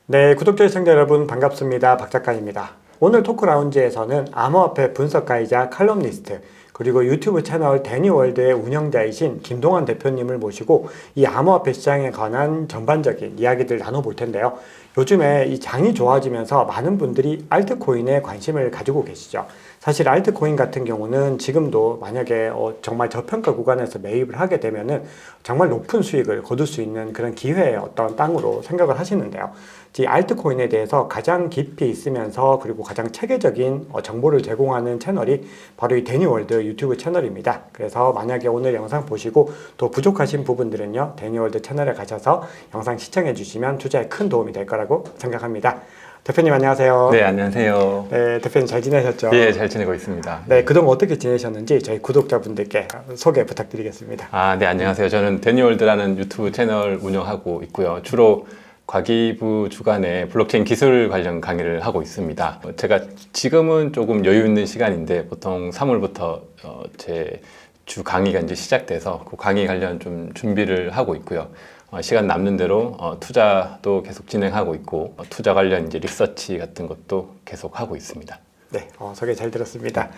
네, 구독자 시청자 여러분 반갑습니다. 박 작가입니다. 오늘 토크 라운지에서는 암호화폐 분석가이자 칼럼니스트 그리고 유튜브 채널 데니월드의 운영자이신 김동환 대표님을 모시고 이 암호화폐 시장에 관한 전반적인 이야기들 나눠볼 텐데요. 요즘에 이 장이 좋아지면서 많은 분들이 알트코인에 관심을 가지고 계시죠. 사실 알트코인 같은 경우는 지금도 만약에 정말 저평가 구간에서 매입을 하게 되면은 정말 높은 수익을 거둘 수 있는 그런 기회의 어떤 땅으로 생각을 하시는데요. 이 알트코인에 대해서 가장 깊이 있으면서 그리고 가장 체계적인 정보를 제공하는 채널이 바로 이 데니월드 유튜브 채널입니다. 그래서 만약에 오늘 영상 보시고 또 부족하신 부분들은요, 데니월드 채널에 가셔서 영상 시청해 주시면 투자에 큰 도움이 될 거라고 생각합니다. 대표님 안녕하세요. 네, 안녕하세요. 네, 대표님 잘 지내셨죠? 예, 잘 지내고 있습니다. 네, 그동안 어떻게 지내셨는지 저희 구독자분들께 소개 부탁드리겠습니다. 네, 안녕하세요. 저는 데니월드라는 유튜브 채널 운영하고 있고요. 주로 과기부 주간에 블록체인 기술 관련 강의를 하고 있습니다. 제가 지금은 조금 여유 있는 시간인데 보통 3월부터 제 주 강의가 이제 시작돼서 그 강의 관련 좀 준비를 하고 있고요. 시간 남는 대로 투자도 계속 진행하고 있고 투자 관련 이제 리서치 같은 것도 계속 하고 있습니다. 네, 소개 잘 들었습니다.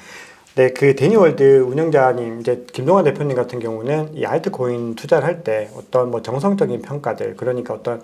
네, 그 데니월드 운영자님, 이제 김동환 대표님 같은 경우는 이 알트코인 투자를 할 때 어떤 뭐 정성적인 평가들, 그러니까 어떤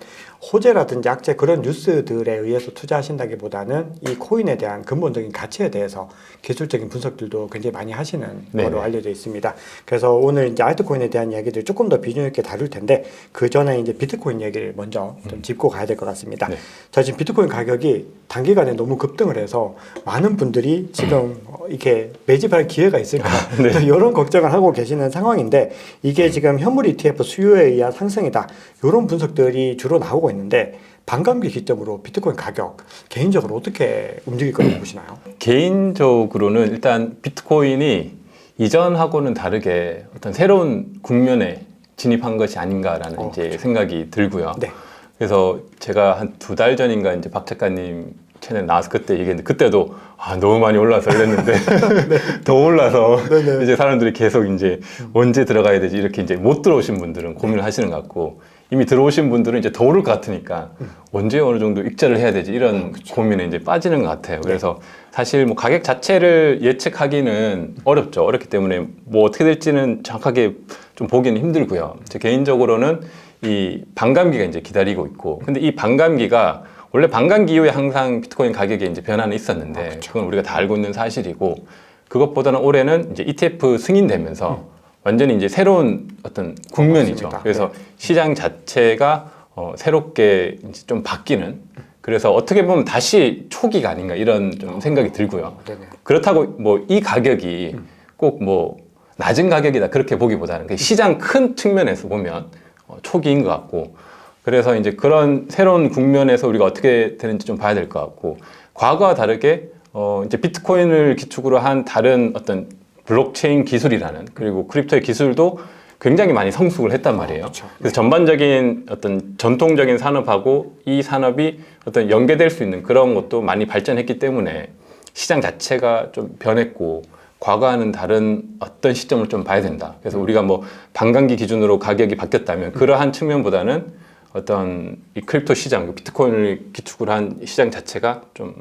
호재라든지 악재 그런 뉴스들에 의해서 투자하신다기보다는 이 코인에 대한 근본적인 가치에 대해서 기술적인 분석들도 굉장히 많이 하시는 거로 알려져 있습니다. 그래서 오늘 이제 알트코인에 대한 이야기들 조금 더 비중 있게 다룰 텐데 그 전에 이제 비트코인 얘기를 먼저 좀 짚고 가야 될 것 같습니다. 네. 자, 지금 비트코인 가격이 단기간에 너무 급등을 해서 많은 분들이 지금 이렇게 매집할 기회가 있을까 네. 이런 걱정을 하고 계시는 상황인데 이게 지금 현물 ETF 수요에 의한 상승이다 이런 분석들이 주로 나오고 있는데 반감기 기점으로 비트코인 가격 개인적으로 어떻게 움직일 거라고 보시나요? 개인적으로는 일단 비트코인이 이전하고는 다르게 어떤 새로운 국면에 진입한 것이 아닌가라는 이제 그렇죠. 생각이 들고요. 네. 그래서 제가 한 2달 전인가 이제 박 작가님 채널 나와서 그때 얘기했는데 그때도 너무 많이 올라서 이랬는데 네. 더 올라서 네네. 이제 사람들이 계속 이제 언제 들어가야 되지 이렇게 이제 못 들어오신 분들은 고민을 하시는 것 같고 이미 들어오신 분들은 이제 더 오를 것 같으니까 언제 어느 정도 익절을 해야 되지 이런 고민에 이제 빠지는 것 같아요. 그래서 사실 뭐 가격 자체를 예측하기는 어렵죠. 어렵기 때문에 뭐 어떻게 될지는 정확하게 좀 보기는 힘들고요. 제 개인적으로는 이 반감기가 이제 기다리고 있고 근데 이 반감기가 원래 반감기 이후에 항상 비트코인 가격에 이제 변화는 있었는데 그렇죠. 그건 우리가 다 알고 있는 사실이고 그것보다는 올해는 이제 ETF 승인되면서 완전히 이제 새로운 어떤 국면이죠. 맞습니다. 그래서 시장 자체가 새롭게 이제 좀 바뀌는 그래서 어떻게 보면 다시 초기가 아닌가 이런 좀 생각이 들고요. 네네. 그렇다고 뭐 이 가격이 꼭 뭐 낮은 가격이다 그렇게 보기보다는 그 시장 큰 측면에서 보면 초기인 것 같고 그래서 이제 그런 새로운 국면에서 우리가 어떻게 되는지 좀 봐야 될 것 같고 과거와 다르게 이제 비트코인을 기축으로 한 다른 어떤 블록체인 기술이라는 그리고 크립토의 기술도 굉장히 많이 성숙을 했단 말이에요. 그렇죠. 그래서 전반적인 어떤 전통적인 산업하고 이 산업이 어떤 연계될 수 있는 그런 것도 많이 발전했기 때문에 시장 자체가 좀 변했고 과거와는 다른 어떤 시점을 좀 봐야 된다. 그래서 우리가 뭐 반감기 기준으로 가격이 바뀌었다면 그러한 측면보다는 어떤 이 크립토 시장, 비트코인을 기축으로 한 시장 자체가 좀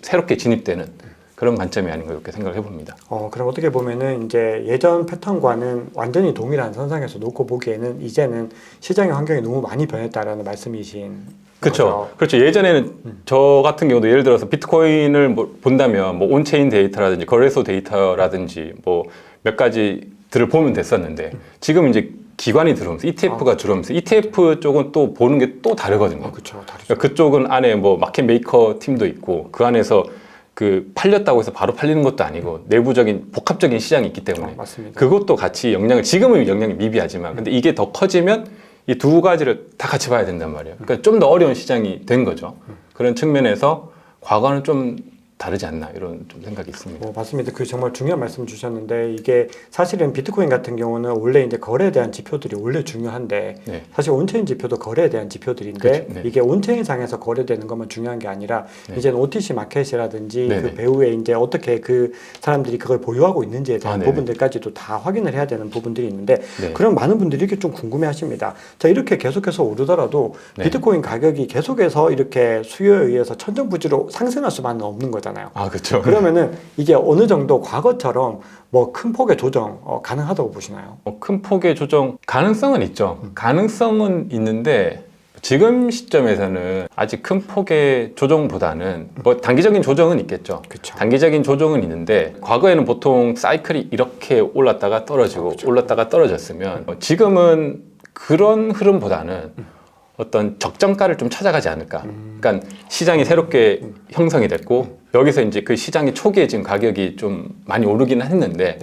새롭게 진입되는 그런 관점이 아닌가 이렇게 생각을 해봅니다. 그럼 어떻게 보면은 이제 예전 패턴과는 완전히 동일한 선상에서 놓고 보기에는 이제는 시장의 환경이 너무 많이 변했다라는 말씀이신 그렇죠. 거죠? 그렇죠. 예전에는 저 같은 경우도 예를 들어서 비트코인을 뭐 본다면 뭐 온체인 데이터라든지 거래소 데이터라든지 뭐 몇 가지들을 보면 됐었는데 지금 이제 기관이 들어오면서 ETF가 들어오면서 ETF 쪽은 또 보는 게 또 다르거든요. 그렇죠. 다르죠. 그러니까 그쪽은 안에 뭐 마켓 메이커 팀도 있고 그 안에서 그 팔렸다고 해서 바로 팔리는 것도 아니고 내부적인 복합적인 시장이 있기 때문에 맞습니다. 그것도 같이 지금은 영향이 미비하지만 근데 이게 더 커지면 이 두 가지를 다 같이 봐야 된단 말이에요. 그러니까 좀 더 어려운 시장이 된 거죠. 그런 측면에서 과거는 좀 다르지 않나 이런 좀 생각이 있습니다. 맞습니다. 그 정말 중요한 말씀 주셨는데 이게 사실은 비트코인 같은 경우는 원래 이제 거래에 대한 지표들이 원래 중요한데 네. 사실 온체인 지표도 거래에 대한 지표들인데 그렇죠. 네. 이게 온체인상에서 거래되는 것만 중요한 게 아니라 네. 이제는 OTC 마켓이라든지 네, 그 네. 배후에 이제 어떻게 그 사람들이 그걸 보유하고 있는지에 대한 네, 부분들까지도 다 확인을 해야 되는 부분들이 있는데 네. 그럼 많은 분들이 이렇게 좀 궁금해하십니다. 자 이렇게 계속해서 오르더라도 네. 비트코인 가격이 계속해서 이렇게 수요에 의해서 천정부지로 상승할 수만은 없는 거잖아요. 아 그렇죠. 그러면은 이게 어느 정도 과거처럼 뭐 큰 폭의 조정 가능하다고 보시나요? 큰 폭의 조정 가능성은 있죠. 가능성은 있는데 지금 시점에서는 아직 큰 폭의 조정보다는 뭐 단기적인 조정은 있겠죠. 그쵸. 단기적인 조정은 있는데 과거에는 보통 사이클이 이렇게 올랐다가 떨어지고 그쵸. 올랐다가 떨어졌으면 지금은 그런 흐름보다는 어떤 적정가를 좀 찾아가지 않을까. 그러니까 시장이 새롭게 형성이 됐고 여기서 이제 그 시장이 초기에 지금 가격이 좀 많이 오르긴 했는데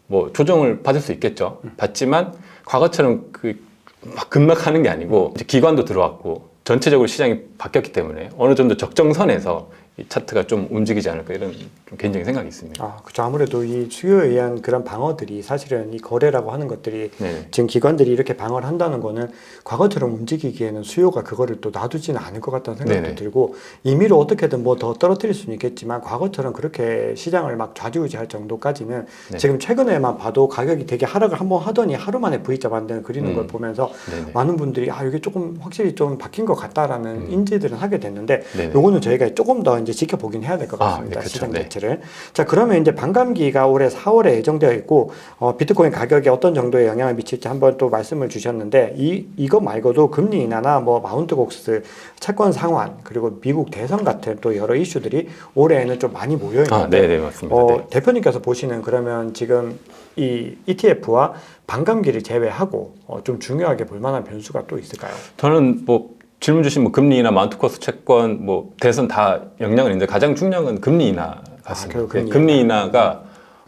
뭐 조정을 받을 수 있겠죠. 받지만 과거처럼 그 막 급락하는 게 아니고 이제 기관도 들어왔고 전체적으로 시장이 바뀌었기 때문에 어느 정도 적정선에서 이 차트가 좀 움직이지 않을까 이런 좀 개인적인 생각이 있습니다. 그렇죠. 아무래도 이 수요에 의한 그런 방어들이 사실은 이 거래라고 하는 것들이 네. 지금 기관들이 이렇게 방어를 한다는 거는 과거처럼 움직이기에는 수요가 그거를 또 놔두지는 않을 것 같다는 생각도 네네. 들고 임의로 어떻게든 뭐 더 떨어뜨릴 수는 있겠지만 과거처럼 그렇게 시장을 막 좌지우지할 정도까지는 네. 지금 최근에만 봐도 가격이 되게 하락을 한번 하더니 하루 만에 V자 만드는 그리는 걸 보면서 네네. 많은 분들이 이게 조금 확실히 좀 바뀐 것 같다라는 인지들은 하게 됐는데 네네. 요거는 저희가 조금 더 이제 지켜보긴 해야 될 것 같습니다. 네, 그렇죠. 시장 네. 자체를. 자, 그러면 이제 반감기가 올해 4월에 예정되어 있고 비트코인 가격에 어떤 정도의 영향을 미칠지 한번 또 말씀을 주셨는데 이거 말고도 금리 인하나 뭐 마운트 곡스 채권 상환 그리고 미국 대선 같은 또 여러 이슈들이 올해에는 좀 많이 모여 있는데 네, 맞습니다. 네. 대표님께서 보시는 그러면 지금 이 ETF와 반감기를 제외하고 좀 중요하게 볼 만한 변수가 또 있을까요? 저는 뭐 질문 주신 뭐 금리 인하, 마운트 코스 채권, 뭐 대선 다 영향은 있는데 가장 중요한 건 금리 인하 같습니다. 결국 금리 금리 인하가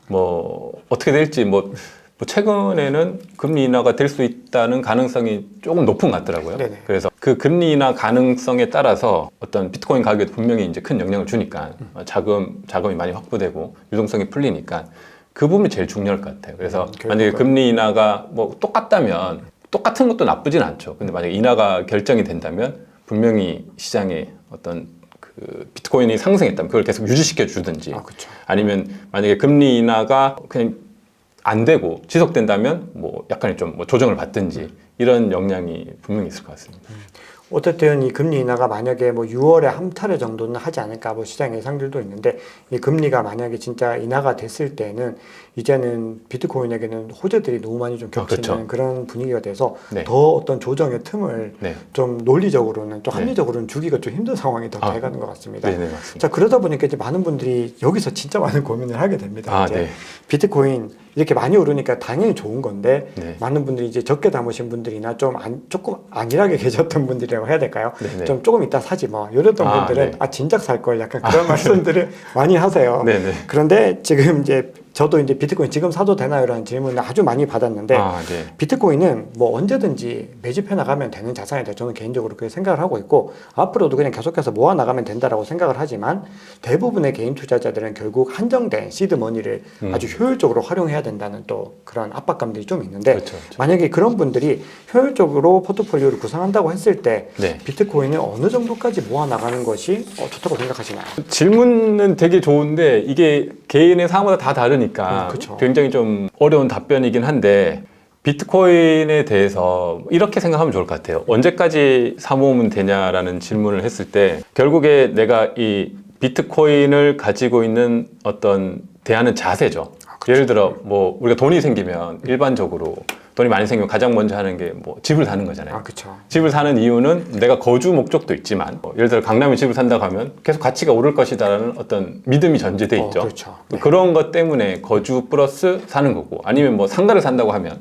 뭐 어떻게 될지 뭐 최근에는 금리 인하가 될 수 있다는 가능성이 조금 높은 것 같더라고요. 네네. 그래서 그 금리 인하 가능성에 따라서 어떤 비트코인 가격에 분명히 이제 큰 영향을 주니까 자금이 많이 확보되고 유동성이 풀리니까 그 부분이 제일 중요할 것 같아요. 그래서 만약에 금리 인하가 뭐 똑같다면 똑같은 것도 나쁘진 않죠. 근데 만약에 인하가 결정이 된다면 분명히 시장에 어떤 그 비트코인이 상승했다면 그걸 계속 유지시켜 주든지 그렇죠. 아니면 만약에 금리 인하가 그냥 안 되고 지속된다면 뭐 약간의 좀 뭐 조정을 받든지 이런 영향이 분명히 있을 것 같습니다. 어쨌든 이 금리 인하가 만약에 뭐 6월에 한 차례 정도는 하지 않을까 뭐 시장 예상들도 있는데 이 금리가 만약에 진짜 인하가 됐을 때는 이제는 비트코인에게는 호재들이 너무 많이 좀 겹치는 그렇죠. 그런 분위기가 돼서 네. 더 어떤 조정의 틈을 네. 좀 논리적으로는 또 네. 합리적으로는 주기가 좀 힘든 상황이 더 돼가는 것 같습니다. 네, 맞습니다. 자, 그러다 보니까 이제 많은 분들이 여기서 진짜 많은 고민을 하게 됩니다. 이제 네. 비트코인 이렇게 많이 오르니까 당연히 좋은 건데 네. 많은 분들이 이제 적게 담으신 분들이나 조금 안일하게 계셨던 분들이라고 해야 될까요? 네네. 좀 조금 이따 사지 뭐 이랬던 분들은 네. 진작 살 걸 약간 그런 말씀들을 많이 하세요. 네네. 그런데 지금 이제 저도 이제 비트코인 지금 사도 되나요라는 질문을 아주 많이 받았는데 네. 비트코인은 뭐 언제든지 매집해 나가면 되는 자산이다. 저는 개인적으로 그렇게 생각을 하고 있고 앞으로도 그냥 계속해서 모아 나가면 된다라고 생각을 하지만 대부분의 개인 투자자들은 결국 한정된 시드 머니를 아주 효율적으로 활용해야 된다는 또 그런 압박감들이 좀 있는데 그렇죠. 만약에 그런 분들이 효율적으로 포트폴리오를 구성한다고 했을 때 네. 비트코인을 어느 정도까지 모아 나가는 것이 좋다고 생각하시나요? 질문은 되게 좋은데 이게 개인의 상황마다 다 다르니까 그쵸. 굉장히 좀 어려운 답변이긴 한데 비트코인에 대해서 이렇게 생각하면 좋을 것 같아요. 언제까지 사모으면 되냐라는 질문을 했을 때 결국에 내가 이 비트코인을 가지고 있는 어떤 대하는 자세죠. 예를 들어 뭐 우리가 돈이 생기면 일반적으로 돈이 많이 생기면 가장 먼저 하는 게 뭐 집을 사는 거잖아요. 그렇죠. 집을 사는 이유는 내가 거주 목적도 있지만 예를 들어 강남에 집을 산다고 하면 계속 가치가 오를 것이다라는 어떤 믿음이 전제돼 있죠. 그렇죠. 네. 그런 것 때문에 거주 플러스 사는 거고 아니면 뭐 상가를 산다고 하면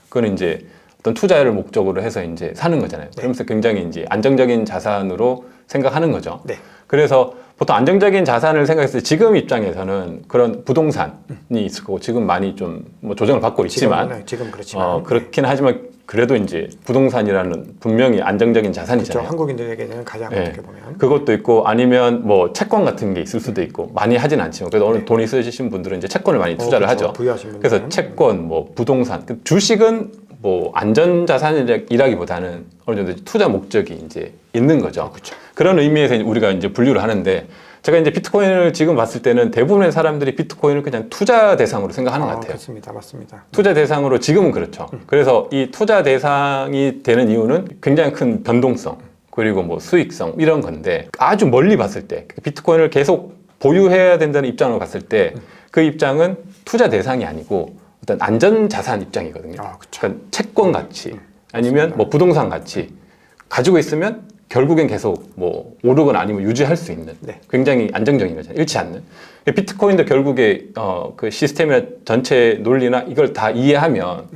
그건 이제 어떤 투자를 목적으로 해서 이제 사는 거잖아요. 그러면서 굉장히 이제 안정적인 자산으로 생각하는 거죠. 네. 그래서 보통 안정적인 자산을 생각했을 때 지금 입장에서는 그런 부동산이 있을 거고 지금 많이 좀 뭐 조정을 받고 있지만 지금 그렇지만 그렇긴 하지만 그래도 이제 부동산이라는 분명히 안정적인 그렇죠. 자산이잖아요. 한국인들에게는 가장 네. 어떻게 보면 그것도 있고 아니면 뭐 채권 같은 게 있을 수도 있고 많이 하진 않지만 그래도 어느 돈 있으신 분들은 이제 채권을 많이 투자를 그렇죠. 하죠. 부유하신 분들은. 그래서 채권, 뭐 부동산, 주식은 뭐 안전자산이라기보다는 어느 정도 투자 목적이 이제 있는 거죠. 그렇죠. 그런 의미에서 우리가 이제 분류를 하는데 제가 이제 비트코인을 지금 봤을 때는 대부분의 사람들이 비트코인을 그냥 투자 대상으로 생각하는 것 같아요. 그렇습니다. 맞습니다. 투자 대상으로 지금은 그렇죠. 그래서 이 투자 대상이 되는 이유는 굉장히 큰 변동성 그리고 뭐 수익성 이런 건데 아주 멀리 봤을 때 비트코인을 계속 보유해야 된다는 입장으로 봤을 때 그 입장은 투자 대상이 아니고 어떤 안전자산 입장이거든요. 그렇죠. 그러니까 채권 가치 아니면 뭐 부동산 가치 가지고 있으면 결국엔 계속 뭐 오르거나 아니면 유지할 수 있는 네. 굉장히 안정적인 거잖아요. 잃지 않는. 비트코인도 결국에 그 시스템이나 전체 논리나 이걸 다 이해하면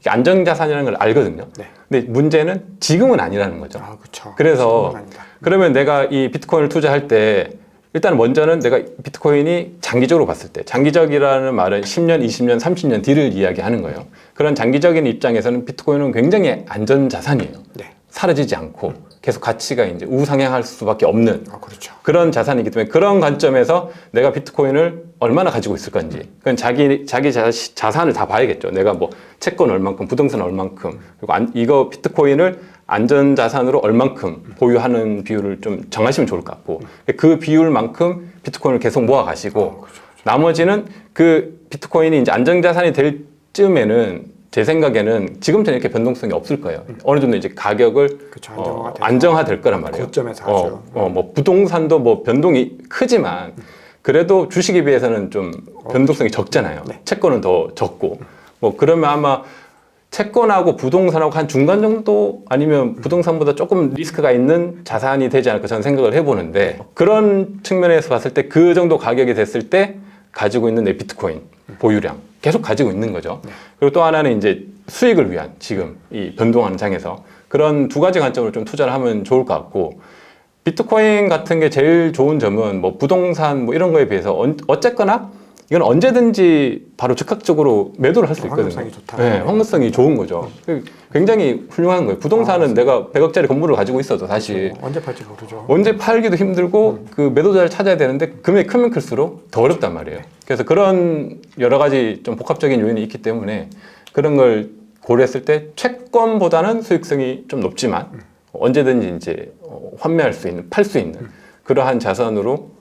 이게 안정자산이라는 걸 알거든요. 네. 근데 문제는 지금은 아니라는 거죠. 그렇죠. 그래서 지금은 아니다. 그러면 내가 이 비트코인을 투자할 때 일단 먼저는 내가 비트코인이 장기적으로 봤을 때 장기적이라는 말은 10년, 20년, 30년 뒤를 이야기하는 거예요. 그런 장기적인 입장에서는 비트코인은 굉장히 안전자산이에요. 네. 사라지지 않고 계속 가치가 이제 우상향할 수밖에 없는 그렇죠. 그런 자산이기 때문에 그런 관점에서 내가 비트코인을 얼마나 가지고 있을 건지 그건 자기 자산을 다 봐야겠죠. 내가 뭐 채권 얼만큼, 부동산 얼만큼 그리고 이거 비트코인을 안전자산으로 얼만큼 보유하는 비율을 좀 정하시면 좋을 것 같고 그 비율만큼 비트코인을 계속 모아 가시고 그렇죠. 나머지는 그 비트코인이 이제 안정자산이 될 쯤에는 제 생각에는 지금처럼 이렇게 변동성이 없을 거예요. 어느 정도 이제 가격을 그렇죠. 안정화될 거란 말이에요. 고점에서 아주. 뭐 부동산도 뭐 변동이 크지만 그래도 주식에 비해서는 좀 변동성이 적잖아요. 네. 채권은 더 적고 뭐 그러면 아마 채권하고 부동산하고 한 중간 정도 아니면 부동산보다 조금 리스크가 있는 자산이 되지 않을까 저는 생각을 해보는데 그런 측면에서 봤을 때 그 정도 가격이 됐을 때 가지고 있는 내 비트코인 보유량 계속 가지고 있는 거죠. 그리고 또 하나는 이제 수익을 위한 지금 이 변동하는 장에서 그런 두 가지 관점으로 좀 투자를 하면 좋을 것 같고 비트코인 같은 게 제일 좋은 점은 뭐 부동산 뭐 이런 거에 비해서 어쨌거나 이건 언제든지 바로 즉각적으로 매도를 할 수 있거든요. 환급성이 좋다. 네, 환급성이 좋은 거죠. 굉장히 훌륭한 거예요. 부동산은 내가 100억짜리 건물을 가지고 있어도 사실 언제 팔지 모르죠. 언제 팔기도 힘들고 그 매도자를 찾아야 되는데 금액이 크면 클수록 더 어렵단 말이에요. 그래서 그런 여러 가지 좀 복합적인 요인이 있기 때문에 그런 걸 고려했을 때 채권보다는 수익성이 좀 높지만 언제든지 이제 환매할 수 있는, 팔 수 있는 그러한 자산으로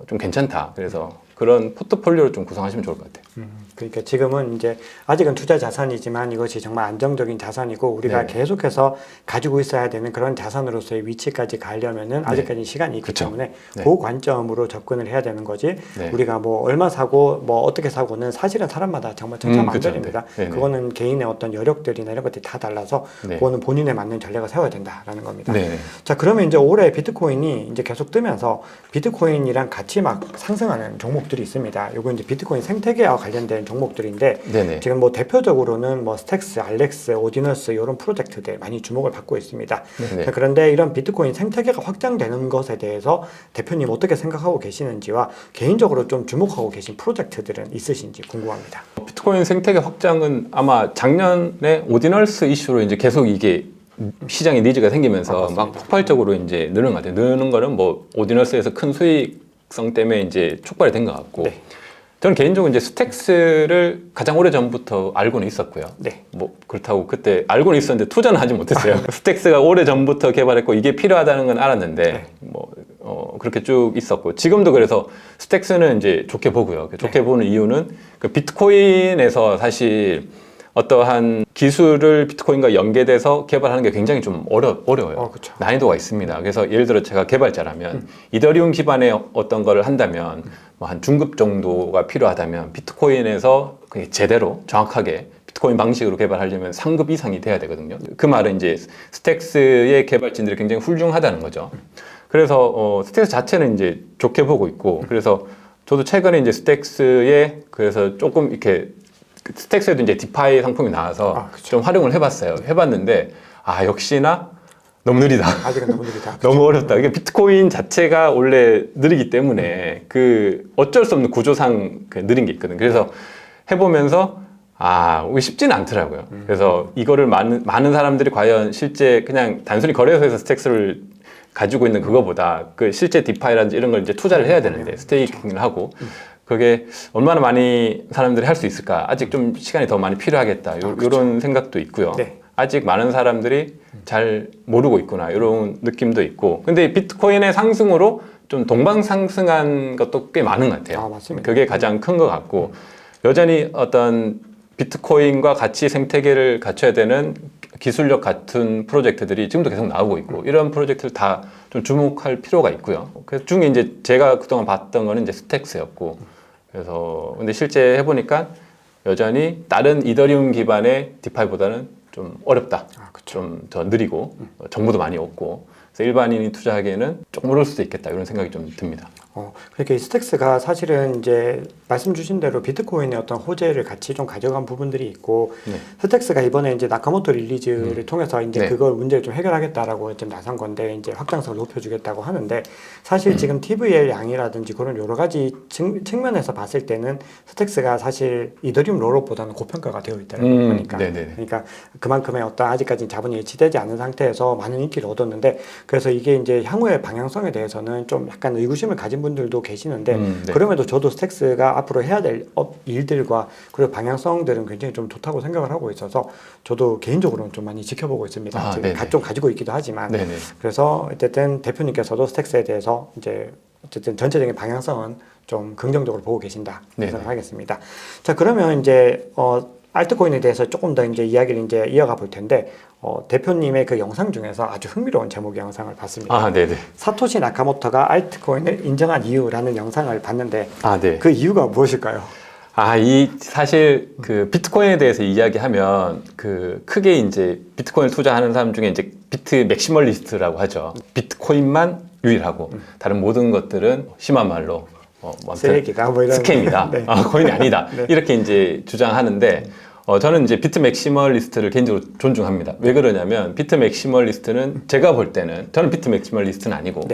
좀 괜찮다. 그래서 그런 포트폴리오를 좀 구성하시면 좋을 것 같아요. 그러니까 지금은 이제 아직은 투자 자산이지만 이것이 정말 안정적인 자산이고 우리가 네. 계속해서 가지고 있어야 되는 그런 자산으로서의 위치까지 가려면은 아직까지 시간이 있기 그쵸. 때문에 네. 그 관점으로 접근을 해야 되는 거지. 네. 우리가 뭐 얼마 사고 뭐 어떻게 사고는 사실은 사람마다 정말 천차만별입니다. 그쵸. 네. 그거는 개인의 어떤 여력들이나 이런 것들이 다 달라서 네. 그거는 본인에 맞는 전략을 세워야 된다라는 겁니다. 네. 자, 그러면 이제 올해 비트코인이 이제 계속 뜨면서 비트코인이랑 같이 막 상승하는 종목들이 있습니다. 요거 이제 비트코인 생태계와 관련된 종목들인데 네네. 지금 뭐 대표적으로는 뭐 스택스, 알렉스, 오디너스 이런 프로젝트들 많이 주목을 받고 있습니다. 네네. 그런데 이런 비트코인 생태계가 확장되는 것에 대해서 대표님 어떻게 생각하고 계시는지와 개인적으로 좀 주목하고 계신 프로젝트들은 있으신지 궁금합니다. 비트코인 생태계 확장은 아마 작년에 오디널스 이슈로 이제 계속 이게 시장에 니즈가 생기면서 막 폭발적으로 이제 느는 것 같아요. 느는 거는 뭐 오디널스에서 큰 수익성 때문에 이제 촉발이 된 것 같고. 네. 저는 개인적으로 이제 스택스를 가장 오래 전부터 알고는 있었고요. 네. 뭐 그렇다고 그때 알고는 있었는데 투자는 하지 못했어요. 스택스가 오래 전부터 개발했고 이게 필요하다는 건 알았는데 네. 뭐 그렇게 쭉 있었고 지금도 그래서 스택스는 이제 좋게 보고요. 좋게 보는 이유는 그 비트코인에서 사실 어떠한 기술을 비트코인과 연계돼서 개발하는 게 굉장히 좀 어려워요. 그쵸. 난이도가 있습니다. 그래서 예를 들어 제가 개발자라면 이더리움 기반의 어떤 거를 한다면 뭐 한 중급 정도가 필요하다면 비트코인에서 그게 제대로 정확하게 비트코인 방식으로 개발하려면 상급 이상이 돼야 되거든요. 그 말은 이제 스택스의 개발진들이 굉장히 훌륭하다는 거죠. 그래서 스택스 자체는 이제 좋게 보고 있고 그래서 저도 최근에 이제 스택스에 그래서 조금 이렇게 스택스에도 이제 디파이 상품이 나와서 좀 활용을 해봤어요. 해봤는데 역시나 너무 느리다. 아직은 너무 느리다. 너무 어렵다. 이게 비트코인 자체가 원래 느리기 때문에 그 어쩔 수 없는 구조상 그 느린 게 있거든. 그래서 해보면서 이게 쉽지는 않더라고요. 그래서 이거를 많은 사람들이 과연 실제 그냥 단순히 거래소에서 스택스를 가지고 있는 그거보다 그 실제 디파이라든지 이런 걸 이제 투자를 해야 되는데 스테이킹을 하고 그게 얼마나 많이 사람들이 할 수 있을까? 아직 좀 시간이 더 많이 필요하겠다. 이런 생각도 있고요. 네. 아직 많은 사람들이 잘 모르고 있구나. 이런 느낌도 있고. 근데 비트코인의 상승으로 좀 동방상승한 것도 꽤 많은 것 같아요. 맞습니다. 그게 가장 큰 것 같고 여전히 어떤 비트코인과 같이 생태계를 갖춰야 되는 기술력 같은 프로젝트들이 지금도 계속 나오고 있고 이런 프로젝트를 다 좀 주목할 필요가 있고요. 그 중에 이제 제가 그동안 봤던 거는 이제 스택스였고 그래서 근데 실제 해보니까 여전히 다른 이더리움 기반의 디파이보다는 좀 어렵다. 좀 더 느리고 정보도 많이 없고 그래서 일반인이 투자하기에는 조금 어려울 수도 있겠다 이런 생각이 좀 듭니다. 그러니까 이 스택스가 사실은 이제 말씀 주신 대로 비트코인의 어떤 호재를 같이 좀 가져간 부분들이 있고 네. 스택스가 이번에 이제 나카모토 릴리즈를 통해서 이제 네. 그걸 문제를 좀 해결하겠다라고 좀 나선 건데 이제 확장성을 높여주겠다고 하는데 사실 지금 TVL 양이라든지 그런 여러 가지 측면에서 봤을 때는 스택스가 사실 이더리움 롤업보다는 고평가가 되어 있다는 거니까 그러니까 그만큼의 어떤 아직까지 자본이 예치되지 않은 상태에서 많은 인기를 얻었는데 그래서 이게 이제 향후의 방향성에 대해서는 좀 약간 의구심을 가진 분들도 계시는데 그럼에도 저도 스택스가 앞으로 해야 될 일들과 그리고 방향성들은 굉장히 좀 좋다고 생각을 하고 있어서 저도 개인적으로는 좀 많이 지켜보고 있습니다. 지금 좀 가지고 있기도 하지만 그래서 어쨌든 대표님께서도 스택스에 대해서 이제 어쨌든 전체적인 방향성은 좀 긍정적으로 보고 계신다 생각하겠습니다. 자 그러면 이제 알트코인에 대해서 조금 더 이제 이야기를 이제 이어가 볼 텐데 대표님의 그 영상 중에서 아주 흥미로운 제목의 영상을 봤습니다. 사토시 나카모토가 알트코인을 인정한 이유라는 영상을 봤는데 그 이유가 무엇일까요? 사실 그 비트코인에 대해서 이야기하면 그 크게 이제 비트코인 투자하는 사람 중에 이제 비트 맥시멀리스트라고 하죠. 비트코인만 유일하고 다른 모든 것들은 심한 말로 쓰레기다 뭐 이런 스캠이다. 코인이 아니다. 이렇게 이제 주장하는데 저는 이제 비트 맥시멀리스트를 개인적으로 존중합니다. 왜 그러냐면 비트 맥시멀리스트는 제가 볼 때는 저는 비트 맥시멀리스트는 아니고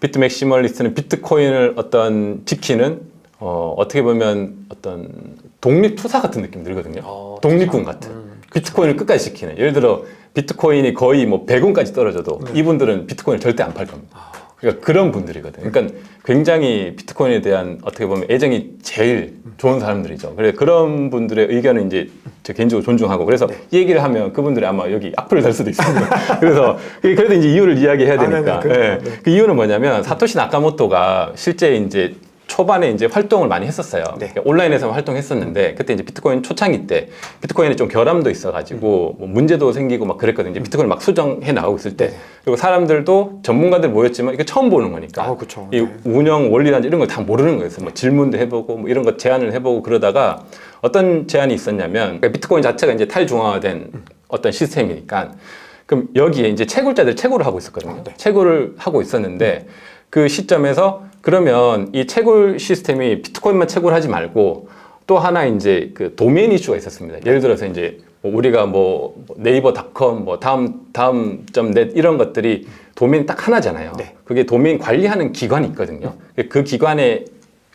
비트 맥시멀리스트는 비트코인을 어떤 지키는 어떻게 보면 어떤 독립투사 같은 느낌 들거든요. 독립군 같은. 비트코인을 끝까지 지키는. 예를 들어 비트코인이 거의 뭐 100원까지 떨어져도 이분들은 비트코인을 절대 안 팔 겁니다. 그러니까 그런 분들이거든요. 그러니까 굉장히 비트코인에 대한 어떻게 보면 애정이 제일 좋은 사람들이죠. 그래서 그런 분들의 의견은 이제 제 개인적으로 존중하고 그래서 이 얘기를 하면 그분들이 아마 여기 악플을 달 수도 있습니다. 그래서 그래도 이제 이유를 이야기해야 되니까. 그 이유는 뭐냐면 사토시 나카모토가 실제 이제 초반에 이제 활동을 많이 했었어요. 그러니까 온라인에서 활동했었는데 그때 이제 비트코인 초창기 때 비트코인에 좀 결함도 있어가지고 뭐 문제도 생기고 막 그랬거든요. 이제 비트코인을 막 수정해 나오고 있을 때 그리고 사람들도 전문가들 모였지만 이게 처음 보는 거니까 이 운영 원리라든지 이런 걸 다 모르는 거예요. 뭐 질문도 해보고 뭐 이런 거 제안을 해보고 그러다가 어떤 제안이 있었냐면 그러니까 비트코인 자체가 이제 탈중앙화된 어떤 시스템이니까 그럼 여기에 이제 채굴자들이 채굴을 하고 있었거든요. 채굴을 하고 있었는데 그 시점에서 그러면 이 채굴 시스템이 비트코인만 채굴하지 말고 또 하나 이제 그 도메인 이슈가 있었습니다. 예를 들어서 이제 우리가 뭐 네이버닷컴 뭐 다음.net 이런 것들이 도메인 딱 하나잖아요. 그게 도메인 관리하는 기관이 있거든요. 그 기관에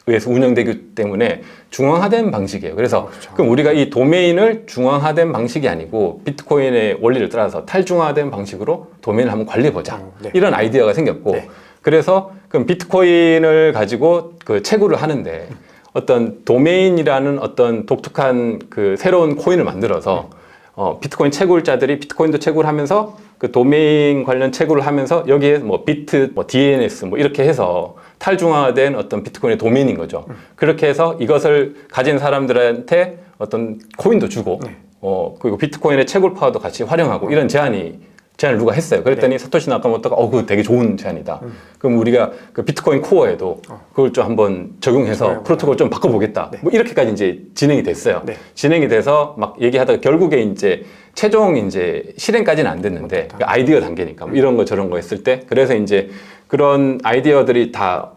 의해서 운영되기 때문에 중앙화된 방식이에요. 그래서 그럼 우리가 이 도메인을 중앙화된 방식이 아니고 비트코인의 원리를 따라서 탈중앙화된 방식으로 도메인을 한번 관리해보자. 이런 아이디어가 생겼고 그래서 그럼 비트코인을 가지고 그 채굴을 하는데 어떤 도메인이라는 어떤 독특한 그 새로운 코인을 만들어서 비트코인 채굴자들이 비트코인도 채굴하면서 그 도메인 관련 채굴을 하면서 여기에 뭐 비트, 뭐 DNS 뭐 이렇게 해서 탈중앙화된 어떤 비트코인의 도메인인 거죠. 그렇게 해서 이것을 가진 사람들한테 어떤 코인도 주고 그리고 비트코인의 채굴 파워도 같이 활용하고 이런 제안을 누가 했어요. 그랬더니 사토시 나카모토가 그거 되게 좋은 제안이다. 그럼 우리가 그 비트코인 코어에도 그걸 좀 한번 적용해서 프로토콜 좀 바꿔보겠다. 뭐 이렇게까지 이제 진행이 됐어요. 진행이 돼서 막 얘기하다가 결국에 이제 최종 이제 실행까지는 안 됐는데 그 아이디어 단계니까 뭐 이런 거 저런 거 했을 때 그래서 이제 그런 아이디어들이 다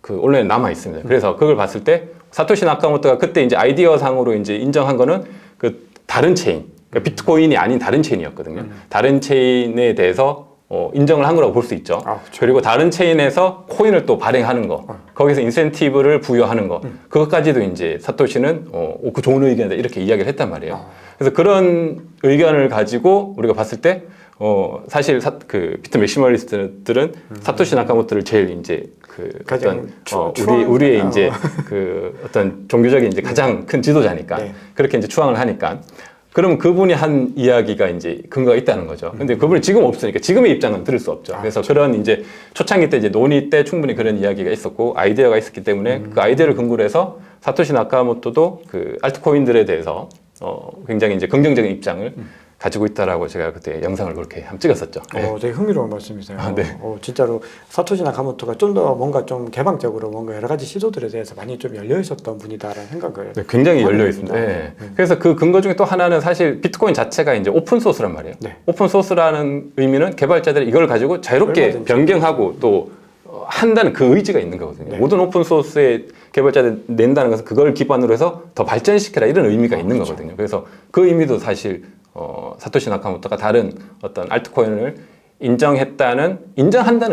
그 온라인에 남아 있습니다. 그래서 그걸 봤을 때 사토시 나카모토가 그때 이제 아이디어 상으로 이제 인정한 거는 그 다른 체인 그러니까 비트코인이 아닌 다른 체인이었거든요. 다른 체인에 대해서 인정을 한 거라고 볼 수 있죠. 아, 그렇죠. 그리고 다른 체인에서 코인을 또 발행하는 거, 거기서 인센티브를 부여하는 거, 그것까지도 이제 사토시는 그 좋은 의견이다 이렇게 이야기를 했단 말이에요. 그래서 그런 의견을 가지고 우리가 봤을 때 사실 그 비트 맥시멀리스트들은 사토시 나카모토를 제일 이제 그 가장 어떤 우리의 이제 그 어떤 종교적인 이제 가장 큰 지도자니까 네. 그렇게 이제 추앙을 하니까. 그러면 그분이 한 이야기가 이제 근거가 있다는 거죠. 근데 그분이 지금 없으니까 지금의 입장은 들을 수 없죠. 그래서 그렇죠. 그런 이제 초창기 때 이제 논의 때 충분히 그런 이야기가 있었고 아이디어가 있었기 때문에 그 아이디어를 근거로 해서 사토시 나카모토도 그 알트코인들에 대해서 굉장히 이제 긍정적인 입장을 가지고 있다라고 제가 그때 영상을 그렇게 한번 찍었었죠. 네. 되게 흥미로운 말씀이세요. 네. 진짜로 사토시 나카모토가 좀 더 뭔가 좀 개방적으로 뭔가 여러 가지 시도들에 대해서 많이 좀 열려 있었던 분이다라는 생각을 네, 굉장히 하게 열려 됩니다. 있습니다. 네. 그래서 그 근거 중에 또 하나는 사실 비트코인 자체가 이제 오픈 소스란 말이에요. 네. 오픈 소스라는 의미는 개발자들이 이걸 가지고 자유롭게 얼마든지. 변경하고 또 한다는 그 의지가 있는 거거든요. 네. 모든 오픈 소스의 개발자들 낸다는 것은 그걸 기반으로 해서 더 발전시켜라 이런 의미가 있는 그렇죠. 거거든요. 그래서 그 의미도 사실 사토시 나카모토가 다른 어떤 알트코인을 인정한다는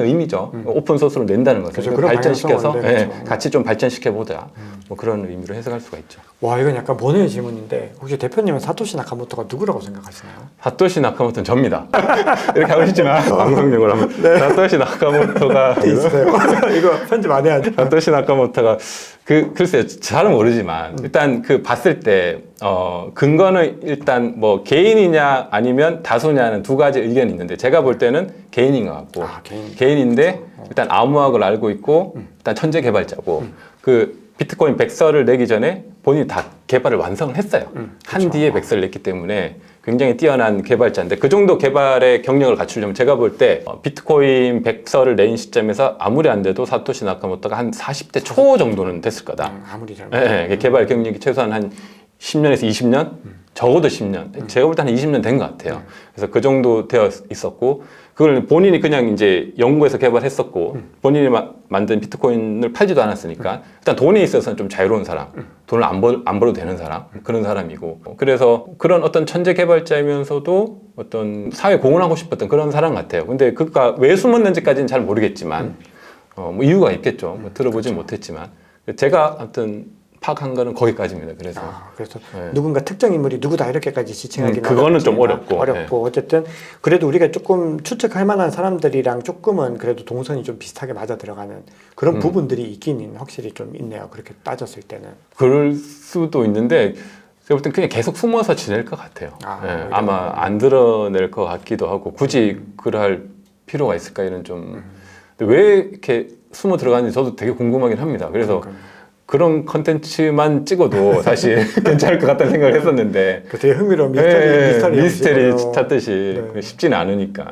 의미죠. 오픈 소스로 낸다는 것을 그렇죠. 그런 발전시켜서 방향성은 네, 그렇죠. 같이 좀 발전시켜 보자. 뭐 그런 의미로 해석할 수가 있죠. 와, 이건 약간 본인의 질문인데 혹시 대표님은 사토시 나카모토가 누구라고 생각하시나요? 사토시 나카모토는 접니다. 이렇게 하고 싶지만 방송용으로 하면 사토시 나카모토가 있어요. 이거 편집 안 해야지. 사토시 나카모토가 글쎄요 잘은 모르지만 일단 그 봤을 때 근거는 일단 뭐 개인이냐 아니면 다수냐는 두 가지 의견이 있는데 제가 볼 때는 개인인 것 같고 개인인데 일단 암호학을 알고 있고 일단 천재 개발자고 그 비트코인 백서를 내기 전에 본인이 다 개발을 완성을 했어요. 한 뒤에 백서를 냈기 때문에 굉장히 뛰어난 개발자인데 그 정도 개발의 경력을 갖추려면 제가 볼 때 비트코인 백서를 낸 시점에서 아무리 안 돼도 사토시 나카모토가 한 40대 초 정도는 됐을 거다. 아무리 잘. 네, 개발 경력이 최소한 한 10년에서 20년? 적어도 10년. 제가 볼 때 한 20년 된 것 같아요. 그래서 그 정도 되어 있었고, 그걸 본인이 그냥 이제 연구해서 개발했었고, 본인이 만든 비트코인을 팔지도 않았으니까, 일단 돈에 있어서는 좀 자유로운 사람, 돈을 안 벌어도 되는 사람, 그런 사람이고, 그래서 그런 어떤 천재 개발자이면서도 어떤 사회 공헌하고 싶었던 그런 사람 같아요. 근데 그가 왜 숨었는지까지는 잘 모르겠지만, 뭐 이유가 있겠죠. 뭐 들어보진 못했지만, 제가 아무튼 파악한 거는 거기까지입니다. 그래서 그래서 네. 누군가 특정 인물이 누구다 이렇게까지 지칭하기는 그거는 좀 어렵고 네. 어쨌든 그래도 우리가 조금 추측할 만한 사람들이랑 조금은 그래도 동선이 좀 비슷하게 맞아 들어가는 그런 부분들이 있긴 확실히 좀 있네요. 그렇게 따졌을 때는. 그럴 수도 있는데 제가 볼 땐 그냥 계속 숨어서 지낼 것 같아요. 아마 안 드러낼 것 같기도 하고 굳이 그럴 필요가 있을까 이런 좀 근데 왜 이렇게 숨어 들어가는지 저도 되게 궁금하긴 합니다. 그래서 그런 컨텐츠만 찍어도 사실 괜찮을 것 같다는 생각을 했었는데 되게 흥미로운 미스터리 찾듯이 쉽지는 않으니까.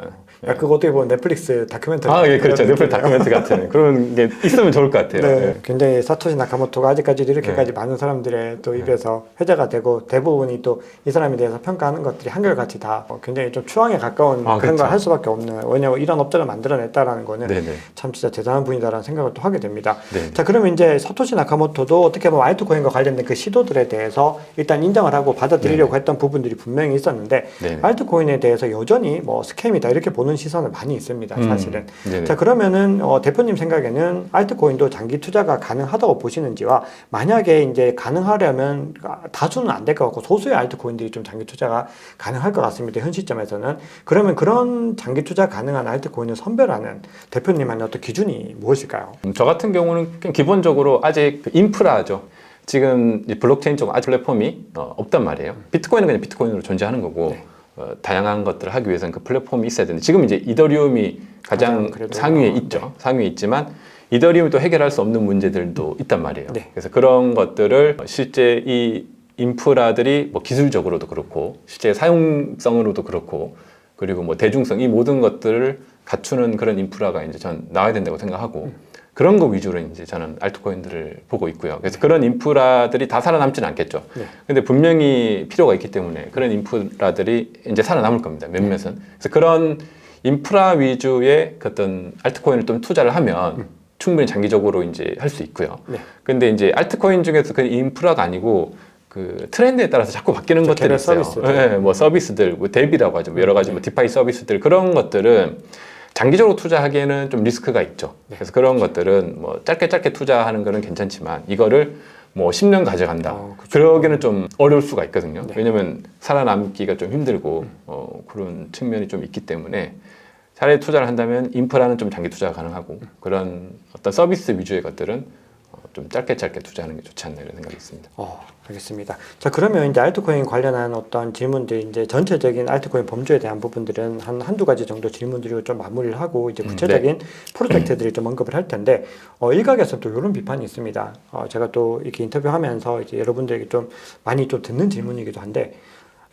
그거 어떻게 보면 넷플릭스 다큐멘터리. 예, 그렇죠. 넷플릭스 다큐멘터리 같은 그런 게 있으면 좋을 것 같아요. 네, 굉장히 사토시 나카모토가 아직까지도 이렇게까지 많은 사람들의 또 입에서 회자가 되고 대부분이 또 이 사람에 대해서 평가하는 것들이 한결같이 다 굉장히 좀 추앙에 가까운 그런 그렇죠. 걸 할 수밖에 없는. 왜냐하면 이런 업적을 만들어냈다라는 거는 네네. 참 진짜 대단한 분이다라는 생각을 또 하게 됩니다. 네네. 자, 그러면 이제 사토시 나카모토도 어떻게 보면 알트코인과 관련된 그 시도들에 대해서 일단 인정을 하고 받아들이려고 했던 부분들이 분명히 있었는데 네네. 알트코인에 대해서 여전히 뭐 스캠이다 이렇게 보는 시선은 많이 있습니다. 사실은. 네네. 자, 그러면은 대표님 생각에는 알트코인도 장기 투자가 가능하다고 보시는지와 만약에 이제 가능하려면 다수는 안 될 것 같고 소수의 알트코인들이 좀 장기 투자가 가능할 것 같습니다. 현 시점에서는. 그러면 그런 장기 투자 가능한 알트코인을 선별하는 대표님만의 어떤 기준이 무엇일까요? 저 같은 경우는 그냥 기본적으로 아직 그 인프라죠. 지금 이 블록체인 쪽 아직 플랫폼이 없단 말이에요. 비트코인은 그냥 비트코인으로 존재하는 거고 다양한 것들을 하기 위해서는 그 플랫폼이 있어야 되는데 지금 이제 이더리움이 가장 상위에 있죠. 상위에 있지만 이더리움이 또 해결할 수 없는 문제들도 있단 말이에요. 그래서 그런 것들을 실제 이 인프라들이 뭐 기술적으로도 그렇고 실제 사용성으로도 그렇고 그리고 뭐 대중성 이 모든 것들을 갖추는 그런 인프라가 이제 전 나와야 된다고 생각하고 그런 거 위주로 이제 저는 알트코인들을 보고 있고요. 그래서 그런 인프라들이 다 살아남지는 않겠죠. 근데 분명히 필요가 있기 때문에 그런 인프라들이 이제 살아남을 겁니다. 몇몇은. 그래서 그런 인프라 위주의 어떤 알트코인을 좀 투자를 하면 충분히 장기적으로 이제 할 수 있고요. 근데 이제 알트코인 중에서 그 인프라가 아니고 그 트렌드에 따라서 자꾸 바뀌는 것들이 있어요. 뭐 서비스들, 뭐 뎁이라고 하죠. 뭐 여러 가지 뭐 디파이 서비스들 그런 것들은 장기적으로 투자하기에는 좀 리스크가 있죠. 그래서 그런 것들은 뭐 짧게 투자하는 거는 괜찮지만 이거를 뭐 10년 가져간다. 그러기는 좀 어려울 수가 있거든요. 왜냐면 살아남기가 좀 힘들고 그런 측면이 좀 있기 때문에 차라리 투자를 한다면 인프라는 좀 장기 투자가 가능하고 그런 어떤 서비스 위주의 것들은 좀 짧게 투자하는 게 좋지 않나 이런 생각이 있습니다. 알겠습니다. 자, 그러면 이제 알트코인 관련한 어떤 질문들, 이제 전체적인 알트코인 범주에 대한 부분들은 한두 가지 정도 질문 드리고 좀 마무리를 하고 이제 구체적인 프로젝트들을 좀 언급을 할 텐데, 일각에서 또 이런 비판이 있습니다. 제가 또 이렇게 인터뷰하면서 이제 여러분들에게 좀 많이 좀 듣는 질문이기도 한데,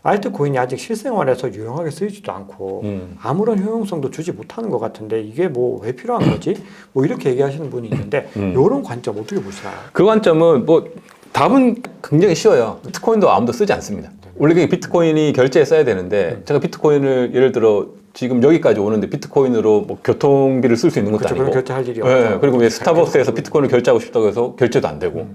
알트코인이 아직 실생활에서 유용하게 쓰이지도 않고 아무런 효용성도 주지 못하는 것 같은데 이게 뭐 왜 필요한 거지? 뭐 이렇게 얘기하시는 분이 있는데 이런 관점 어떻게 보시나요? 그 관점은 뭐 답은 굉장히 쉬워요. 비트코인도 아무도 쓰지 않습니다. 원래 그게 비트코인이 결제에 써야 되는데 제가 비트코인을 예를 들어 지금 여기까지 오는데 비트코인으로 뭐 교통비를 쓸 수 있는 것도 그렇죠. 아니고 결제할 일이 없죠. 그리고 왜 스타벅스에서 비트코인을 결제하고 싶다고 해서 결제도 안 되고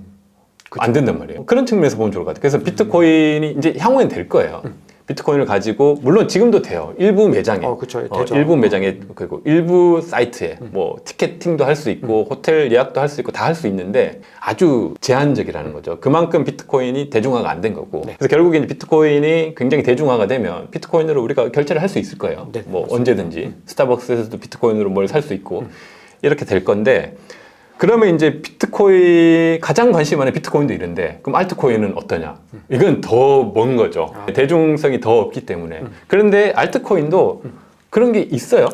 안 된단 말이에요. 그런 측면에서 보면 좋을 것 같아요. 그래서 비트코인이 이제 향후엔 될 거예요. 비트코인을 가지고 물론 지금도 돼요. 일부 매장에, 그렇죠. 되죠. 일부 매장에 그리고 일부 사이트에 뭐 티켓팅도 할 수 있고 호텔 예약도 할 수 있고 다 할 수 있는데 아주 제한적이라는 거죠. 그만큼 비트코인이 대중화가 안 된 거고. 그래서 결국에 이제 비트코인이 굉장히 대중화가 되면 비트코인으로 우리가 결제를 할 수 있을 거예요. 뭐 맞습니다. 언제든지 스타벅스에서도 비트코인으로 뭘 살 수 있고 이렇게 될 건데. 그러면 이제 비트코인 가장 관심 많은 비트코인도 이런데 그럼 알트코인은 어떠냐? 이건 더 먼 거죠. 대중성이 더 없기 때문에. 그런데 알트코인도 그런 게 있어요.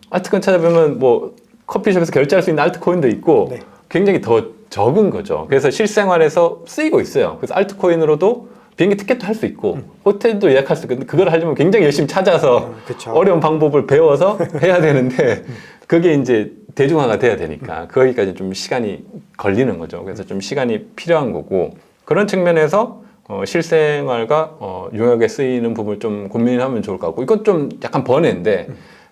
알트코인 찾아보면 뭐 커피숍에서 결제할 수 있는 알트코인도 있고 굉장히 더 적은 거죠. 그래서 실생활에서 쓰이고 있어요. 그래서 알트코인으로도 비행기 티켓도 할 수 있고 호텔도 예약할 수 있고 그걸 하려면 굉장히 열심히 찾아서 어려운 방법을 배워서 해야 되는데 그게 이제 대중화가 돼야 되니까 거기까지 좀 시간이 걸리는 거죠. 그래서 좀 시간이 필요한 거고 그런 측면에서 실생활과 유용하게 쓰이는 부분을 좀 고민하면 좋을 것 같고 이건 좀 약간 번외인데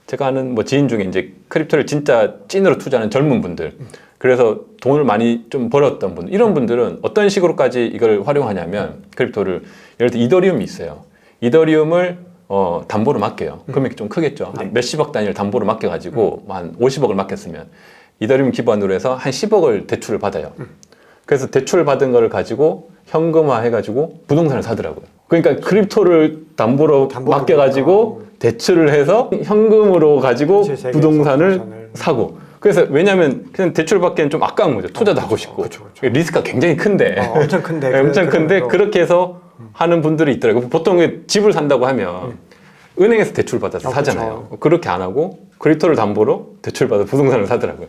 제가 아는 뭐 지인 중에 이제 크립토를 진짜 찐으로 투자하는 젊은 분들 그래서 돈을 많이 좀 벌었던 분 이런 분들은 어떤 식으로까지 이걸 활용하냐면 크립토를 예를 들어 이더리움이 있어요. 이더리움을 담보로 맡겨요. 금액이 좀 크겠죠. 한 몇십억 단위를 담보로 맡겨가지고 한 50억을 맡겼으면 이더리움 기반으로 해서 한 10억을 대출을 받아요. 그래서 대출 받은 거를 가지고 현금화 해가지고 부동산을 사더라고요. 그러니까 크립토를 담보로 맡겨가지고 대출을 해서 현금으로 가지고 부동산을 사고. 그래서 왜냐하면 그냥 대출 받기엔 좀 아까운 거죠. 투자도 하고 싶고 리스크가 굉장히 큰데 엄청 큰데 엄청 큰데 그렇게 해서 하는 분들이 있더라고요. 보통 집을 산다고 하면 은행에서 대출 받아서 사잖아요. 그렇죠. 그렇게 안 하고 크립토를 담보로 대출 받아 부동산을 사더라고요.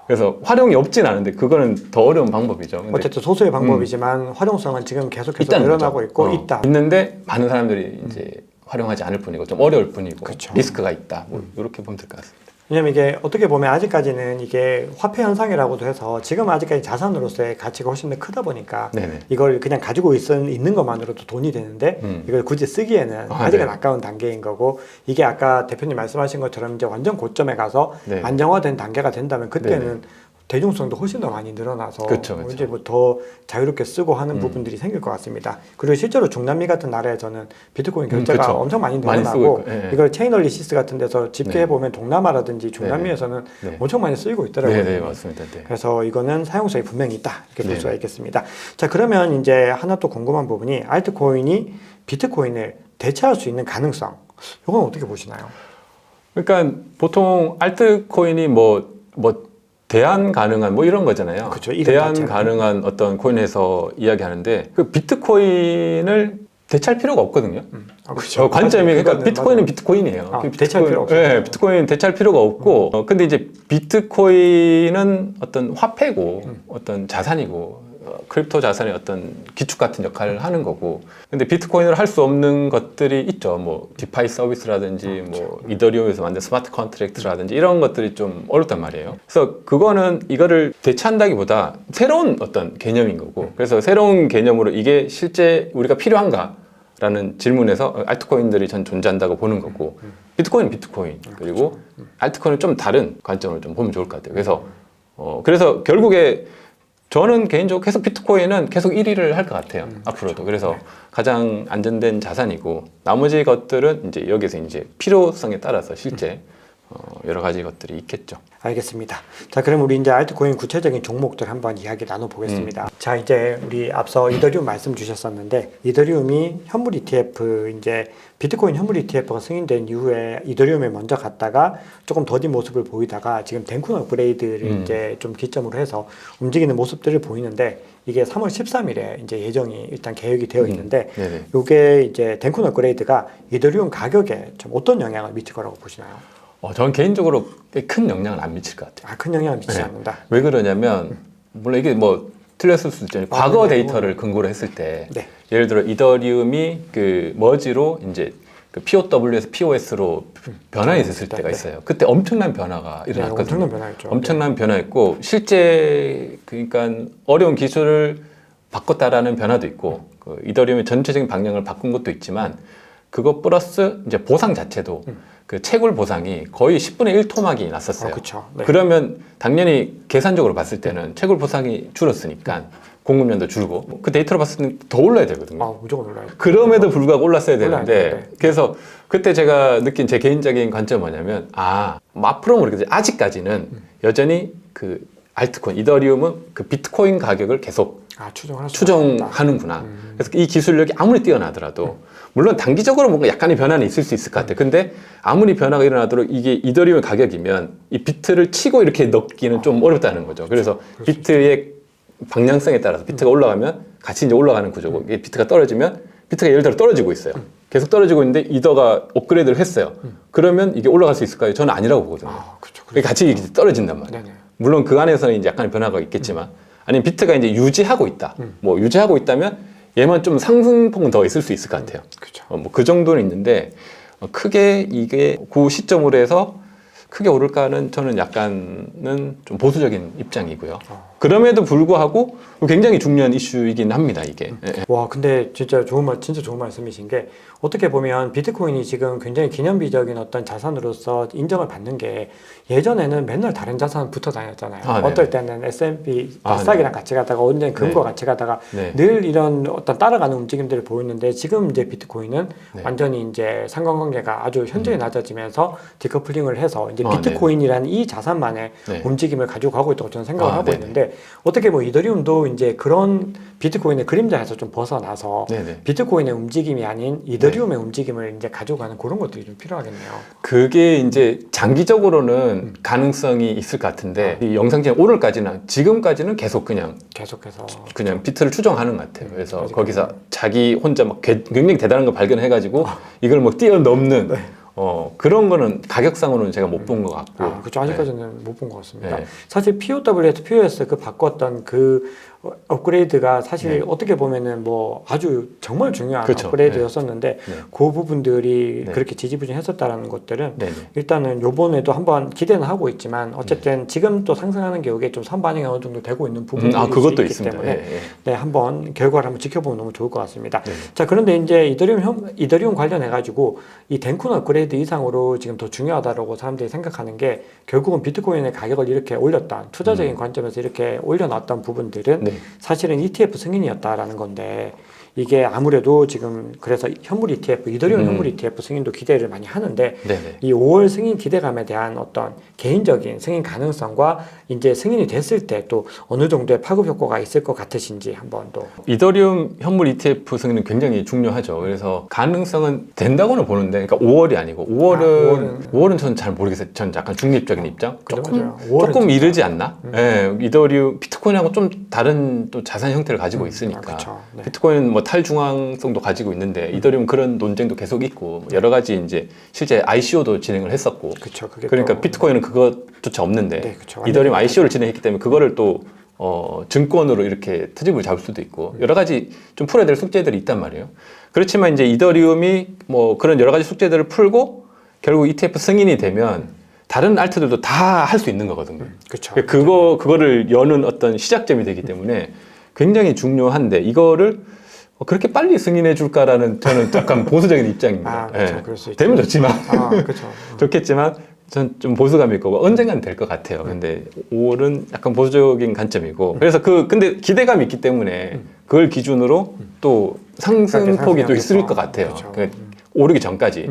그래서 활용이 없진 않은데 그거는 더 어려운 방법이죠. 어쨌든 소수의 방법이지만 활용성은 지금 계속해서 늘어나고 있고 있는데 많은 사람들이 이제 활용하지 않을 뿐이고 좀 어려울 뿐이고 리스크가 있다. 뭐 이렇게 보면 될 것 같습니다. 왜냐면 이게 어떻게 보면 아직까지는 이게 화폐 현상이라고도 해서 지금 아직까지 자산으로서의 가치가 훨씬 더 크다 보니까 이걸 그냥 가지고 있는 것만으로도 돈이 되는데 이걸 굳이 쓰기에는 아직은 아까운 단계인 거고 이게 아까 대표님 말씀하신 것처럼 이제 완전 고점에 가서 안정화된 단계가 된다면 그때는 대중성도 훨씬 더 많이 늘어나서 이제 뭐 더 자유롭게 쓰고 하는 부분들이 생길 것 같습니다. 그리고 실제로 중남미 같은 나라에서는 비트코인 결제가 엄청 많이 늘어나고 이걸 체인얼리시스 같은 데서 집계해 보면 동남아라든지 중남미에서는 엄청 많이 쓰이고 있더라고요. 네, 맞습니다. 그래서 이거는 사용성이 분명히 있다 이렇게 볼 수가 있겠습니다. 자, 그러면 이제 하나 또 궁금한 부분이 알트코인이 비트코인을 대체할 수 있는 가능성 이건 어떻게 보시나요? 그러니까 보통 알트코인이 뭐 대안 가능한 뭐 이런 거잖아요. 그렇죠. 대안 가능한 어떤 코인에서 이야기하는데 그 비트코인을 대체할 필요가 없거든요. 그렇죠. 관점이 그러니까 비트코인은 비트코인이에요. 대체할 필요 없어요. 네, 비트코인 대체할 필요가 없고 근데 이제 비트코인은 어떤 화폐고 어떤 자산이고 크립토 자산의 어떤 기축 같은 역할을 하는 거고 근데 비트코인으로 할 수 없는 것들이 있죠. 뭐 디파이 서비스라든지 뭐 이더리움에서 만든 스마트 컨트랙트라든지 이런 것들이 좀 어렵단 말이에요. 그래서 그거는 이거를 대체한다기보다 새로운 어떤 개념인 거고 그래서 새로운 개념으로 이게 실제 우리가 필요한가? 라는 질문에서 알트코인들이 전 존재한다고 보는 거고 비트코인은 비트코인 그리고 알트코인은 좀 다른 관점을 좀 보면 좋을 것 같아요. 그래서 결국에 저는 개인적으로 계속 비트코인은 계속 1위를 할 것 같아요. 앞으로도. 그래서 가장 안전된 자산이고 나머지 것들은 이제 여기서 이제 필요성에 따라서 실제 여러 가지 것들이 있겠죠. 알겠습니다. 자, 그럼 우리 이제 알트코인 구체적인 종목들 한번 이야기 나눠보겠습니다. 자, 이제 우리 앞서 이더리움 말씀 주셨었는데, 이더리움이 현물 ETF, 이제 비트코인 현물 ETF가 승인된 이후에 이더리움에 먼저 갔다가 조금 더딘 모습을 보이다가 지금 덴쿤 업그레이드를 이제 좀 기점으로 해서 움직이는 모습들을 보이는데, 이게 3월 13일에 이제 예정이 일단 계획이 되어 있는데, 이게 이제 덴쿤 업그레이드가 이더리움 가격에 좀 어떤 영향을 미칠 거라고 보시나요? 저는 개인적으로 큰 영향은 안 미칠 것 같아요. 큰 영향을 미치지 않는다. 왜 그러냐면 물론 이게 뭐 틀렸을 수도 있잖아요. 과거 데이터를 근거로 했을 때 예를 들어 이더리움이 그 머지로 이제 그 POW에서 POS로 변환이 됐을 때가 있어요. 그때 엄청난 변화가 일어났거든요. 엄청난 변화였죠. 엄청난 변화였고 실제 그러니까 어려운 기술을 바꿨다라는 변화도 있고 그 이더리움의 전체적인 방향을 바꾼 것도 있지만 그것 플러스 이제 보상 자체도 그 채굴 보상이 거의 10분의 1 토막이 났었어요. 그쵸. 그러면 당연히 계산적으로 봤을 때는 채굴 보상이 줄었으니까 공급량도 줄고 그 데이터로 봤을 때는 더 올라야 되거든요. 무조건 올라요. 그럼에도 불구하고 올랐어야 되는데 네. 그래서 그때 제가 느낀 제 개인적인 관점은 뭐냐면 앞으로 모르겠어요. 아직까지는 여전히 그 알트코인, 이더리움은 그 비트코인 가격을 계속 추정하는구나. 그래서 이 기술력이 아무리 뛰어나더라도 물론 단기적으로 뭔가 약간의 변화는 있을 수 있을 것 같아요. 근데 아무리 변화가 일어나도록 이게 이더리움의 가격이면 이 비트를 치고 이렇게 넣기는 좀 어렵다는 거죠. 그래서 비트의 방향성에 따라서 비트가 올라가면 같이 이제 올라가는 구조고 이게 비트가 떨어지면 비트가 예를 들어 떨어지고 있어요. 계속 떨어지고 있는데 이더가 업그레이드를 했어요. 그러면 이게 올라갈 수 있을까요? 저는 아니라고 보거든요. 같이 떨어진단 말이에요. 물론 그 안에서는 이제 약간의 변화가 있겠지만 아니면 비트가 이제 유지하고 있다. 뭐 유지하고 있다면 얘만 좀 상승폭은 더 있을 수 있을 것 같아요. 뭐 그 정도는 있는데 크게 이게 그 시점으로 해서 크게 오를까는 저는 약간은 좀 보수적인 입장이고요. 그럼에도 불구하고 굉장히 중요한 이슈이긴 합니다, 이게. 와, 근데 진짜 좋은 말씀이신 게 어떻게 보면 비트코인이 지금 굉장히 기념비적인 어떤 자산으로서 인정을 받는 게 예전에는 맨날 다른 자산 붙어 다녔잖아요. 어떨 때는 S&P 나스닥이랑 같이 가다가 언젠 금과 같이 가다가 늘 이런 어떤 따라가는 움직임들을 보였는데 지금 이제 비트코인은 완전히 이제 상관관계가 아주 현저히 낮아지면서 디커플링을 해서 이제 비트코인이라는 이 자산만의 움직임을 가지고 가고 있다고 저는 생각을 하고 있는데 어떻게 뭐 이더리움도 이제 그런 비트코인의 그림자에서 좀 벗어나서 비트코인의 움직임이 아닌 이더리움의 움직임을 이제 가져가는 그런 것들이 좀 필요하겠네요. 그게 이제 장기적으로는 가능성이 있을 것 같은데 이 영상제 오늘까지는 지금까지는 계속해서 그냥 비트를 추정하는 것 같아요. 그래서 거기서 자기 혼자 막 굉장히 대단한 거 발견해가지고 이걸 뭐 뛰어넘는 그런 거는 가격상으로는 제가 못 본 것 같고. 그렇죠. 아직까지는 못 본 것 같습니다. 사실 POW에서 POS 그 바꿨던 그 업그레이드가 사실 어떻게 보면은 뭐 아주 정말 중요한 업그레이드였었는데 그 부분들이 그렇게 지지부진했었다라는 것들은 일단은 요번에도 한번 기대는 하고 있지만 어쨌든 지금 또 상승하는 게 이게 좀 선반영이 어느 정도 되고 있는 부분들이 그것도 있기 있습니다. 때문에 한번 결과를 한번 지켜보면 너무 좋을 것 같습니다. 자, 그런데 이제 이더리움 관련해 가지고 이 덴쿤 업그레이드 이상으로 지금 더 중요하다라고 사람들이 생각하는 게 결국은 비트코인의 가격을 이렇게 올렸던 투자적인 관점에서 이렇게 올려놨던 부분들은 사실은 ETF 승인이었다라는 건데 이게 아무래도 지금 그래서 현물 ETF, 이더리움 현물 ETF 승인도 기대를 많이 하는데 이 5월 승인 기대감에 대한 어떤 개인적인 승인 가능성과 이제 승인이 됐을 때 또 어느 정도의 파급 효과가 있을 것 같으신지 한번 또. 이더리움 현물 ETF 승인은 굉장히 중요하죠. 그래서 가능성은 된다고는 보는데, 그러니까 5월이 아니고 5월은 저는 잘 모르겠어요. 전 약간 중립적인 입장. 조금 이르지 않나? 이더리움 비트코인하고 좀 다른 또 자산 형태를 가지고 있으니까. 비트코인은 뭐 탈중앙성도 가지고 있는데 이더리움 그런 논쟁도 계속 있고 여러 가지 이제 실제 ICO도 진행을 했었고. 그러니까 비트코인은 그것조차 없는데 이더리움 ICO를 진행했기 때문에 그거를 또 증권으로 이렇게 트집을 잡을 수도 있고 여러 가지 좀 풀어야 될 숙제들이 있단 말이에요. 그렇지만 이제 이더리움이 뭐 그런 여러 가지 숙제들을 풀고 결국 ETF 승인이 되면 다른 알트들도 다 할 수 있는 거거든요. 그거를 여는 어떤 시작점이 되기 때문에 굉장히 중요한데 이거를 그렇게 빨리 승인해 줄까라는 저는 약간 보수적인 입장입니다. 되면 좋지만 좋겠지만 전 좀 보수감이 있고 언젠간 될 것 같아요. 근데 5월은 약간 보수적인 관점이고 그래서 근데 기대감이 있기 때문에 그걸 기준으로 또 상승폭이 또 있을 것 같아요. 오르기 전까지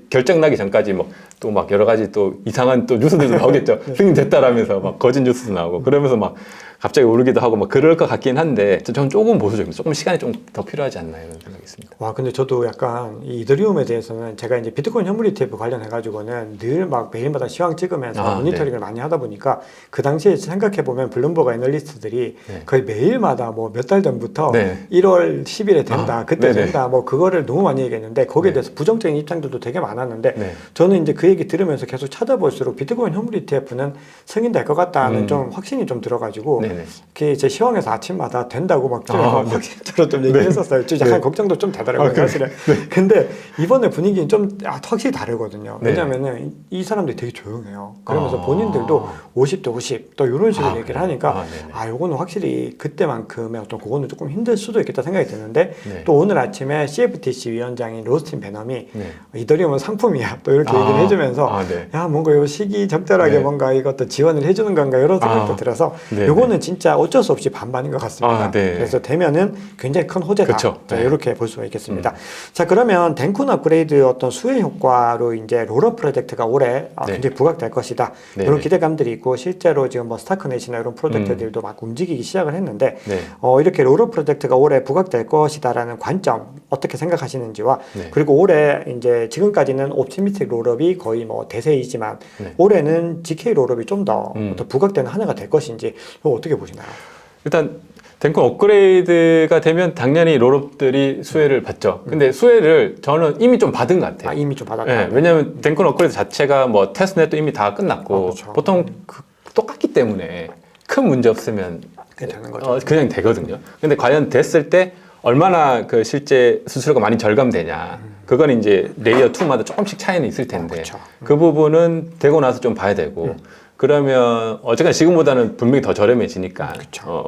결정 나기 전까지 뭐 또 막 여러 가지 또 이상한 또 뉴스들도 나오겠죠. 승인 됐다라면서 막 거짓 뉴스도 나오고 그러면서 막 갑자기 오르기도 하고 막 그럴 것 같긴 한데 저는 조금 보수적입니다. 조금 시간이 좀 더 필요하지 않나 이런 생각이 있습니다. 와, 근데 저도 약간 이 이더리움에 대해서는 제가 이제 비트코인 현물 ETF 관련해가지고는 늘 막 매일마다 시황 찍으면서 모니터링을 많이 하다 보니까 그 당시에 생각해보면 블룸버그 애널리스트들이 네. 거의 매일마다 뭐 몇 달 전부터 네. 1월 10일에 된다, 그때 네네. 된다, 뭐 그거를 너무 많이 얘기했는데 거기에 네. 대해서 부정적인 입장들도 되게 많았는데 네. 저는 이제 그 얘기 들으면서 계속 찾아볼수록 비트코인 현물 ETF는 승인될 것 같다는 좀 확신이 좀 들어가지고 네네. 그 제 시황에서 아침마다 된다고 막 네. 확신처럼 좀 얘기했었어요. 좀 약간 걱정도 좀 되더라고요, 사실은. 근데 이번에 분위기는 좀 확실히 다르거든요. 네. 왜냐면은 이 사람들이 되게 조용해요. 그러면서 본인들도 50대 50 또 이런 식으로 얘기를 하니까 요거는 확실히 그때만큼의 어떤 그거는 조금 힘들 수도 있겠다 생각이 드는데 네. 또 오늘 아침에 CFTC 위원장인 로스틴 베넘이 네. 이더리움은 상품이야 또 이렇게 얘기를 해주면서 네. 야 뭔가 요 시기 적절하게 네. 뭔가 이것도 지원을 해주는 건가 이런 생각도 들어서 네. 요거는 진짜 어쩔 수 없이 반반인 것 같습니다. 네. 그래서 되면은 굉장히 큰 호재다. 그쵸. 자, 네. 이렇게 볼 수가 있겠습니다. 자, 그러면 덴쿤 업그레이드 어떤 수혜 효과로 이제 롤업 프로젝트가 올해 네. 굉장히 부각될 것이다. 네. 이런 기대감들이 있고 실제로 지금 뭐 스타크넷이나 이런 프로젝트들도 막 움직이기 시작을 했는데 네. 이렇게 롤업 프로젝트가 올해 부각될 것이다라는 관점 어떻게 생각하시는지와 네. 그리고 올해 이제 지금까지는 옵티미스틱 롤업이 거의 뭐 대세이지만 네. 올해는 GK 롤업이 좀 더 부각되는 한 해가 될 것인지 이거 어떻게 보시나요? 일단 덴쿤 업그레이드가 되면 당연히 롤업들이 수혜를 받죠. 근데 수혜를 저는 이미 좀 받은 것 같아요. 이미 좀 받았다. 네, 왜냐하면 덴쿤 업그레이드 자체가 뭐 테스트넷도 이미 다 끝났고 그렇죠. 보통 똑같기 때문에 큰 문제 없으면 괜찮은 거죠. 그냥 되거든요. 근데 과연 됐을 때 얼마나 그 실제 수수료가 많이 절감되냐. 그건 이제 레이어 2마다 조금씩 차이는 있을 텐데 그렇죠. 그 부분은 되고 나서 좀 봐야 되고 그러면 어쨌거나 지금보다는 분명히 더 저렴해지니까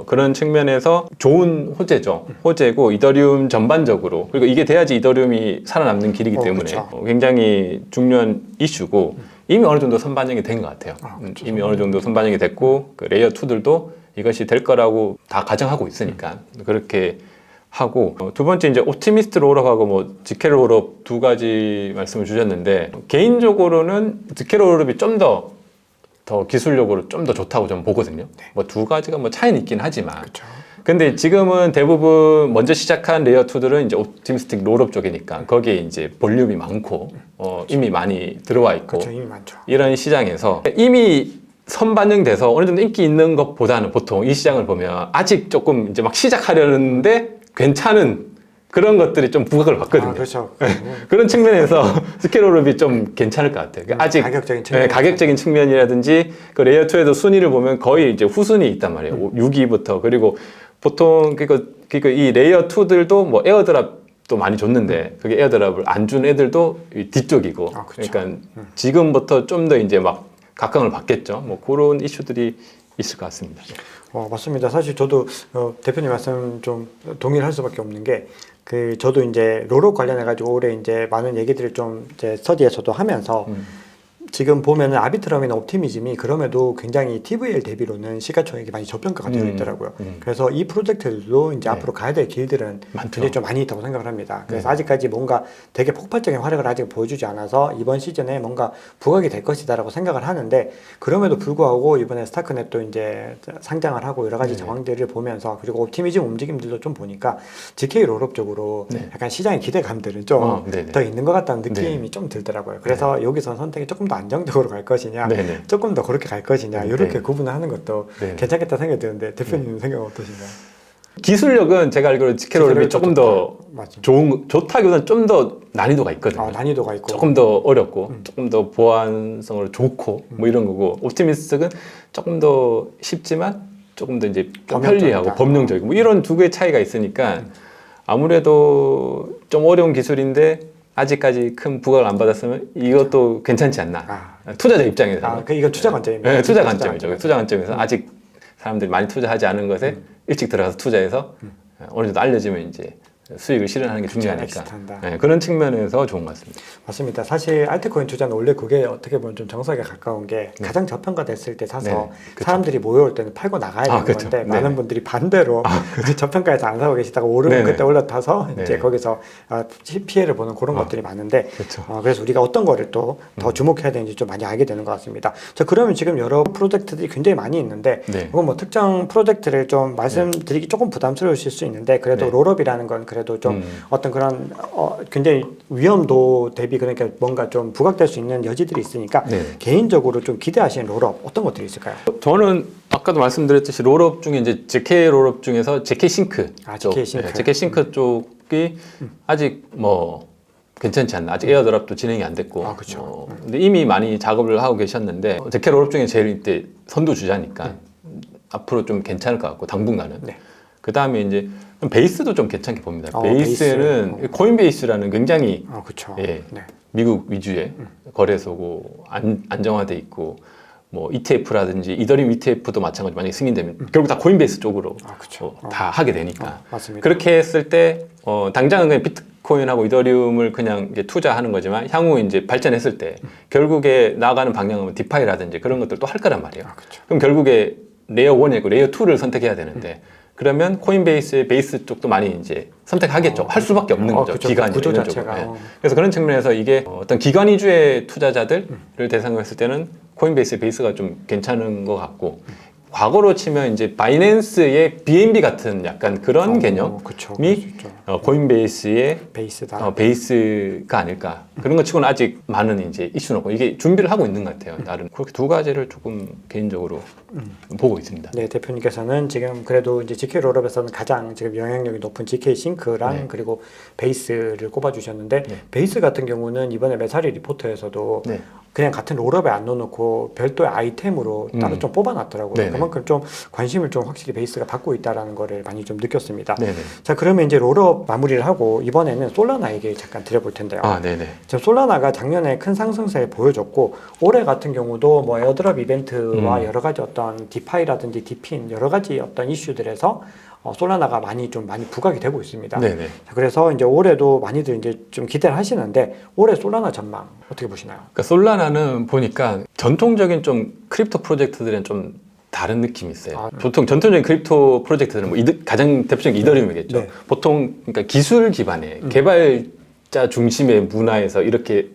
그런 측면에서 좋은 호재죠. 호재고 이더리움 전반적으로 그리고 이게 돼야지 이더리움이 살아남는 길이기 때문에 굉장히 중요한 이슈고 이미 어느 정도 선반영이 된 것 같아요. 이미 어느 정도 선반영이 됐고 그 레이어 2들도 이것이 될 거라고 다 가정하고 있으니까 그렇게 하고 두 번째 이제 옵티미스트 롤업하고 뭐 지케 롤업 두 가지 말씀을 주셨는데 개인적으로는 지케 롤업이 좀 더 기술력으로 좀 더 좋다고 저는 보거든요. 뭐 두 가지가 뭐 차이는 있긴 하지만. 그쵸. 근데 지금은 대부분 먼저 시작한 레이어 2들은 이제 옵티미스틱 롤업 쪽이니까 거기에 이제 볼륨이 많고 이미 많이 들어와 있고 그렇죠. 이미 많죠. 이런 시장에서 이미 선반영돼서 어느 정도 인기 있는 것보다는 보통 이 시장을 보면 아직 조금 이제 막 시작하려는데 괜찮은 그런 것들이 좀 부각을 받거든요. 그렇죠. 그런 측면에서 스케롤업이 좀 괜찮을 것 같아요. 아직 가격적인 측면, 가격적인 측면이라든지 그 레이어 2에도 순위를 보면 거의 이제 후순위 있단 말이에요. 6위부터 그리고 보통 그러니까 이 레이어 2들도 뭐 에어드랍도 많이 줬는데 그게 에어드랍을 안 준 애들도 뒤쪽이고 그러니까 지금부터 좀 더 이제 막 각광을 받겠죠. 뭐 그런 이슈들이 있을 것 같습니다. 맞습니다. 사실 저도 대표님 말씀 좀 동의를 할 수밖에 없는 게 저도 이제 롤업 관련해 가지고 올해 이제 많은 얘기들을 좀 이제 스터디에서도 하면서 지금 보면은 아비트럼이나 옵티미즘이 그럼에도 굉장히 TVL 대비로는 시가총액이 많이 저평가가 되어 있더라고요. 그래서 이 프로젝트들도 이제 앞으로 가야 될 길들은 굉장히 좀 많이 있다고 생각을 합니다. 그래서 아직까지 뭔가 되게 폭발적인 활약을 아직 보여주지 않아서 이번 시즌에 뭔가 부각이 될 것이다라고 생각을 하는데 그럼에도 불구하고 이번에 스타크넷도 이제 상장을 하고 여러 가지 정황들을 보면서 그리고 옵티미즘 움직임들도 좀 보니까 GK 롤업 쪽으로 약간 시장의 기대감들은 좀 더 있는 것 같다는 느낌이 좀 들더라고요. 그래서 여기서 선택이 조금 더 안정적으로 갈 것이냐 조금 더 그렇게 갈 것이냐 이렇게 구분을 하는 것도 괜찮겠다 생각이 드는데 대표님 생각은 어떠신가요? 기술력은 제가 알기로 지케롤업이 조금 더 좋다기보다는 좀 더 난이도가 있거든요. 난이도가 있고 조금 더 어렵고 조금 더 보안성으로 좋고 뭐 이런 거고 옵티미스틱은 조금 더 쉽지만 조금 더 이제 편리하고 범용적이고 뭐 이런 두 개의 차이가 있으니까 아무래도 좀 어려운 기술인데 아직까지 큰 부각을 안 받았으면 이것도 괜찮지 않나. 투자자 입장에서. 이건 투자 관점입니다. 네, 투자 관점이죠. 투자 관점에서 아직 사람들이 많이 투자하지 않은 것에 일찍 들어가서 투자해서 어느 정도 알려지면 이제 수익을 실현하는 게 중요하니까 엑시트한다. 네, 그런 측면에서 좋은 것 같습니다. 맞습니다. 사실 알트코인 투자는 원래 그게 어떻게 보면 좀 정석에 가까운 게 가장 저평가됐을 때 사서 네, 그쵸. 사람들이 모여올 때는 팔고 나가야 되는 그쵸. 건데 네. 많은 분들이 반대로 저평가에서 안 사고 계시다가 오르면 네네. 그때 올라타서 이제 네네. 거기서 피해를 보는 그런 것들이 많은데 그쵸. 그래서 우리가 어떤 거를 또 더 주목해야 되는지 좀 많이 알게 되는 것 같습니다. 자, 그러면 지금 여러 프로젝트들이 굉장히 많이 있는데 네. 이건 뭐 특정 프로젝트를 좀 말씀드리기 조금 부담스러우실 수 있는데 그래도 네. 롤업이라는 건 그래도 좀 어떤 그런 굉장히 위험도 대비 그러니까 뭔가 좀 부각될 수 있는 여지들이 있으니까 네. 개인적으로 좀 기대하시는 롤업 어떤 것들이 있을까요? 저는 아까도 말씀드렸듯이 롤업 중에 이제 ZK 롤업 중에서 ZK 싱크 쪽, ZK 싱크. 네, ZK 싱크 쪽이 아직 뭐 괜찮지 않나. 아직 에어드랍도 진행이 안 됐고. 그렇죠. 근데 이미 많이 작업을 하고 계셨는데 ZK 롤업 중에 제일 이때 선두 주자니까 앞으로 좀 괜찮을 것 같고 당분간은. 네. 그 다음에 이제 베이스도 좀 괜찮게 봅니다. 베이스. 베이스는 코인베이스라는 굉장히 그렇죠. 예, 네. 미국 위주의 거래소고 안정화돼 있고 뭐 ETF라든지 이더리움 ETF도 마찬가지 만약에 승인되면 결국 다 코인베이스 쪽으로 그쵸. 다 하게 되니까 맞습니다. 그렇게 했을 때 당장은 그냥 비트코인하고 이더리움을 그냥 이제 투자하는 거지만 향후 이제 발전했을 때 결국에 나아가는 방향은 디파이라든지 그런 것들 또 할 거란 말이에요. 그쵸. 그럼 결국에 레이어 1이고 레이어 2를 선택해야 되는데 그러면 코인베이스의 베이스 쪽도 많이 이제 선택하겠죠. 할 수밖에 없는 거죠. 그쵸. 기관 구조 이런 자체가. 쪽으로. 네. 그래서 그런 측면에서 이게 어떤 기관 위주의 투자자들을 대상으로 했을 때는 코인베이스의 베이스가 좀 괜찮은 것 같고 과거로 치면 이제 바이낸스의 BNB 같은 약간 그런 개념이 그쵸. 코인베이스의 베이스다. 베이스가 아닐까. 그런 것 치고는 아직 많은 이제 이슈는 없고 이게 준비를 하고 있는 것 같아요. 나름 그렇게 두 가지를 조금 개인적으로 보고 있습니다. 네, 대표님께서는 지금 그래도 이제 GK 롤업에서는 가장 지금 영향력이 높은 GK 싱크랑 네. 그리고 베이스를 꼽아주셨는데 네. 베이스 같은 경우는 이번에 메사리 리포트에서도 네. 그냥 같은 롤업에 안 넣어놓고 별도의 아이템으로 따로 좀 뽑아놨더라고요. 네네. 그만큼 좀 관심을 좀 확실히 베이스가 받고 있다라는 거를 많이 좀 느꼈습니다. 네네. 자, 그러면 이제 롤업 마무리를 하고 이번에는 솔라나 얘기 잠깐 드려볼 텐데요. 네네. 지금 솔라나가 작년에 큰 상승세를 보여줬고 올해 같은 경우도 뭐 에어드랍 이벤트와 여러 가지 어떤 디파이라든지 디핀 여러 가지 어떤 이슈들에서 솔라나가 많이 부각이 되고 있습니다. 네네. 자, 그래서 이제 올해도 많이들 이제 좀 기대를 하시는데 올해 솔라나 전망 어떻게 보시나요? 그러니까 솔라나는 보니까 전통적인 좀 크립토 프로젝트들은 좀 다른 느낌이 있어요. 보통 전통적인 크립토 프로젝트들은 뭐 가장 대표적인 이더리움이겠죠. 네. 보통 그러니까 기술 기반의 개발자 중심의 문화에서 이렇게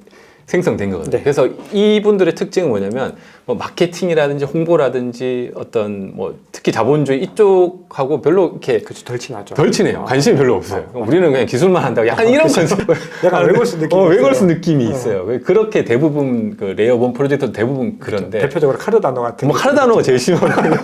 생성된 거거든요. 네. 그래서 이분들의 특징은 뭐냐면 뭐 마케팅이라든지 홍보라든지 어떤 뭐 특히 자본주의 이쪽하고 별로 이렇게 그렇죠, 덜 친하죠. 덜 친해요. 관심이 별로 없어요. 우리는 그냥 기술만 한다고 약간 이런 컨셉을 약간 외골수 느낌이 외골수 있어요. 느낌이 있어요. 그렇게 대부분 그 레이어 1 프로젝트도 대부분 그런데 대표적으로 카르다노 같은 뭐 카르다노가 제일 심하거든요.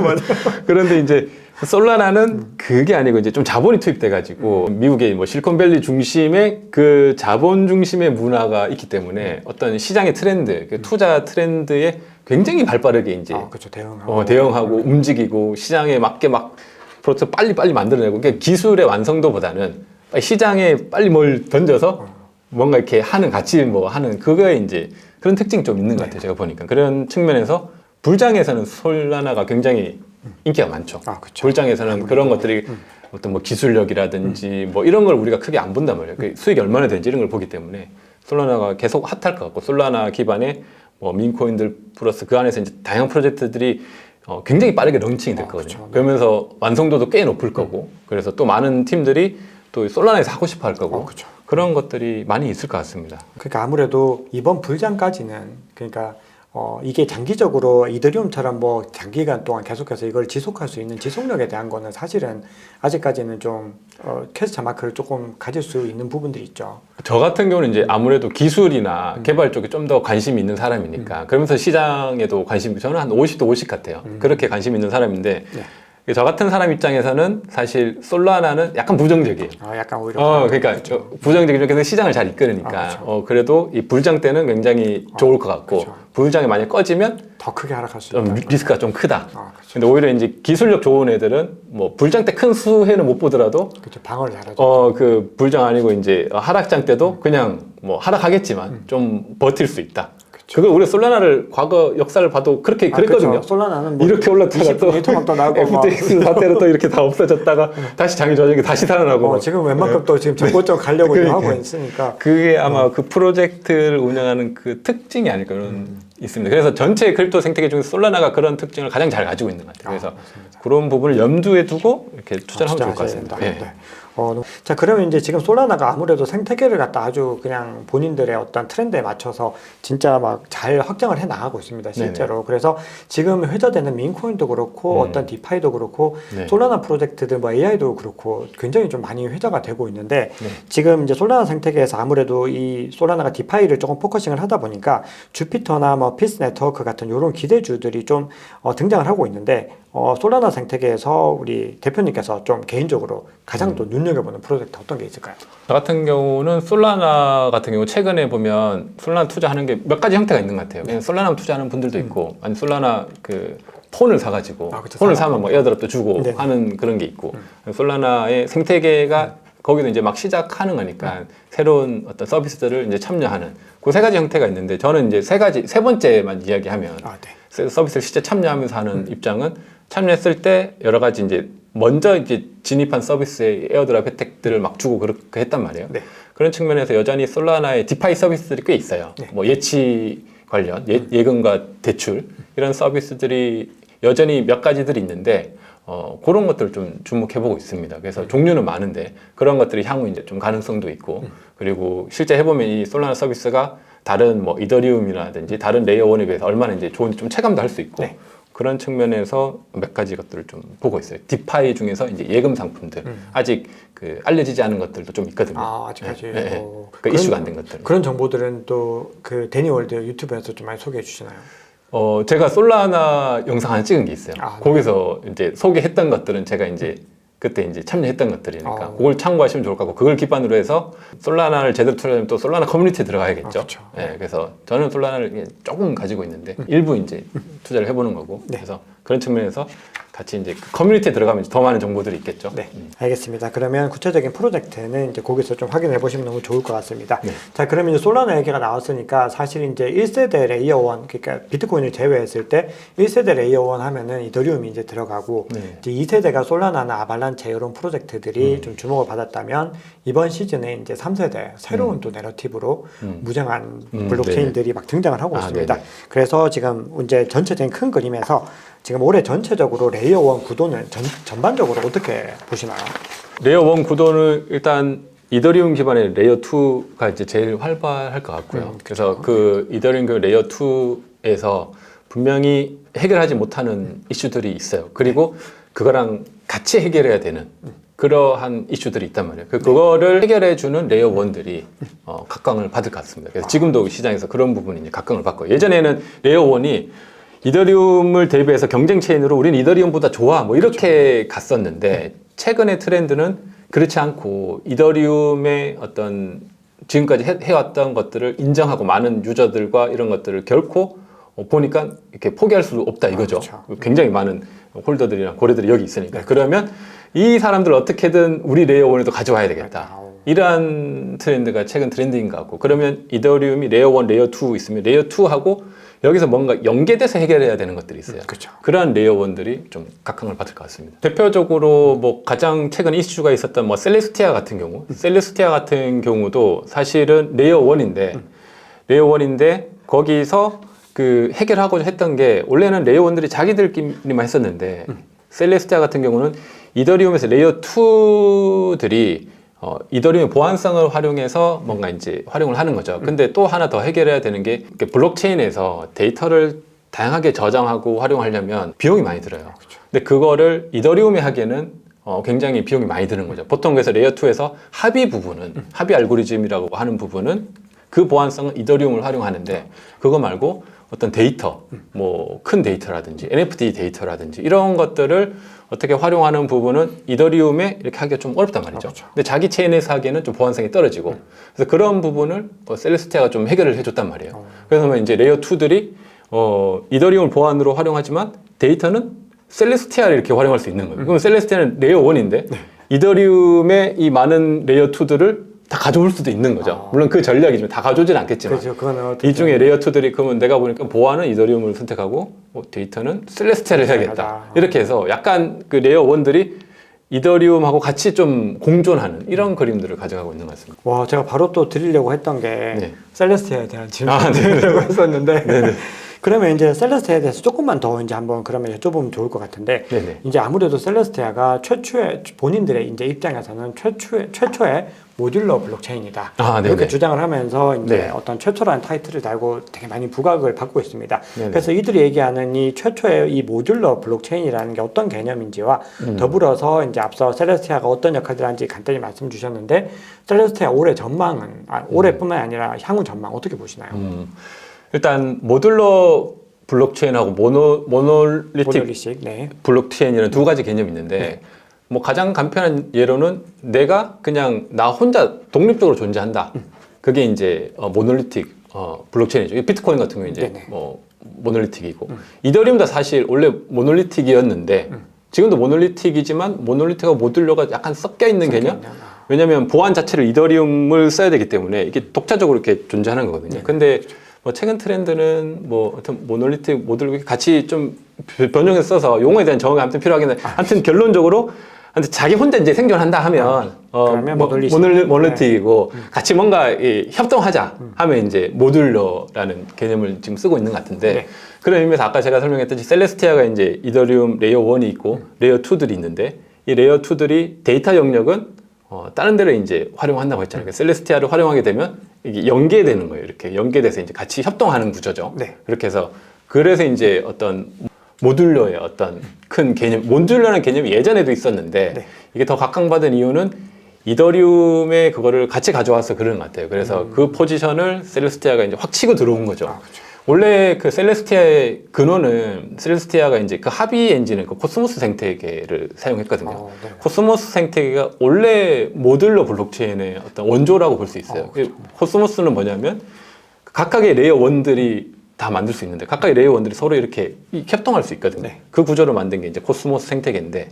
그런데 이제 솔라나는 그게 아니고 이제 좀 자본이 투입돼가지고 미국의 뭐 실리콘밸리 중심의 그 자본 중심의 문화가 있기 때문에 어떤 시장의 트렌드, 그 투자 트렌드에 굉장히 발빠르게 이제 그렇죠, 대응하고. 대응하고 움직이고 시장에 맞게 막 프로젝트 빨리 만들어내고 그러니까 기술의 완성도보다는 시장에 빨리 뭘 던져서 뭔가 이렇게 하는 같이 뭐 하는 그거에 이제 그런 특징이 좀 있는 것 같아요. 제가 보니까 그런 측면에서 불장에서는 솔라나가 굉장히 인기가 많죠. 그렇죠. 불장에서는 그런 것들이 어떤 뭐 기술력이라든지 뭐 이런 걸 우리가 크게 안 본단 말이에요. 그 수익이 얼마나 되는지 이런 걸 보기 때문에 솔라나가 계속 핫할 것 같고 솔라나 기반의 뭐 민코인들 플러스 그 안에서 이제 다양한 프로젝트들이 굉장히 빠르게 런칭이 될 거거든요. 그렇죠. 그러면서 완성도도 꽤 높을 거고 그래서 또 많은 팀들이 또 솔라나에서 하고 싶어 할 거고 그렇죠. 그런 것들이 많이 있을 것 같습니다. 그러니까 아무래도 이번 불장까지는 그러니까 이게 장기적으로 이더리움처럼 뭐 장기간 동안 계속해서 이걸 지속할 수 있는 지속력에 대한 거는 사실은 아직까지는 좀 퀘스천 마크를 조금 가질 수 있는 부분들이 있죠. 저 같은 경우는 이제 아무래도 기술이나 개발 쪽에 좀 더 관심이 있는 사람이니까 그러면서 시장에도 저는 한 50도 50 같아요. 그렇게 관심 있는 사람인데 저 같은 사람 입장에서는 사실 솔라나는 약간 부정적이에요. 약간 오히려 그러니까 부정적이죠. 그래서 시장을 잘 이끌으니까 그래도 이 불장 때는 굉장히 좋을 것 같고 불장이 만약 꺼지면 더 크게 하락할 수 좀 있다. 리스크가 좀 크다. 그렇죠. 근데 오히려 이제 기술력 좋은 애들은 뭐 불장 때 큰 수혜는 못 보더라도 그렇죠. 방어를 잘하죠. 그 불장 아니고 이제 하락장 때도 그냥 뭐 하락하겠지만 좀 버틸 수 있다. 그렇죠. 그걸 우리 솔라나를 과거 역사를 봐도 그렇게 그랬거든요. 그렇죠. 솔라나는 뭐 이렇게 올랐다가 또 토막도 나고 FTX 사태로 또 이렇게 다 없어졌다가 다시 장이 저녁에 다시 살아나고 지금 웬만큼 또 지금 정고점 가려고 하고 있으니까 그게 아마 그 프로젝트를 운영하는 그 특징이 아닐까 그런 있습니다. 그래서 전체 크립토 생태계 중에 솔라나가 그런 특징을 가장 잘 가지고 있는 것 같아요. 그래서 그런 부분을 염두에 두고 이렇게 투자를 하면 좋을 것 같습니다. 네. 자, 그러면 이제 지금 솔라나가 아무래도 생태계를 갖다 아주 그냥 본인들의 어떤 트렌드에 맞춰서 진짜 막 잘 확장을 해 나가고 있습니다, 실제로. 네네. 그래서 지금 회자되는 민코인도 그렇고 어떤 디파이도 그렇고 네. 솔라나 프로젝트들 뭐 AI도 그렇고 굉장히 좀 많이 회자가 되고 있는데 네. 지금 이제 솔라나 생태계에서 아무래도 이 솔라나가 디파이를 조금 포커싱을 하다 보니까 주피터나 뭐 피스 네트워크 같은 이런 기대주들이 좀 등장을 하고 있는데 솔라나 생태계에서 우리 대표님께서 좀 개인적으로 가장 또 눈여겨보는 프로젝트 어떤 게 있을까요? 저 같은 경우는 솔라나 같은 경우 최근에 보면 솔라나 투자하는 게 몇 가지 형태가 있는 것 같아요. 그냥 솔라나 투자하는 분들도 있고, 아니 솔라나 그 폰을 사가지고 그쵸, 폰을 사면 뭐 에어드랍도 주고 네. 하는 그런 게 있고, 솔라나의 생태계가 거기도 이제 막 시작하는 거니까 새로운 어떤 서비스들을 이제 참여하는 그 세 가지 형태가 있는데 저는 이제 세 번째만 이야기하면 서비스를 실제 참여하면서 하는 입장은 참여했을 때 여러 가지 이제 먼저 이제 진입한 서비스의 에어드랍 혜택들을 막 주고 그렇게 했단 말이에요. 네. 그런 측면에서 여전히 솔라나의 디파이 서비스들이 꽤 있어요. 네. 뭐 예치 관련, 예금과 대출 이런 서비스들이 여전히 몇 가지들이 있는데 그런 것들을 좀 주목해보고 있습니다. 그래서 종류는 많은데 그런 것들이 향후 이제 좀 가능성도 있고 그리고 실제 해보면 이 솔라나 서비스가 다른 뭐 이더리움이라든지 다른 레이어 1에 비해서 얼마나 이제 좋은지 좀 체감도 할 수 있고 네. 그런 측면에서 몇 가지 것들을 좀 보고 있어요. 디파이 중에서 이제 예금 상품들 아직 그 알려지지 않은 것들도 좀 있거든요. 아직까지 그러니까 이슈가 안 된 것들. 그런 정보들은 또 그 데니월드 유튜브에서 좀 많이 소개해 주시나요? 제가 솔라나 영상 하나 찍은 게 있어요. 네. 거기서 이제 소개했던 것들은 제가 이제 그때 이제 참여했던 것들이니까 그걸 참고하시면 좋을 것 같고 그걸 기반으로 해서 솔라나를 제대로 투자하면 또 솔라나 커뮤니티에 들어가야겠죠. 그렇죠. 네, 그래서 저는 솔라나를 조금 가지고 있는데 일부 이제 투자를 해보는 거고 네. 그래서 그런 측면에서 같이 이제 그 커뮤니티에 들어가면 더 많은 정보들이 있겠죠. 네, 알겠습니다. 그러면 구체적인 프로젝트는 이제 거기서 좀 확인해 보시면 너무 좋을 것 같습니다. 네. 자, 그러면 이제 솔라나 얘기가 나왔으니까 사실 이제 1세대 레이어 1, 그러니까 비트코인을 제외했을 때 1세대 레이어 1 하면은 이더리움이 이제 들어가고 네. 이제 2세대가 솔라나나 아발란체 이런 프로젝트들이 좀 주목을 받았다면 이번 시즌에 이제 3세대 새로운 또 내러티브로 무장한 블록체인들이 막 등장을 하고 있습니다. 네네. 그래서 지금 이제 전체적인 큰 그림에서 지금 올해 전체적으로 레이어 1 구도는 전반적으로 어떻게 보시나요? 레이어 1 구도는 일단 이더리움 기반의 레이어 2가 이제 제일 활발할 것 같고요. 그래서 그 이더리움 그 레이어 2에서 분명히 해결하지 못하는 이슈들이 있어요. 그리고 그거랑 같이 해결해야 되는 그러한 이슈들이 있단 말이에요. 그거를 해결해주는 레이어 1들이 각광을 받을 것 같습니다. 그래서 지금도 시장에서 그런 부분이 이제 각광을 받고 예전에는 레이어 1이 이더리움을 대비해서 경쟁 체인으로 우린 이더리움보다 좋아 뭐 이렇게 갔었는데 최근의 트렌드는 그렇지 않고 이더리움의 어떤 지금까지 해왔던 것들을 인정하고 많은 유저들과 이런 것들을 결코 보니까 이렇게 포기할 수 없다 이거죠. 그렇죠. 굉장히 많은 홀더들이나 고래들이 여기 있으니까. 그러면 이 사람들 어떻게든 우리 레이어 1에도 가져와야 되겠다. 이러한 트렌드가 최근 트렌드인 것 같고 그러면 이더리움이 레이어 1, 레이어 2 있으면 레이어 2하고 여기서 뭔가 연계돼서 해결해야 되는 것들이 있어요. 그렇죠. 그러한 레이어 1들이 좀 각광을 받을 것 같습니다. 대표적으로 뭐 가장 최근 이슈가 있었던 뭐 셀레스티아 같은 경우, 셀레스티아 같은 경우도 사실은 레이어 1인데 거기서 그 해결하고자 했던 게 원래는 레이어 1들이 자기들끼리만 했었는데 셀레스티아 같은 경우는 이더리움에서 레이어 2들이 이더리움의 보안성을 활용해서 뭔가 이제 활용을 하는 거죠. 근데 또 하나 더 해결해야 되는 게 블록체인에서 데이터를 다양하게 저장하고 활용하려면 비용이 많이 들어요. 근데 그거를 이더리움에 하기에는 굉장히 비용이 많이 드는 거죠. 보통 그래서 레이어 2에서 합의 알고리즘이라고 하는 부분은 그 보안성은 이더리움을 활용하는데 그거 말고 어떤 데이터, 뭐 큰 데이터라든지 NFT 데이터라든지 이런 것들을 어떻게 활용하는 부분은 이더리움에 이렇게 하기가 좀 어렵단 말이죠. 그렇죠. 근데 자기 체인에서 하기에는 좀 보안성이 떨어지고 그래서 그런 부분을 셀레스티아가 좀 해결을 해줬단 말이에요. 그래서 이제 레이어 2들이 이더리움을 보안으로 활용하지만 데이터는 셀레스티아를 이렇게 활용할 수 있는 거예요. 그럼 셀레스티아는 레이어 1인데 이더리움의 이 많은 레이어 2들을 다 가져올 수도 있는 거죠. 아. 물론 그 전략이지만 다 가져오진 않겠지만. 그렇죠. 그거는 어떻게 이 중에 레이어 2들이 그러면 내가 보니까 보안은 이더리움을 선택하고 데이터는 셀레스티아를 해야겠다. 이렇게 해서 약간 그 레이어 1들이 이더리움하고 같이 좀 공존하는 이런 그림들을 가져가고 있는 것 같습니다. 와, 제가 바로 또 드리려고 했던 게 네. 셀레스티아에 대한 질문을 아, 드리려고 했었는데 네네. 그러면 이제 셀레스티아에 대해서 조금만 더 이제 한번 그러면 여쭤보면 좋을 것 같은데 네네. 이제 아무래도 셀레스티아가 최초의 본인들의 이제 입장에서는 최초의 모듈러 블록체인이다. 아, 네네. 이렇게 주장을 하면서 이제 네. 어떤 최초라는 타이틀을 달고 되게 많이 부각을 받고 있습니다. 네네. 그래서 이들이 얘기하는 이 최초의 이 모듈러 블록체인이라는 게 어떤 개념인지와 더불어서 이제 앞서 셀레스티아가 어떤 역할을 하는지 간단히 말씀 주셨는데 셀레스티아 올해 전망은 올해뿐만 아니라 향후 전망 어떻게 보시나요? 일단 모듈러 블록체인하고 모놀리틱 모듈리식, 네. 블록체인이라는 두 가지 개념이 있는데 뭐 가장 간편한 예로는 내가 그냥 나 혼자 독립적으로 존재한다. 그게 이제 모놀리틱 블록체인이죠. 이 비트코인 같은 경우 이제 네네. 뭐 모놀리틱이고 이더리움도 사실 원래 모놀리틱이었는데 지금도 모놀리틱이지만 모놀리틱하고 모듈러가 약간 섞여 있는 개념. 왜냐하면 보안 자체를 이더리움을 써야 되기 때문에 이게 독자적으로 이렇게 존재하는 거거든요. 근데 뭐 최근 트렌드는 뭐 하여튼 모놀리틱 모듈 같이 좀 변형해서 써서 용어에 대한 정의가 아무튼 필요하긴 해. 하여튼 결론적으로 하여튼 자기 혼자 이제 생존한다 하면 그러면 모놀리틱이고 같이 뭔가 협동하자 하면 이제 모듈러라는 개념을 지금 쓰고 있는 것 같은데 네. 그런 의미에서 아까 제가 설명했듯이 셀레스티아가 이제 이더리움 레이어 1이 있고 레이어 2들이 있는데 이 레이어 2들이 데이터 영역은 다른 데를 이제 활용한다고 했잖아요. 그러니까 셀레스티아를 활용하게 되면 이게 연계되는 거예요. 이렇게 연계돼서 이제 같이 협동하는 구조죠. 네. 그렇게 해서 그래서 이제 어떤 모듈러의 어떤 큰 개념, 모듈러라는 개념이 예전에도 있었는데 네. 이게 더 각광받은 이유는 이더리움에 그거를 같이 가져와서 그런 것 같아요. 그래서 그 포지션을 셀레스티아가 이제 확 치고 들어온 거죠. 그렇죠. 원래 그 셀레스티아의 근원은 셀레스티아가 이제 그 합의 엔진은 그 코스모스 생태계를 사용했거든요. 네. 코스모스 생태계가 원래 모듈러 블록체인의 어떤 원조라고 볼 수 있어요. 그렇죠. 코스모스는 뭐냐면 각각의 레이어 1들이 다 만들 수 있는데 각각의 레이어 1들이 서로 이렇게 협동할 수 있거든요. 네. 그 구조를 만든 게 이제 코스모스 생태계인데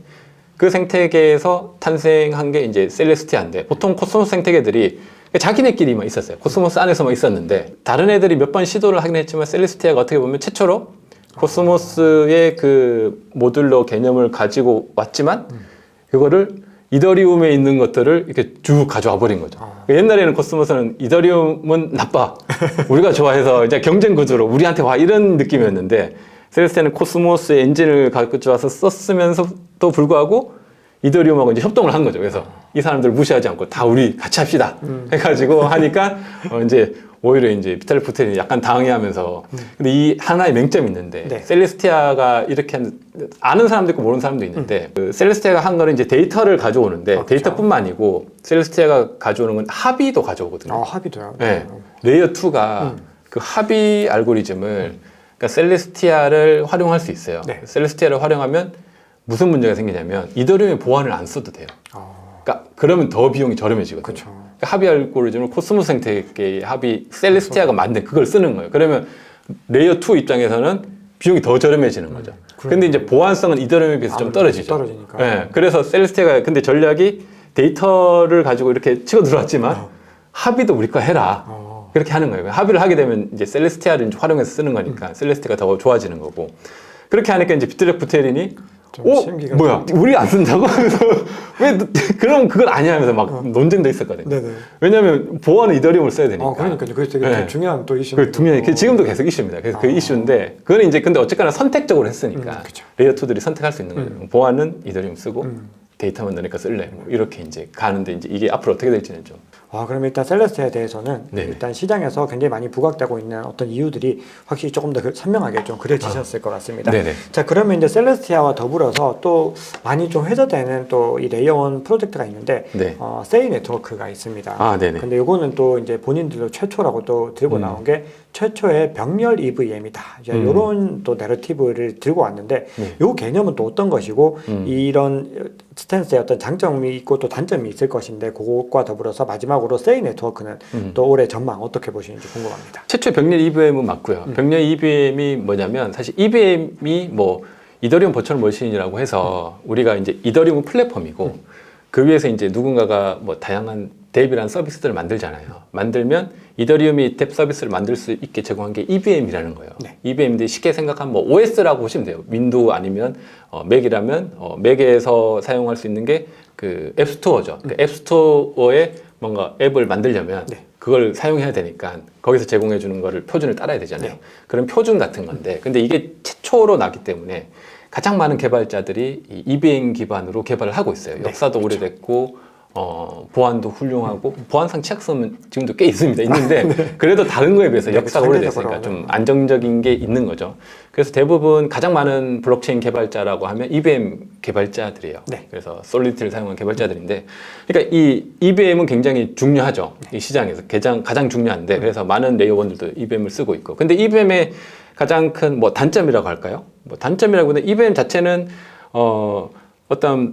그 생태계에서 탄생한 게 이제 셀레스티아인데 보통 코스모스 생태계들이 자기네끼리만 있었어요. 코스모스 안에서만 있었는데 다른 애들이 몇 번 시도를 하긴 했지만 셀레스티아가 어떻게 보면 최초로 코스모스의 그 모듈러 개념을 가지고 왔지만 그거를 이더리움에 있는 것들을 이렇게 쭉 가져와 버린 거죠. 옛날에는 코스모스는 이더리움은 나빠. 우리가 좋아해서 이제 경쟁 구조로 우리한테 와 이런 느낌이었는데 셀레스티아는 코스모스의 엔진을 가져와서 썼으면서도 불구하고 이더리움하고 이제 협동을 한 거죠. 그래서 이 사람들을 무시하지 않고 다 우리 같이 합시다. 해가지고 하니까 이제 오히려 이제 비탈 부테린이 약간 당황해하면서 근데 이 하나의 맹점이 있는데 네. 셀레스티아가 이렇게 아는 사람도 있고 모르는 사람도 있는데 그 셀레스티아가 한 거는 이제 데이터를 가져오는데 그렇죠. 데이터뿐만 아니고 셀레스티아가 가져오는 건 합의도 가져오거든요. 합의도요? 네. 레이어 2가 그 합의 알고리즘을 그러니까 셀레스티아를 활용할 수 있어요. 네. 셀레스티아를 활용하면 무슨 문제가 생기냐면 이더리움의 보안을 안 써도 돼요. 그러니까 그러면 더 비용이 저렴해지거든요. 그렇죠. 그러니까 합의 알고리즘을 코스모스 생태계의 합의 셀레스티아가 만든 그걸 쓰는 거예요. 그러면 레이어 2 입장에서는 비용이 더 저렴해지는 거죠. 근데 이제 보안성은 이더리움에 비해서 좀 떨어지죠. 떨어지니까. 네. 그래서 셀레스티아가 근데 전략이 데이터를 가지고 이렇게 치고 들어왔지만 합의도 우리 거 해라. 그렇게 하는 거예요. 합의를 하게 되면 이제 셀레스티아를 이제 활용해서 쓰는 거니까 셀레스티아가 더 좋아지는 거고. 그렇게 하니까 이제 비틀렉 부테린이 뭐야 우리 안 쓴다고? 그래서 왜 그럼 그건 아니야 하면서 막 논쟁도 있었거든요. 네네. 왜냐하면 보안은 이더리움을 써야 되니까. 그러니까요. 그게 되게 네. 중요한 또 이슈. 그 중요해. 지금도 계속 이슈입니다. 그래서 그 이슈인데 그거는 이제 근데 어쨌거나 선택적으로 했으니까 그쵸. 레이어 2들이 선택할 수 있는 거예요. 보안은 이더리움 쓰고 데이터만 넣으니까 쓸래. 뭐 이렇게 이제 가는데 이제 이게 앞으로 어떻게 될지는 좀. 그럼 일단 셀레스티아에 대해서는 네네. 일단 시장에서 굉장히 많이 부각되고 있는 어떤 이유들이 확실히 조금 더 선명하게 좀 그려지셨을 것 같습니다. 네네. 자, 그러면 이제 셀레스티아와 더불어서 또 많이 좀 회자되는 또 이 레이어 1 프로젝트가 있는데 네. 세이 네트워크가 있습니다. 네네. 근데 요거는 또 이제 본인들도 최초라고 또 들고 나온 게 최초의 병렬 EVM이다. 이런 또 내러티브를 들고 왔는데 네. 요 개념은 또 어떤 것이고 이런 스탠스의 어떤 장점이 있고 또 단점이 있을 것인데 그것과 더불어서 마지막으로 세이 네트워크는 또 올해 전망 어떻게 보시는지 궁금합니다. 최초의 병렬 EVM은 맞고요. 병렬 EVM이 뭐냐면 사실 EVM이 뭐 이더리움 버추얼 머신이라고 해서 우리가 이제 이더리움 플랫폼이고 그 위에서 이제 누군가가 뭐 다양한 뎁이라는 서비스들을 만들잖아요. 만들면 이더리움이 뎁 서비스를 만들 수 있게 제공한 게 EVM이라는 거예요. 네. EVM인데 쉽게 생각하면 뭐 OS라고 보시면 돼요. 윈도우 아니면 맥이라면 맥에서 사용할 수 있는 게 그 앱스토어죠. 그 앱스토어에 뭔가 앱을 만들려면 네. 그걸 사용해야 되니까 거기서 제공해 주는 거를 표준을 따라야 되잖아요. 네. 그런 표준 같은 건데 근데 이게 최초로 나기 때문에 가장 많은 개발자들이 이 EVM 기반으로 개발을 하고 있어요. 네, 역사도 그렇죠. 오래됐고 보안도 훌륭하고 보안상 취약성은 지금도 꽤 있는데 그래도 다른 거에 비해서 네, 역사가 오래됐으니까 상대적으로는. 좀 안정적인 게 있는 거죠. 그래서 대부분 가장 많은 블록체인 개발자라고 하면 EVM 개발자들이에요. 네. 그래서 솔리디티를 사용한 개발자들인데 그러니까 이 EVM은 굉장히 중요하죠. 이 시장에서 가장 중요한데 그래서 많은 레이어원들도 EVM을 쓰고 있고 근데 EVM의 가장 큰 뭐 단점이라고 할까요? 뭐 단점이라고는 EVM 자체는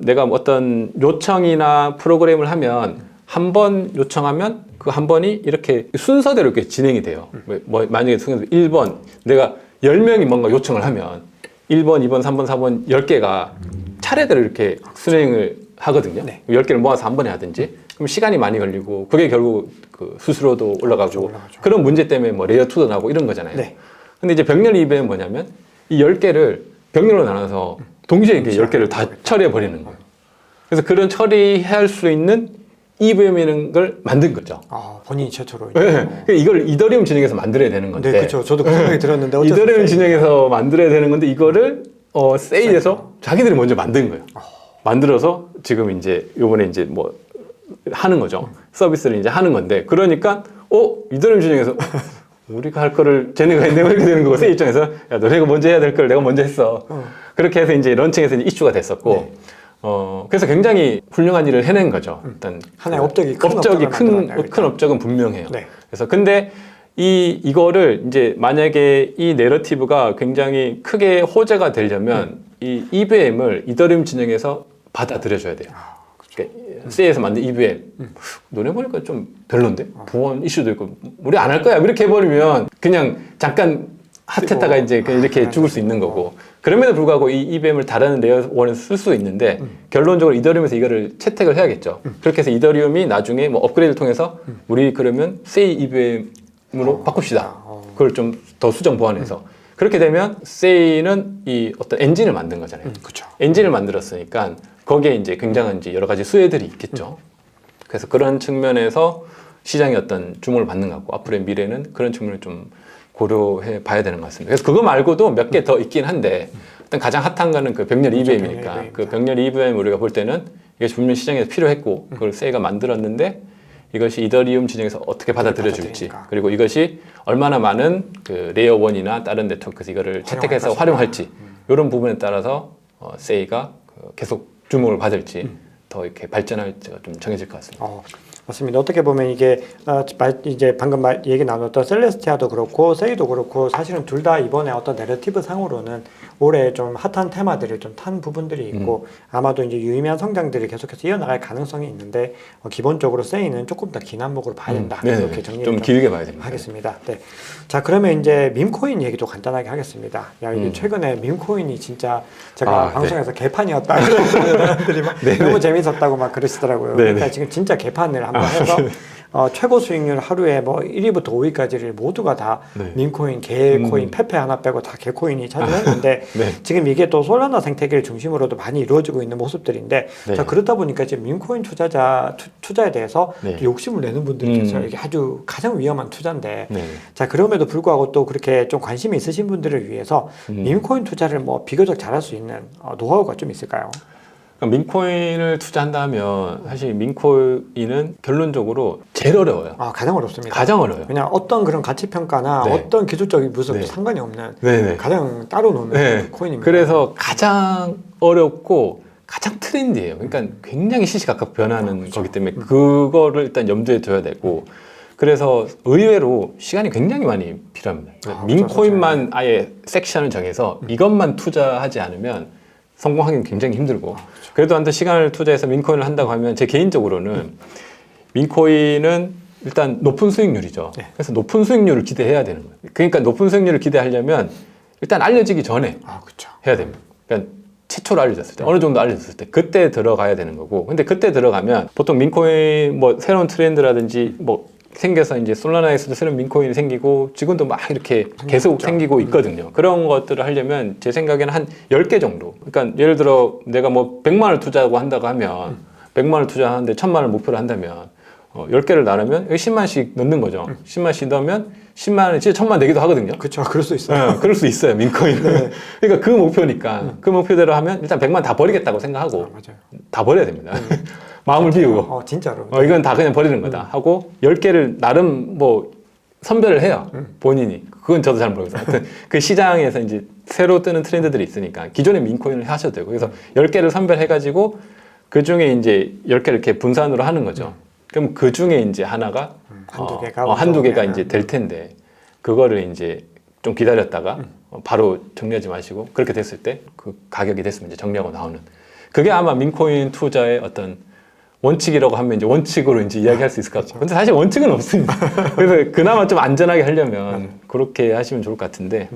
내가 어떤 요청이나 프로그램을 하면 한 번 요청하면 그 한 번이 이렇게 순서대로 이렇게 진행이 돼요. 뭐 만약에 1번 내가 10명이 뭔가 요청을 하면 1번, 2번, 3번, 4번 10개가 차례대로 이렇게 순행을 하거든요. 네. 10개를 모아서 한 번에 하든지 그럼 시간이 많이 걸리고 그게 결국 그 수수료도 올라가고 올라가죠. 그런 문제 때문에 뭐 레이어 2도 나고 이런 거잖아요. 네. 근데 이제 병렬 EVM은 뭐냐면 이 10개를 병렬로 나눠서 동시에 이렇게 10개를 다 처리해 버리는 거예요. 그래서 그런 처리할 수 있는 EVM이라는 걸 만든 거죠. 아, 본인이 최초로. 네. 그러니까 이걸 이더리움 진영에서 만들어야 되는 건데. 네, 그렇죠. 저도 그 생각이 들었는데 어쩔 수 이더리움 없어요. 진영에서 만들어야 되는 건데 이거를 세이에서 자기들이 먼저 만든 거예요. 만들어서 지금 이제 요번에 이제 뭐 하는 거죠. 서비스를 이제 하는 건데 그러니까 이더리움 진영에서 우리가 할 거를 쟤네가 했네 이렇게 되는 거고 세이 입장에서 야 너네가 먼저 해야 될 걸 내가 먼저 했어. 그렇게 해서 이제 런칭해서 이제 이슈가 됐었고 네. 그래서 굉장히 훌륭한 일을 해낸 거죠. 일단 하나의 업적이 큰 업적이 업적을 만들었네요, 큰 업적은 분명해요. 네. 그래서 근데 이거를 이제 만약에 이 내러티브가 굉장히 크게 호재가 되려면 이 EVM을 이더리움 진영에서 받아들여줘야 돼요. 그러니까 세이에서 만든 EVM 너네 보니까 좀 별론데 보안 이슈도 있고 우리 안 할 거야 이렇게 해버리면 그냥 잠깐 핫했다가 이제 그냥 이렇게 죽을 수 있는 거고 그럼에도 불구하고 이 EVM을 다른 레이어 1에서 쓸 수 있는데 결론적으로 이더리움에서 이거를 채택을 해야겠죠. 그렇게 해서 이더리움이 나중에 뭐 업그레이드를 통해서 우리 그러면 세이 EVM으로 바꿉시다. 그걸 좀 더 수정 보완해서 그렇게 되면 세이는 이 어떤 엔진을 만든 거잖아요. 그렇죠. 엔진을 만들었으니까 거기에 이제 굉장한 이제 여러 가지 수혜들이 있겠죠. 그래서 그런 측면에서 시장의 어떤 주목을 받는 것 같고 앞으로의 미래는 그런 측면을 좀 고려해 봐야 되는 것 같습니다. 그래서 그거 말고도 몇 개 더 있긴 한데 일단 가장 핫한 거는 그 병렬 EVM이니까 그 병렬 EVM 우리가 볼 때는 이게 분명 시장에서 필요했고 그걸 세이가 만들었는데 이것이 이더리움 진영에서 어떻게 받아들여질지 받아들이니까. 그리고 이것이 얼마나 많은 그 레이어 1이나 다른 네트워크에서 이거를 채택해서 활용할지 이런 부분에 따라서 세이가 계속 주목을 받을지 더 이렇게 발전할지가 좀 정해질 것 같습니다. 맞습니다. 어떻게 보면 이게 이제 방금 얘기 나눴던 셀레스티아도 그렇고 세이도 그렇고 사실은 둘 다 이번에 어떤 내러티브 상으로는 올해 좀 핫한 테마들을 좀 탄 부분들이 있고 아마도 이제 유의미한 성장들이 계속해서 이어나갈 가능성이 있는데 기본적으로 세이는 조금 더 긴 한목으로 봐야 된다. 이렇게 정리를 좀 길게 봐야 됩니다. 하겠습니다. 네. 자, 그러면 이제 밈코인 얘기도 간단하게 하겠습니다. 야, 이게 최근에 밈코인이 진짜 제가 방송에서 개판이었다 그런 사람들이 막 너무 재밌었다고 막 그러시더라고요. 그러니까 지금 진짜 개판을 한번 해서 최고 수익률 하루에 뭐 1위부터 5위까지를 모두가 다 밈코인, 개코인, 페페 하나 빼고 다 개코인이 차지했는데 지금 이게 또 솔라나 생태계를 중심으로도 많이 이루어지고 있는 모습들인데 자, 그러다 보니까 지금 밈코인 투자에 대해서 또 욕심을 내는 분들이 계세요. 이게 아주 가장 위험한 투자인데 자, 그럼에도 불구하고 또 그렇게 좀 관심이 있으신 분들을 위해서 밈코인 투자를 뭐 비교적 잘할 수 있는 노하우가 좀 있을까요? 그러니까 민코인을 투자한다면 사실 민코인은 결론적으로 제일 어려워요. 가장 어렵습니다. 가장 어려워요. 그냥 어떤 그런 가치 평가나 어떤 기술적인 분석도 상관이 없는 가장 따로 노는 코인입니다. 그래서 가장 어렵고 가장 트렌디해요. 그러니까 굉장히 시시각각 변하는 거기 때문에 그거를 일단 염두에 둬야 되고 그래서 의외로 시간이 굉장히 많이 필요합니다. 민코인만 아예 섹션을 정해서 이것만 투자하지 않으면 성공하기는 굉장히 힘들고 그래도 한번 시간을 투자해서 민코인을 한다고 하면 제 개인적으로는 민코인은 일단 높은 수익률이죠. 그래서 높은 수익률을 기대해야 되는 거예요. 그러니까 높은 수익률을 기대하려면 일단 알려지기 전에 해야 됩니다. 그러니까 최초로 알려졌을 때, 어느 정도 알려졌을 때, 그때 들어가야 되는 거고. 근데 그때 들어가면 보통 민코인 뭐 새로운 트렌드라든지 뭐 생겨서 이제 솔라나에서도 새로운 민코인이 생기고 지금도 막 이렇게 계속 생기고 있거든요. 그런 것들을 하려면 제 생각에는 한 10개 정도. 그러니까 예를 들어 내가 뭐 100만 원을 투자하고 한다고 하면 100만 원을 투자하는데 1000만 원을 목표로 한다면 10개를 나누면 여기 10만씩 넣는 거죠. 10만씩 넣으면 10만 원이 진짜 1000만 되기도 하거든요. 그렇죠. 그럴 수 있어요. 네, 그럴 수 있어요, 민코인은. 네. 그러니까 그 목표니까 그 목표대로 하면 일단 100만 다 버리겠다고 생각하고 맞아요. 다 버려야 됩니다. 마음을 비우고 진짜로. 이건 다 그냥 버리는 거다 하고 10개를 나름 뭐 선별을 해요. 본인이. 그건 저도 잘 모르겠어요. 하여튼 그 시장에서 이제 새로 뜨는 트렌드들이 있으니까 기존의 민코인을 하셔도 되고 그래서 10개를 선별해가지고 그 중에 이제 10개를 이렇게 분산으로 하는 거죠. 그럼 그 중에 이제 하나가 한두 개가 이제 될 텐데 그거를 이제 좀 기다렸다가 바로 정리하지 마시고 그렇게 됐을 때 그 가격이 됐으면 이제 정리하고 나오는 그게 아마 민코인 투자의 어떤 원칙이라고 하면 이제 원칙으로 이제 이야기할 수 있을 것 같고 근데 사실 원칙은 없습니다. 그래서 그나마 좀 안전하게 하려면 그렇게 하시면 좋을 것 같은데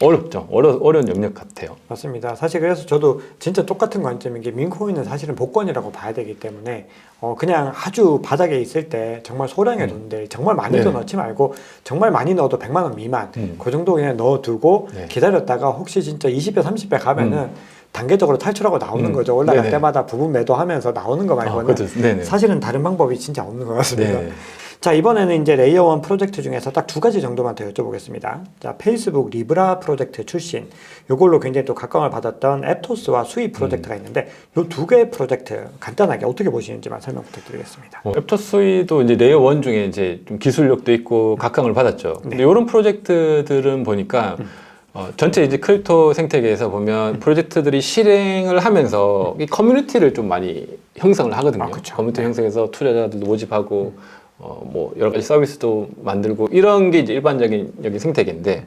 어렵죠. 어려운 영역 같아요. 맞습니다. 사실 그래서 저도 진짜 똑같은 관점인 게 민코인은 사실은 복권이라고 봐야 되기 때문에 그냥 아주 바닥에 있을 때 정말 소량의 돈들 정말 많이도 넣지 말고 정말 많이 넣어도 100만 원 미만 그 정도 그냥 넣어두고 기다렸다가 혹시 진짜 20배 30배 가면은 단계적으로 탈출하고 나오는 거죠. 올라갈 때마다 부분 매도하면서 나오는 거 말고는 사실은 다른 방법이 진짜 없는 것 같습니다. 자, 이번에는 이제 레이어 1 프로젝트 중에서 딱 2가지 정도만 더 여쭤보겠습니다. 자, 페이스북 리브라 프로젝트 출신 이걸로 굉장히 또 각광을 받았던 에토스와 수이 프로젝트가 있는데 이 2개의 프로젝트 간단하게 어떻게 보시는지만 설명 부탁드리겠습니다. 에토스 수이도 이제 레이어 1 중에 이제 좀 기술력도 있고 각광을 받았죠. 근데 이런 프로젝트들은 보니까 전체 이제 크립토 생태계에서 보면 프로젝트들이 실행을 하면서 이 커뮤니티를 좀 많이 형성을 하거든요. 커뮤니티 형성해서 투자자들도 모집하고 뭐 여러 가지 서비스도 만들고 이런 게 이제 일반적인 여기 생태계인데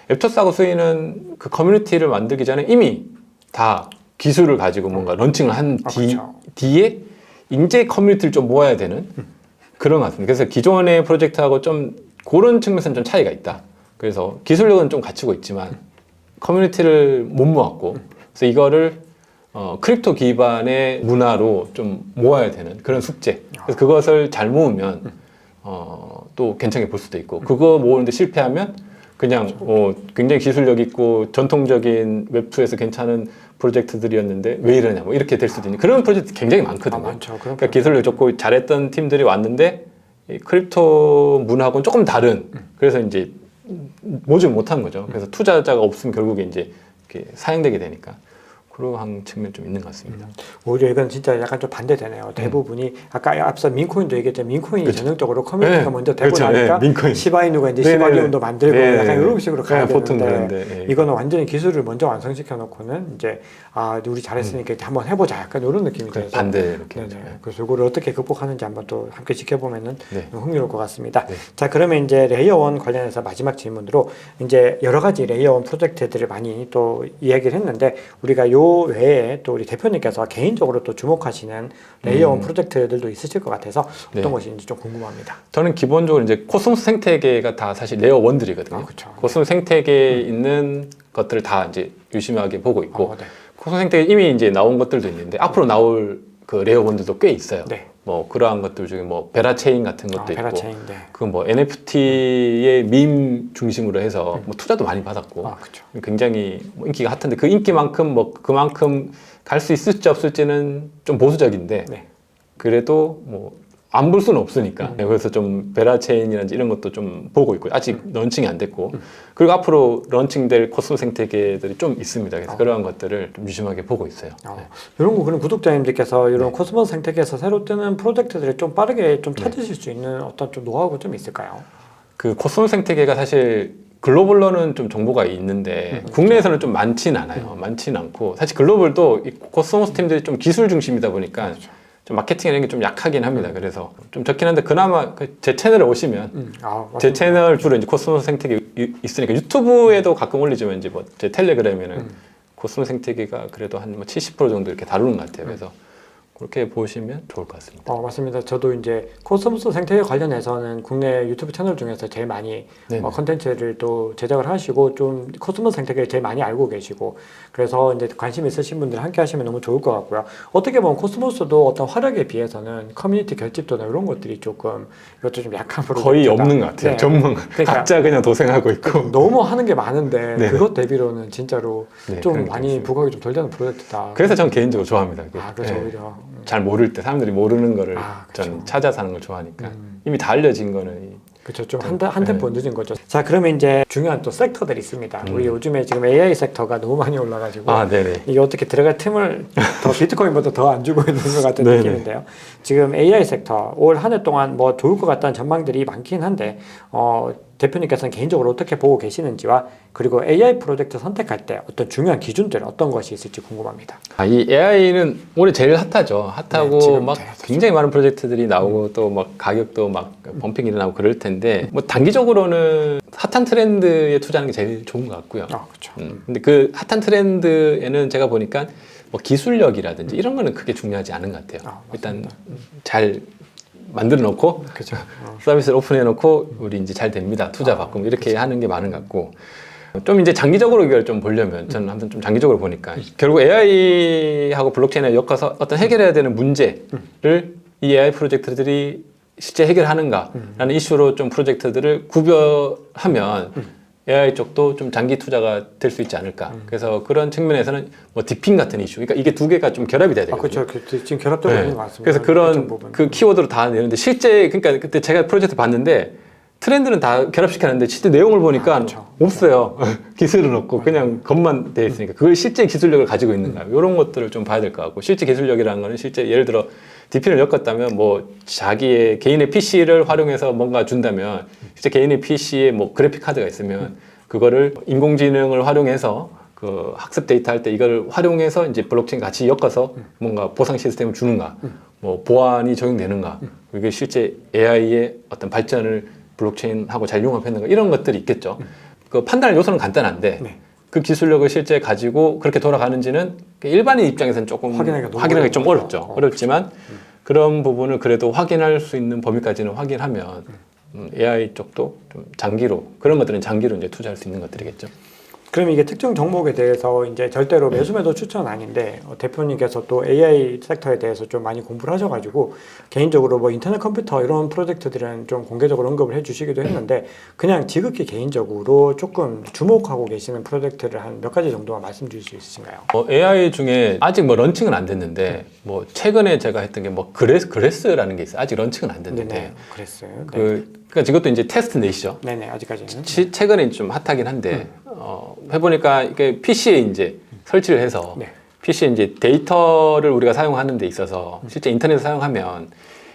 에토스하고 수이는 그 커뮤니티를 만들기 전에 이미 다 기술을 가지고 뭔가 런칭을 한 뒤에 이제 커뮤니티를 좀 모아야 되는 그런 것 같습니다. 그래서 기존의 프로젝트하고 좀 그런 측면에서는 좀 차이가 있다. 그래서 기술력은 좀 갖추고 있지만 커뮤니티를 못 모았고 그래서 이거를 크립토 기반의 문화로 좀 모아야 되는 그런 숙제. 그래서 그것을 잘 모으면 또 괜찮게 볼 수도 있고 그거 모으는데 실패하면 그냥 굉장히 기술력 있고 전통적인 웹2에서 괜찮은 프로젝트들이었는데 왜 이러냐 뭐 이렇게 될 수도 있는 그런 프로젝트 굉장히 많거든요. 많죠. 그러니까 기술력 좋고 잘했던 팀들이 왔는데 이 크립토 문화하고는 조금 다른 그래서 이제 모집 못한 거죠. 그래서 투자자가 없으면 결국에 이제 이렇게 사양되게 되니까 그러한 측면이 좀 있는 것 같습니다. 오히려 이건 진짜 약간 좀 반대되네요. 대부분이 아까 앞서 민코인도 얘기했지만 민코인이 전형적으로 커뮤니티가 먼저 되고 나니까 시바이누가 이제 시바리온도 만들고 약간 이런 식으로 가야 되는데 이거는 완전히 기술을 먼저 완성시켜 놓고는 이제 우리 잘했으니까 한번 해보자 약간 이런 느낌이 들어서 반대 이렇게. 그래서 이거를 어떻게 극복하는지 한번 또 함께 지켜보면은 흥미로울 것 같습니다. 자, 그러면 이제 레이어 1 관련해서 마지막 질문으로 이제 여러 가지 레이어 1 프로젝트들을 많이 또 이야기를 했는데 우리가 요 외에 또 우리 대표님께서 개인적으로 또 주목하시는 레이어 1 프로젝트들도 있으실 것 같아서 어떤 것인지 좀 궁금합니다. 저는 기본적으로 이제 코스모스 생태계가 다 사실 레이어 1들이거든요. 코스모스 생태계에 있는 것들을 다 이제 유심하게 보고 있고 코스모스 생태계 이미 이제 나온 것들도 있는데 앞으로 나올 그 레이어 1들도 꽤 있어요. 뭐 그러한 것들 중에 뭐 베라체인 같은 것도 있고 그 뭐 NFT의 밈 중심으로 해서 뭐 투자도 많이 받았고 굉장히 뭐 인기가 핫한데 그 인기만큼 뭐 그만큼 갈 수 있을지 없을지는 좀 보수적인데 그래도 뭐 안 볼 수는 없으니까 그래서 좀 베라체인이라든지 이런 것도 좀 보고 있고 아직 런칭이 안 됐고 그리고 앞으로 런칭될 코스모 생태계들이 좀 있습니다. 그래서 그러한 것들을 좀 유심하게 보고 있어요. 이런 거 그럼 구독자님들께서 이런 코스모 생태계에서 새로 뜨는 프로젝트들을 좀 빠르게 좀 찾으실 수 있는 어떤 좀 노하우가 좀 있을까요? 그 코스모 생태계가 사실 글로벌로는 좀 정보가 있는데 국내에서는 좀 많지는 않아요. 많지는 않고 사실 글로벌도 이 코스모스 팀들이 좀 기술 중심이다 보니까 좀 마케팅 이런 게 좀 약하긴 합니다. 그래서 좀 적긴 한데 그나마 제 채널에 오시면 제 채널 주로 이제 코스모스 생태계 있으니까 유튜브에도 가끔 올리지만 이제 뭐 제 텔레그램에는 코스모스 생태계가 그래도 한 뭐 70% 정도 이렇게 다루는 것 같아요. 그래서 그렇게 보시면 좋을 것 같습니다. 맞습니다. 저도 이제 코스모스 생태계 관련해서는 국내 유튜브 채널 중에서 제일 많이 네네. 컨텐츠를 또 제작을 하시고 좀 코스모스 생태계를 제일 많이 알고 계시고 그래서 이제 관심 있으신 분들 함께 하시면 너무 좋을 것 같고요. 어떻게 보면 코스모스도 어떤 화력에 비해서는 커뮤니티 결집도나 이런 것들이 조금 이것도 좀 약한 프로젝트다. 거의 없는 것 같아요. 네. 전문 그러니까 각자 그냥 도생하고 있고. 너무 하는 게 많은데 네. 그것 대비로는 진짜로 네, 좀 그런 게 많이 있어요. 부각이 좀 덜 되는 프로젝트다. 그래서 전 개인적으로 좋아합니다. 그렇죠. 네. 오히려. 잘 모를 때 사람들이 모르는 거를 그렇죠. 전 찾아서 하는 걸 좋아하니까 이미 다 알려진 거는 그렇죠. 좀 한 네. 템포 늦은 거죠. 자, 그러면 이제 중요한 또 섹터들이 있습니다. 우리 요즘에 지금 AI 섹터가 너무 많이 올라가지고 네네. 이게 어떻게 들어갈 틈을 더 비트코인보다 더 안 주고 있는 것 같은 네네. 느낌인데요. 지금 AI 섹터 올 한 해 동안 뭐 좋을 것 같다는 전망들이 많긴 한데 대표님께서는 개인적으로 어떻게 보고 계시는지와 그리고 AI 프로젝트 선택할 때 어떤 중요한 기준들 어떤 것이 있을지 궁금합니다. 이 AI는 올해 제일 핫하죠. 핫하고 네, 지금 막 제일 핫하죠. 굉장히 많은 프로젝트들이 나오고 또 막 가격도 막 범핑이 일어나고 그럴 텐데 뭐 단기적으로는 핫한 트렌드에 투자하는 게 제일 좋은 것 같고요. 그렇죠. 근데 그 핫한 트렌드에는 제가 보니까 뭐 기술력이라든지 이런 거는 크게 중요하지 않은 것 같아요. 일단 잘 만들어 놓고 그렇죠. 서비스를 오픈해 놓고 우리 이제 잘 됩니다. 투자 받고 이렇게 하는 게 많은 것 같고 좀 이제 장기적으로 이걸 좀 보려면 저는 한번 좀 장기적으로 보니까 결국 AI하고 블록체인에 엮어서 어떤 해결해야 되는 문제를 이 AI 프로젝트들이 실제 해결하는가라는 이슈로 좀 프로젝트들을 구별하면 AI 쪽도 좀 장기 투자가 될 수 있지 않을까. 그래서 그런 측면에서는 뭐 디핑 같은 이슈. 그러니까 이게 두 개가 좀 결합이 돼야 되거든요. 그렇죠. 지금 결합되고 있는 것 같습니다. 그래서 그런 그 키워드로 다 내는데 실제 그러니까 그때 제가 프로젝트 봤는데 트렌드는 다 결합시켰는데 실제 내용을 보니까 그렇죠. 없어요. 기술은 없고 그냥 겉만 돼 있으니까 그걸 실제 기술력을 가지고 있는가 이런 것들을 좀 봐야 될 것 같고 실제 기술력이라는 거는 실제 예를 들어 DP를 엮었다면 뭐 자기의 개인의 PC를 활용해서 뭔가 준다면 실제 개인의 PC에 뭐 그래픽 카드가 있으면 그거를 인공지능을 활용해서 그 학습 데이터 할 때 이걸 활용해서 이제 블록체인 같이 엮어서 뭔가 보상 시스템을 주는가 뭐 보안이 적용되는가 이게 실제 AI의 어떤 발전을 블록체인하고 잘 융합했는가 이런 것들이 있겠죠. 그 판단할 요소는 간단한데 그 기술력을 실제 가지고 그렇게 돌아가는지는 일반인 입장에서는 조금 확인하기 좀 어렵죠. 어렵지만 그런 부분을 그래도 확인할 수 있는 범위까지는 확인하면 AI 쪽도 좀 장기로 그런 것들은 장기로 이제 투자할 수 있는 것들이겠죠. 그럼 이게 특정 종목에 대해서 이제 절대로 매수 매도 추천 아닌데 대표님께서 또 AI 섹터에 대해서 좀 많이 공부를 하셔가지고 개인적으로 뭐 인터넷 컴퓨터 이런 프로젝트들은 좀 공개적으로 언급을 해주시기도 했는데 그냥 지극히 개인적으로 조금 주목하고 계시는 프로젝트를 한 몇 가지 정도만 말씀 주실 수 있으신가요? AI 중에 아직 뭐 런칭은 안 됐는데 뭐 최근에 제가 했던 게 뭐 그레스라는 게 있어요. 아직 런칭은 안 됐는데 네네, 그랬어요. 그러니까 이것도 이제 테스트넷이죠. 네네, 아직까지는. 최근에 좀 핫하긴 한데 해보니까 이게 PC에 이제 설치를 해서 PC에 이제 데이터를 우리가 사용하는 데 있어서 실제 인터넷을 사용하면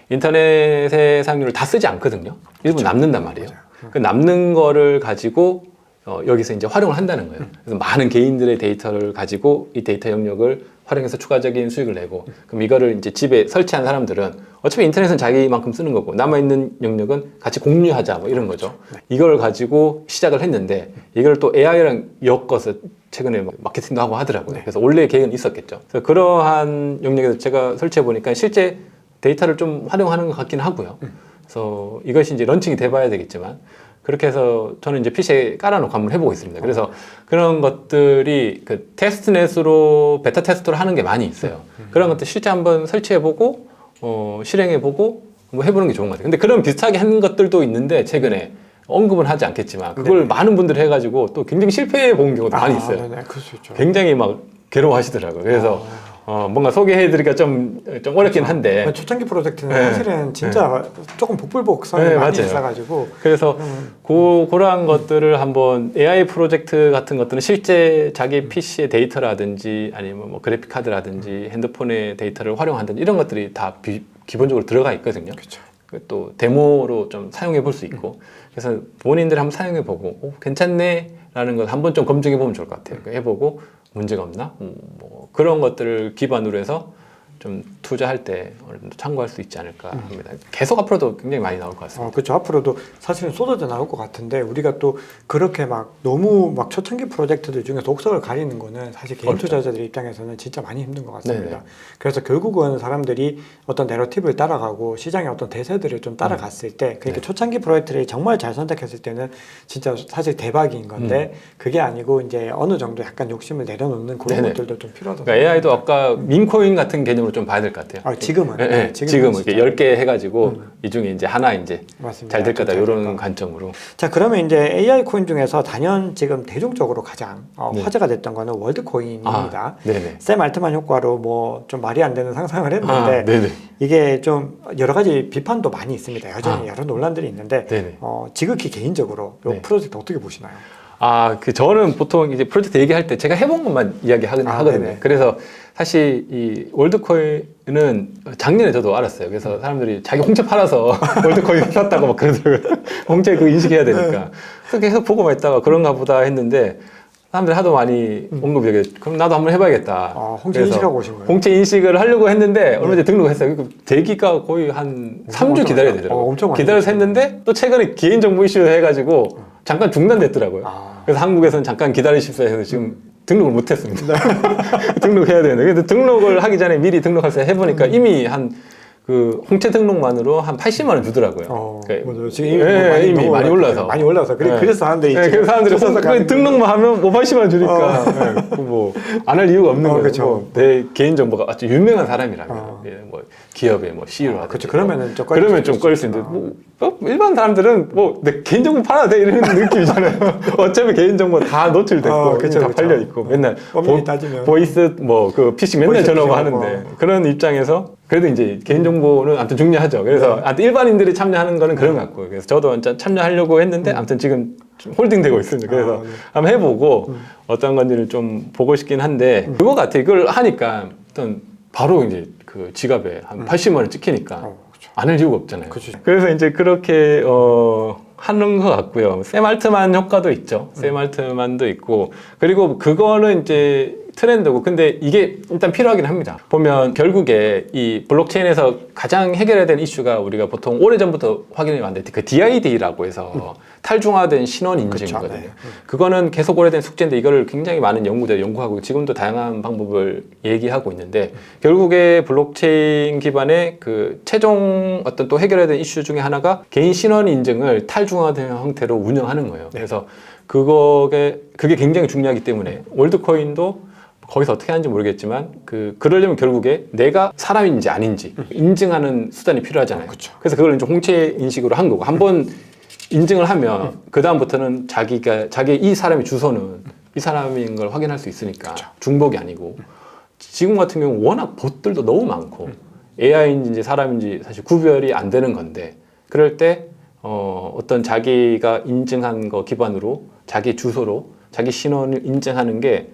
인터넷의 사용료를 다 쓰지 않거든요. 일부 남는단 말이에요. 그 남는 거를 가지고 여기서 이제 활용을 한다는 거예요. 그래서 많은 개인들의 데이터를 가지고 이 데이터 영역을 활용해서 추가적인 수익을 내고 그럼 이거를 이제 집에 설치한 사람들은 어차피 인터넷은 자기만큼 쓰는 거고 남아있는 영역은 같이 공유하자 뭐 이런 거죠. 이걸 가지고 시작을 했는데 이걸 또 AI랑 엮어서 최근에 마케팅도 하고 하더라고요. 그래서 원래 계획은 있었겠죠. 그래서 그러한 영역에서 제가 설치해 보니까 실제 데이터를 좀 활용하는 것 같긴 하고요. 그래서 이것이 이제 런칭이 돼봐야 되겠지만 그렇게 해서 저는 이제 PC에 깔아놓고 한번 해보고 있습니다. 그래서 그런 것들이 그 테스트넷으로 베타 테스트를 하는 게 많이 있어요. 그런 것들 실제 한번 설치해보고 실행해보고 뭐 해보는 게 좋은 것 같아요. 근데 그런 비슷하게 한 것들도 있는데 최근에 언급은 하지 않겠지만 그걸 많은 분들이 해가지고 또 굉장히 실패해 본 경우도 많이 있어요. 네네, 그럴 수 있죠. 굉장히 막 괴로워하시더라고요. 그래서 뭔가 소개해드리기가 좀 어렵긴 한데 초창기 프로젝트는 사실은 진짜 조금 복불복성이 많이 있어가지고 그래서 그러한 것들을 한번 AI 프로젝트 같은 것들은 실제 자기 PC의 데이터라든지 아니면 뭐 그래픽 카드라든지 핸드폰의 데이터를 활용한다든지 이런 것들이 다 기본적으로 들어가 있거든요. 그쵸. 또 데모로 좀 사용해 볼 수 있고 그래서 본인들이 한번 사용해 보고 괜찮네 라는 걸 한번 좀 검증해 보면 좋을 것 같아요. 해보고 문제가 없나? 뭐 그런 것들을 기반으로 해서 좀 투자할 때 어느 정도 참고할 수 있지 않을까 합니다. 계속 앞으로도 굉장히 많이 나올 것 같습니다. 그렇죠. 앞으로도 사실은 쏟아져 나올 것 같은데 우리가 또 그렇게 막 너무 막 초창기 프로젝트들 중에서 옥석을 가리는 거는 사실 개인 어렵죠. 투자자들 입장에서는 진짜 많이 힘든 것 같습니다. 네네. 그래서 결국은 사람들이 어떤 내러티브를 따라가고 시장의 어떤 대세들을 좀 따라갔을 때 그러니까 네. 초창기 프로젝트를 정말 잘 선택했을 때는 진짜 사실 대박인 건데 그게 아니고 이제 어느 정도 약간 욕심을 내려놓는 그런 네네. 것들도 좀 필요하다고 그러니까 AI도 아까 민코인 같은 개념으로 좀 봐야 될 것 같아요. 지금은 예, 예. 지금은 이렇게 10개 해가지고 이 중에 이제 하나 이제 맞습니다. 잘 될 거다 잘 될 이런 거. 관점으로. 자, 그러면 이제 AI 코인 중에서 단연 지금 대중적으로 가장 네. 화제가 됐던 거는 월드코인입니다. 네네. 샘 알트만 효과로 뭐 좀 말이 안 되는 상상을 했는데 네네. 이게 좀 여러 가지 비판도 많이 있습니다. 여전히 여러 논란들이 있는데 네네. 지극히 개인적으로 이 네. 프로젝트 어떻게 보시나요? 저는 보통 이제 프로젝트 얘기할 때 제가 해본 것만 하거든요. 네네. 그래서 사실 이 월드코인은 작년에 저도 알았어요. 그래서 사람들이 자기 홍채 팔아서 월드코인 샀다고 막 그러더라고요. 홍채 그 인식해야 되니까. 그래서 계속 보고만 있다가 그런가 보다 했는데 사람들이 하도 많이 언급이 되게 그럼 나도 한번 해봐야겠다. 홍채 그래서 인식하고 오신 거예요? 홍채 인식을 하려고 했는데 얼마 전에 등록했어요. 그 대기가 거의 한 3주 기다려야 되더라고요. 엄청 많이 기다려서 했는데 또 최근에 개인정보 이슈 해가지고 잠깐 중단됐더라고요. 그래서 한국에서는 잠깐 기다리십시오 해서 지금 등록을 못했습니다. 등록해야 되는데 근데 등록을 하기 전에 미리 등록할 때 해보니까 이미 그 홍채 등록만으로 한 80만 원 주더라고요. 맞아요. 지금 이미 많이 올라서. 많이 올라서. 그래서 사람들이 그래서 사람들이 등록만 하면 80만 원 주니까 안 할 이유가 없는 거예요. 그렇죠. 내 개인 정보가 아주 유명한 사람이라면 뭐 기업의 뭐 CEO라든지 그렇죠. 그러면은 좀 그러면 좀 꺼릴 수 있는데 일반 사람들은 내 개인 정보 팔아도 돼 이런 느낌이잖아요. 어차피 개인 정보 다 노출됐고 다 팔려 있고 맨날 따지면 보이스 그 피싱 맨날 보이스 전화하고 피싱 하는데 그런 입장에서 그래도 이제 개인정보는 아무튼 중요하죠. 그래서 아무튼 일반인들이 참여하는 거는 그런 것 같고요. 그래서 저도 참여하려고 했는데 아무튼 지금 좀 홀딩되고 있습니다. 그래서 한번 해보고 어떤 건지를 좀 보고 싶긴 한데 그거 같아요. 이걸 하니까 어떤 바로 이제 그 지갑에 한 80만 원 찍히니까 안 할 이유가 없잖아요. 그래서 이제 그렇게 하는 것 같고요. 샘 알트만 효과도 있죠. 샘 알트만도 있고 그리고 그거는 이제 트렌드고 근데 이게 일단 필요하긴 합니다. 보면 결국에 이 블록체인에서 가장 해결해야 되는 이슈가 우리가 보통 오래전부터 확인해 왔는데 그 DID라고 해서 탈중화된 신원 인증이거든요. 그쵸, 네. 그거는 계속 오래된 숙제인데 이거를 굉장히 많은 연구자들이 연구하고 지금도 다양한 방법을 얘기하고 있는데 결국에 블록체인 기반의 그 최종 어떤 또 해결해야 되는 이슈 중에 하나가 개인 신원 인증을 탈중화된 형태로 운영하는 거예요. 그래서 그게 굉장히 중요하기 때문에 월드코인도 거기서 어떻게 하는지 모르겠지만 그러려면 결국에 내가 사람인지 아닌지 인증하는 수단이 필요하잖아요. 그래서 그걸 이제 홍채 인식으로 한 거고 한번 인증을 하면 그 다음부터는 자기 이 사람의 주소는 이 사람인 걸 확인할 수 있으니까 중복이 아니고 지금 같은 경우 워낙 봇들도 너무 많고 AI인지 사람인지 사실 구별이 안 되는 건데 그럴 때 어떤 자기가 인증한 거 기반으로 자기 주소로 자기 신원을 인증하는 게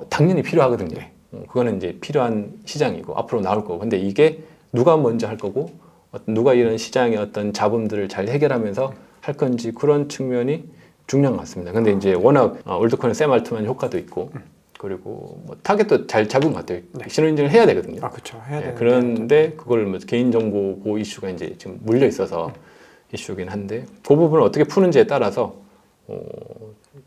당연히 필요하거든요. 그거는 이제 필요한 시장이고 앞으로 나올 거고. 근데 이게 누가 먼저 할 거고 누가 이런 시장의 어떤 잡음들을 잘 해결하면서 할 건지 그런 측면이 중요한 것 같습니다. 근데 이제 워낙 월드코인 샘 알트만 효과도 있고 그리고 뭐 타겟도 잘 잡은 것 같아요. 신원 인증을 해야 되거든요. 그렇죠. 해야 되는데. 그런데 그걸 뭐 개인정보 보호 이슈가 이제 지금 물려 있어서 이슈긴 한데 그 부분을 어떻게 푸는지에 따라서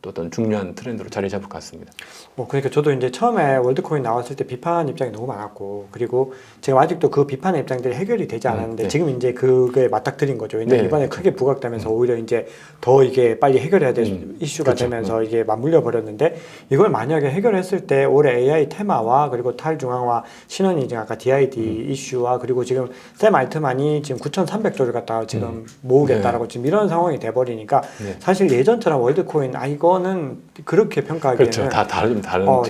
또 어떤 중요한 트렌드로 자리 잡을 것 같습니다. 그러니까 저도 이제 처음에 월드코인 나왔을 때 비판 입장이 너무 많았고 그리고 지금 아직도 그 비판의 입장들이 해결이 되지 않았는데 지금 이제 그게 맞닥뜨린 거죠. 왜냐면 이번에 크게 부각되면서 오히려 이제 더 이게 빨리 해결해야 될 이슈가 되면서 이게 맞물려 버렸는데 이걸 만약에 해결했을 때 올해 AI 테마와 그리고 탈중앙화 신원 인증 아까 DID 이슈와 그리고 지금 샘 알트만이 지금 9,300조를 갖다가 지금 모으겠다라고 지금 이런 상황이 돼 버리니까 사실 예전처럼 월드코인 이거는 그렇게 평가하기에는 그렇죠. 다 다른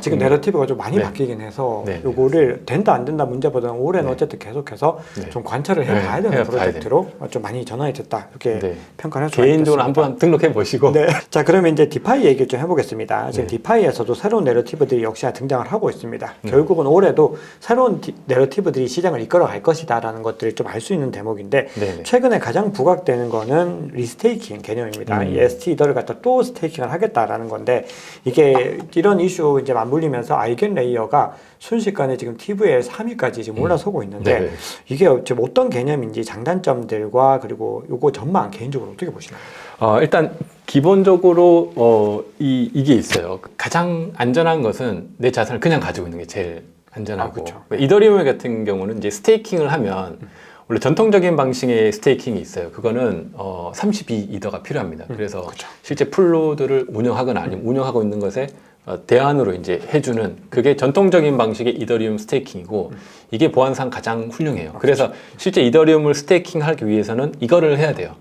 지금 내러티브가 좀 많이 바뀌긴 해서 요거를 된다 안 된다 문제보다는 올해는 어쨌든 계속해서 좀 관찰을 해봐야 되는 프로젝트로 좀 많이 전환이 됐다 이렇게 평가를 할 수가 있습니다. 개인적으로 한번 등록해 보시고 자 그러면 이제 디파이 얘기를 좀 해보겠습니다. 지금 디파이에서도 새로운 내러티브들이 역시나 등장을 하고 있습니다. 결국은 올해도 새로운 내러티브들이 시장을 이끌어 갈 것이다 라는 것들을 좀 알 수 있는 대목인데 최근에 가장 부각되는 거는 리스테이킹 개념입니다. 이 ST 이더를 갖다 또 스테이킹을 하게 하겠다라는 건데 이게 이런 이슈 이제 맞물리면서 아이겐 레이어가 순식간에 지금 TVL 3위까지 지금 올라서고 있는데 네. 이게 지금 어떤 개념인지 장단점들과 그리고 요거 전망 개인적으로 어떻게 보시나요? 일단 기본적으로 이게 있어요. 가장 안전한 것은 내 자산을 그냥 가지고 있는 게 제일 안전하고. 그쵸. 이더리움 같은 경우는 이제 스테이킹을 하면 원래 전통적인 방식의 스테이킹이 있어요. 그거는 32이더가 필요합니다. 그래서 그쵸. 실제 풀노드를 운영하거나 아니면 운영하고 있는 것에 대안으로 이제 해주는 그게 전통적인 방식의 이더리움 스테이킹이고 이게 보안상 가장 훌륭해요. 그래서 실제 이더리움을 스테이킹하기 위해서는 이거를 해야 돼요.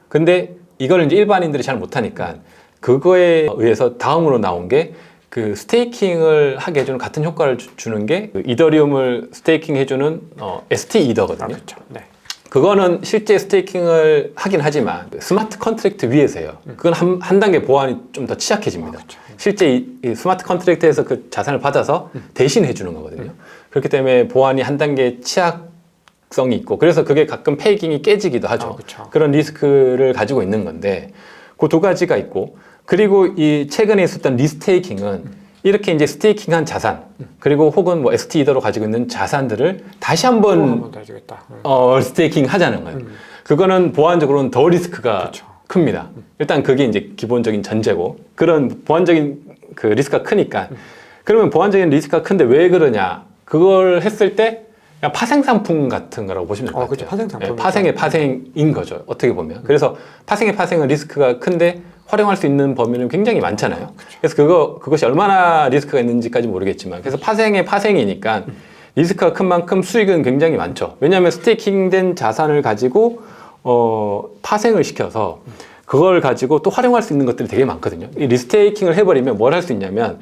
근데 이거를 이제 일반인들이 잘 못하니까 그거에 의해서 다음으로 나온 게 그 스테이킹을 하게 해주는 같은 효과를 주는 게 그 이더리움을 스테이킹 해주는 ST 이더거든요. 그렇죠. 네. 그거는 실제 스테이킹을 하긴 하지만 스마트 컨트랙트 위에서요. 그건 한 단계 보안이 좀 더 취약해집니다. 실제 이 스마트 컨트랙트에서 그 자산을 받아서 대신 해주는 거거든요. 그렇기 때문에 보안이 한 단계 취약성이 있고 그래서 그게 가끔 페이킹이 깨지기도 하죠. 그런 리스크를 가지고 있는 건데 그 두 가지가 있고 그리고 이 최근에 있었던 리스테이킹은 이렇게 이제 스테이킹한 자산 그리고 혹은 뭐 ST 이더로 가지고 있는 자산들을 다시 한번 더 해주겠다. 스테이킹 하자는 거예요. 그거는 보안적으로는 더 리스크가 큽니다. 일단 그게 이제 기본적인 전제고 그런 보안적인 그 리스크가 크니까 그러면 보안적인 리스크가 큰데 왜 그러냐? 그걸 했을 때 그냥 파생 상품 같은 거라고 보시면 될 것 같아요. 그렇죠. 파생 상품. 네, 파생의 파생인 거죠. 어떻게 보면. 그래서 파생의 파생은 리스크가 큰데 활용할 수 있는 범위는 굉장히 많잖아요. 그래서 그것이 얼마나 리스크가 있는지까지 모르겠지만 그래서 파생의 파생이니까 리스크가 큰 만큼 수익은 굉장히 많죠. 왜냐하면 스테이킹된 자산을 가지고 파생을 시켜서 그걸 가지고 또 활용할 수 있는 것들이 되게 많거든요. 이 리스테이킹을 해버리면 뭘 할 수 있냐면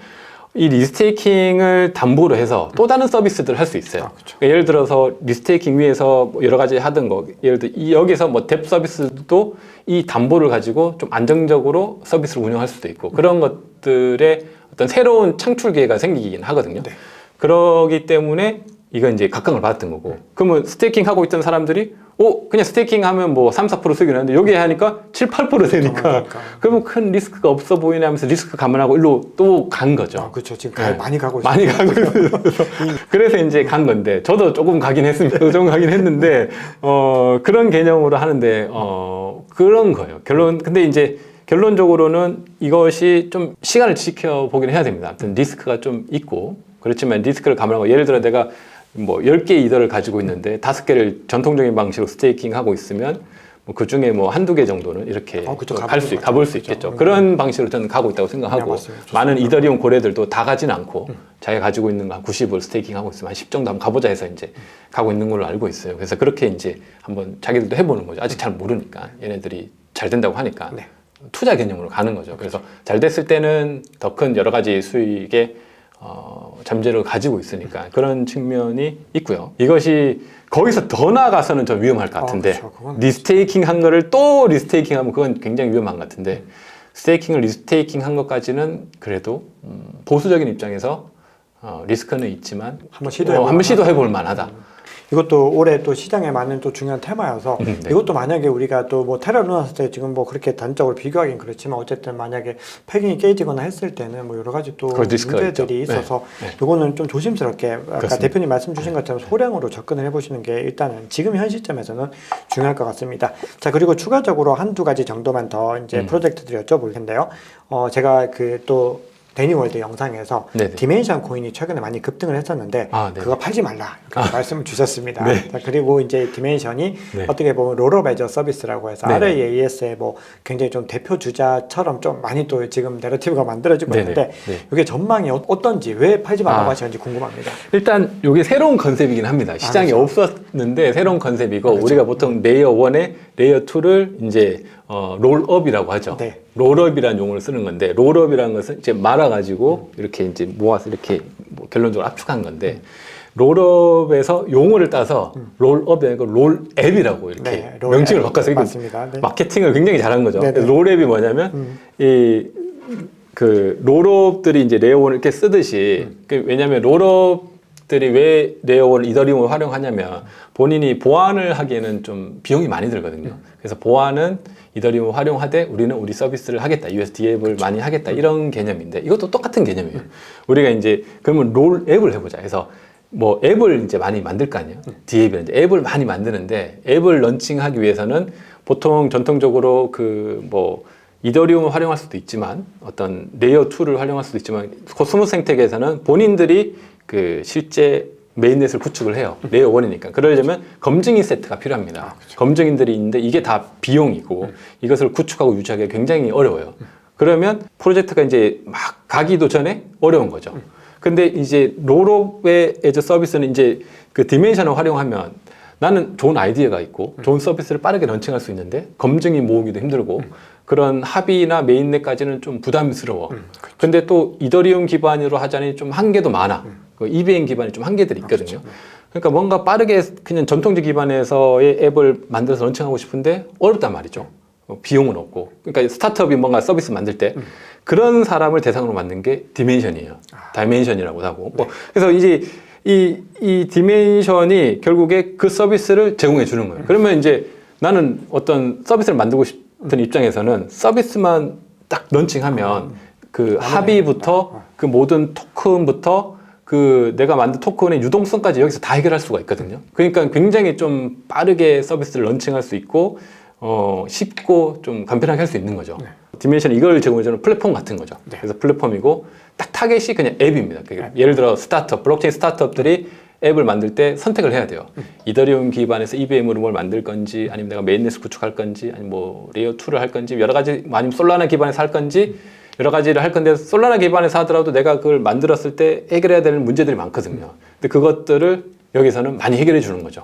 이 리스테이킹을 담보로 해서 또 다른 서비스들을 할 수 있어요. 그러니까 예를 들어서 리스테이킹 위에서 뭐 여러 가지 하던 거, 예를 들어 여기서 뭐 뎁 서비스도 이 담보를 가지고 좀 안정적으로 서비스를 운영할 수도 있고 그런 것들의 어떤 새로운 창출 기회가 생기긴 하거든요. 그러기 때문에 이건 이제 각광을 받았던 거고. 그러면 스테이킹 하고 있던 사람들이 그냥 스테이킹 하면 뭐 3, 4% 수익이 나는데 여기 하니까 7, 8% 되니까 그러면 큰 리스크가 없어 보이네 하면서 리스크 감안하고 일로 또 간 거죠. 그렇죠. 지금 많이 가고 있어요. 많이 가고 있어요. 그래서 이제 간 건데 저도 조금 가긴 했습니다. 조금 가긴 했는데 그런 개념으로 하는데 그런 거예요. 근데 이제 결론적으로는 이것이 좀 시간을 지켜보긴 해야 됩니다. 아무튼 리스크가 좀 있고 그렇지만 리스크를 감안하고 예를 들어 내가 뭐 10개 이더를 가지고 있는데 5개를 전통적인 방식으로 스테이킹 하고 있으면 뭐 그 중에 뭐 한두 개 정도는 이렇게 가볼 수 있겠죠. 그런 방식으로 저는 가고 있다고 생각하고 많은 이더리움 고래들도 다 가진 않고 자기가 가지고 있는 거 한 90을 스테이킹 하고 있으면 한 10 정도 한번 가보자 해서 이제 가고 있는 걸로 알고 있어요. 그래서 그렇게 이제 한번 자기들도 해보는 거죠. 아직 잘 모르니까 얘네들이 잘 된다고 하니까 투자 개념으로 가는 거죠. 그래서 잘 됐을 때는 더 큰 여러 가지 수익의 잠재력을 가지고 있으니까 그런 측면이 있고요. 이것이 거기서 더 나아가서는 좀 위험할 것 같은데 리스테이킹 한 거를 또 리스테이킹 하면 그건 굉장히 위험한 것 같은데 스테이킹을 리스테이킹 한 것까지는 그래도 보수적인 입장에서 리스크는 있지만 한번 시도해 볼 만하다. 이것도 올해 또 시장에 맞는 또 중요한 테마여서 이것도 만약에 우리가 또 뭐 테러 일어났을 때 지금 뭐 그렇게 단적으로 비교하기는 그렇지만 어쨌든 만약에 패킹이 깨지거나 했을 때는 뭐 여러 가지 또 문제들이 있어서 이거는 좀 조심스럽게 아까 그렇습니다. 대표님 말씀 주신 것처럼 소량으로 접근을 해보시는 게 일단은 지금 현 시점에서는 중요할 것 같습니다. 자, 그리고 추가적으로 한두 가지 정도만 더 이제 프로젝트들 여쭤볼 텐데요. 제가 또 데니월드 영상에서 디멘션 코인이 최근에 많이 급등을 했었는데 그거 팔지 말라 이렇게 말씀을 주셨습니다. 자, 그리고 이제 디멘션이 어떻게 보면 롤업 애저 서비스라고 해서 RAAS의 뭐 굉장히 좀 대표 주자처럼 좀 많이 또 지금 내러티브가 만들어지고 있는데 이게 전망이 어떤지 왜 팔지 말라고 하시는지 궁금합니다. 일단 이게 새로운 컨셉이긴 합니다. 시장에 없었는데 새로운 컨셉이고 우리가 보통 레이어 1에 레이어 2를 이제 롤업이라고 하죠. 롤업이라는 용어를 쓰는 건데 롤업이라는 것은 이제 말아가지고 이렇게 이제 모아서 이렇게 뭐 결론적으로 압축한 건데 롤업에서 용어를 따서 롤업이 아니고 롤앱이라고 이렇게 명칭을 바꿔서 이게 마케팅을 굉장히 잘한 거죠. 롤앱이 뭐냐면 그 롤업들이 이제 레이어 1을 이렇게 쓰듯이 왜냐하면 롤업 서비스들이 왜 레이어원 이더리움을 활용하냐면 본인이 보안을 하기에는 좀 비용이 많이 들거든요. 그래서 보안은 이더리움을 활용하되 우리는 우리 서비스를 하겠다. USD앱을 많이 하겠다. 이런 개념인데 이것도 똑같은 개념이에요. 우리가 이제 그러면 롤 앱을 해보자. 그래서 뭐 앱을 이제 많이 만들 거 아니에요. D앱이라는 이제 앱을 많이 만드는데 앱을 런칭하기 위해서는 보통 전통적으로 그 뭐 이더리움을 활용할 수도 있지만 어떤 레이어 2를 활용할 수도 있지만 코스모스 생태계에서는 본인들이 그 실제 메인넷을 구축을 해요. 레이어 1이니까. 그러려면 검증인 세트가 필요합니다. 검증인들이 있는데 이게 다 비용이고 이것을 구축하고 유지하기가 굉장히 어려워요. 그러면 프로젝트가 이제 막 가기도 전에 어려운 거죠. 근데 이제 롤업의 에즈 서비스는 이제 그 디멘션을 활용하면 나는 좋은 아이디어가 있고 좋은 서비스를 빠르게 런칭할 수 있는데 검증이 모으기도 힘들고 그런 합의나 메인넷까지는 좀 부담스러워. 근데 또 이더리움 기반으로 하자니 좀 한계도 많아. 그 EVM 기반이 좀 한계들이 있거든요. 그러니까 뭔가 빠르게 그냥 전통적 기반에서의 앱을 만들어서 런칭하고 싶은데 어렵단 말이죠. 비용은 없고. 그러니까 스타트업이 뭔가 서비스 만들 때 그런 사람을 대상으로 만든 게 디멘션이에요. 다이멘션이라고 하고. 뭐 그래서 이제 이 디멘션이 결국에 그 서비스를 제공해 주는 거예요. 그러면 이제 나는 어떤 서비스를 만들고 싶은 입장에서는 서비스만 딱 런칭하면 그 합의부터 그 모든 토큰부터 그 내가 만든 토큰의 유동성까지 여기서 다 해결할 수가 있거든요. 그러니까 굉장히 좀 빠르게 서비스를 런칭할 수 있고 쉽고 좀 간편하게 할 수 있는 거죠. 디멘션은 이걸 제공해주는 플랫폼 같은 거죠. 그래서 플랫폼이고 딱 타겟이 그냥 앱입니다. 예를 들어 스타트업, 블록체인 스타트업들이 앱을 만들 때 선택을 해야 돼요. 이더리움 기반에서 EVM으로 뭘 만들 건지 아니면 내가 메인넷을 구축할 건지 아니면 뭐 레이어 2를 할 건지 여러 가지 아니면 솔라나 기반에서 할 건지 여러 가지를 할 건데 솔라나 기반에서 하더라도 내가 그걸 만들었을 때 해결해야 되는 문제들이 많거든요. 근데 그것들을 여기서는 많이 해결해 주는 거죠.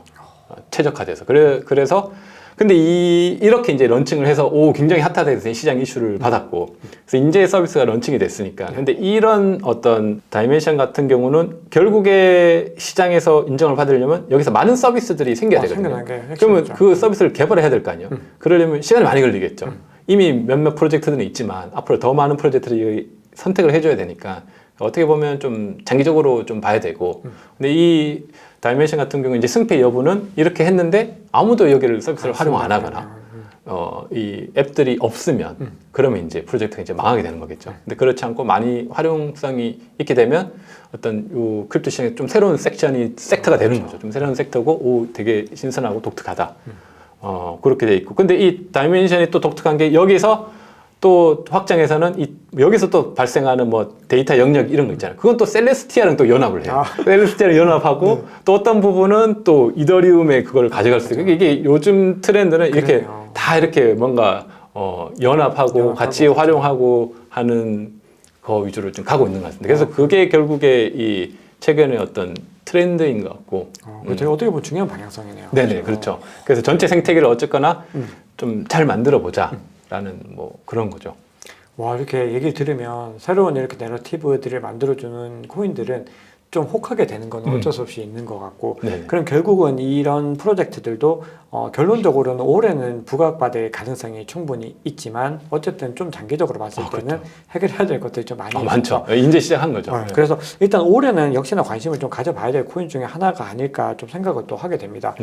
최적화돼서. 그래서 근데 이렇게 이제 런칭을 해서 굉장히 핫하다해서 시장 이슈를 받았고 그래서 이제 서비스가 런칭이 됐으니까 근데 이런 어떤 다이멘션 같은 경우는 결국에 시장에서 인정을 받으려면 여기서 많은 서비스들이 생겨야 되거든요. 그러면 그 서비스를 개발해야 될 거 아니에요. 그러려면 시간이 많이 걸리겠죠. 이미 몇몇 프로젝트들은 있지만 앞으로 더 많은 프로젝트들이 선택을 해줘야 되니까 어떻게 보면 좀 장기적으로 좀 봐야 되고 근데 이 다이멘션 같은 경우는 이제 승패 여부는 이렇게 했는데 아무도 여기를 서비스를 활용 안 하거나 이 앱들이 없으면 그러면 이제 프로젝트가 이제 망하게 되는 거겠죠. 근데 그렇지 않고 많이 활용성이 있게 되면 어떤 요 크립토 시장에 좀 새로운 섹터가 되는 거죠. 좀 새로운 섹터고 되게 신선하고 독특하다. 그렇게 돼 있고. 근데 이 다이멘션이 또 독특한 게 여기서 또 확장해서는 여기서 또 발생하는 뭐 데이터 영역 이런 거 있잖아요. 그건 또 셀레스티아랑 또 연합을 해요. 셀레스티아랑 연합하고 또 어떤 부분은 또 이더리움에 그걸 가져갈 수 있고 이게 요즘 트렌드는 이렇게 다 이렇게 뭔가 연합하고 같이 활용하고 하는 거 위주로 좀 가고 있는 것 같습니다. 그래서 그게 결국에 이 최근의 어떤 트렌드인 것 같고. 되게 어떻게 보면 중요한 방향성이네요. 네네, 그렇죠. 그래서 전체 생태계를 어쨌거나 좀 잘 만들어 보자. 라는 뭐 그런 거죠. 와, 이렇게 얘기를 들으면 새로운 이렇게 내러티브들을 만들어주는 코인들은 좀 혹하게 되는 건 어쩔 수 없이 있는 것 같고 그럼 결국은 이런 프로젝트들도 결론적으로는 올해는 부각받을 가능성이 충분히 있지만 어쨌든 좀 장기적으로 봤을 때는 그렇죠. 해결해야 될 것들이 좀 많이 많죠. 이제 시작한 거죠. 그래서 일단 올해는 역시나 관심을 좀 가져봐야 될 코인 중에 하나가 아닐까 좀 생각을 또 하게 됩니다.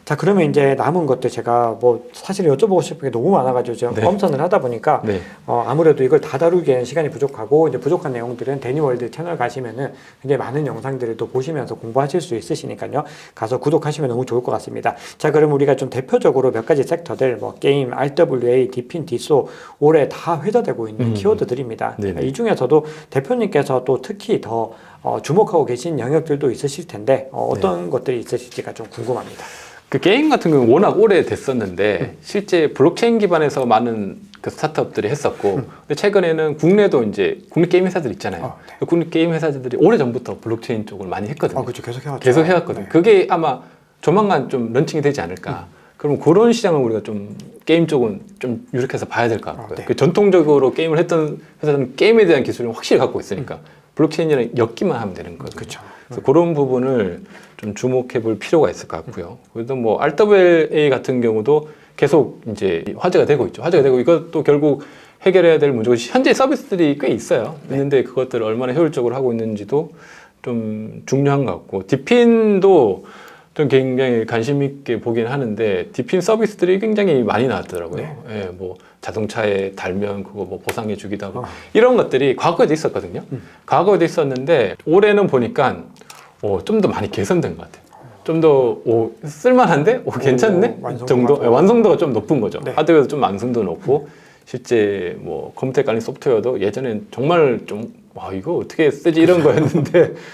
자, 그러면 이제 남은 것들 제가 뭐 사실 여쭤보고 싶은 게 너무 많아가지고 제가 검선을 하다 보니까 아무래도 이걸 다 다루기에는 시간이 부족하고 이제 부족한 내용들은 데니월드 채널 가시면은 굉장히 많은 영상들을 또 보시면서 공부하실 수 있으시니까요. 가서 구독하시면 너무 좋을 것 같습니다. 자, 그럼 우리가 좀 대표적으로 몇 가지 섹터들 뭐 게임, RWA, 디핀, 디소 올해 다 회자되고 있는 키워드들입니다. 이 중에서도 대표님께서 또 특히 더 주목하고 계신 영역들도 있으실 텐데 어떤 것들이 있으실지가 좀 궁금합니다. 그 게임 같은 경우는 워낙 오래 됐었는데 실제 블록체인 기반에서 많은 그 스타트업들이 했었고 근데 최근에는 국내도 이제 국내 게임 회사들 있잖아요. 국내 게임 회사들이 오래 전부터 블록체인 쪽을 많이 했거든요. 그렇죠. 계속 해왔죠. 계속 해왔거든요. 그게 아마 조만간 좀 런칭이 되지 않을까. 그럼 그런 시장을 우리가 좀 게임 쪽은 좀 유력해서 봐야 될 것 같고요. 그 전통적으로 게임을 했던 회사들은 게임에 대한 기술을 확실히 갖고 있으니까 블록체인이랑 엮기만 하면 되는 거거든요. 그렇죠. 그래서 그런 부분을 좀 주목해 볼 필요가 있을 것 같고요. 그래도 뭐 RWA 같은 경우도 계속 이제 화제가 되고 있죠. 화제가 되고 이것도 결국 해결해야 될 문제고 현재 서비스들이 꽤 있어요. 있는데 그것들을 얼마나 효율적으로 하고 있는지도 좀 중요한 것 같고 디핀도 좀 굉장히 관심 있게 보긴 하는데 디핀 서비스들이 굉장히 많이 나왔더라고요. 네. 예, 뭐 자동차에 달면 그거 뭐 보상해 주기도 하고 이런 것들이 과거에도 있었거든요. 과거에도 있었는데 올해는 보니까 좀 더 많이 개선된 것 같아요. 좀 더 쓸만한데 괜찮네 완성도가 정도 좀- 완성도가 좀 높은 거죠. 네. 하드웨어도 좀 완성도 높고 실제 뭐 컴퓨터 관련 소프트웨어도 예전엔 정말 좀 이거 어떻게 쓰지 이런 거였는데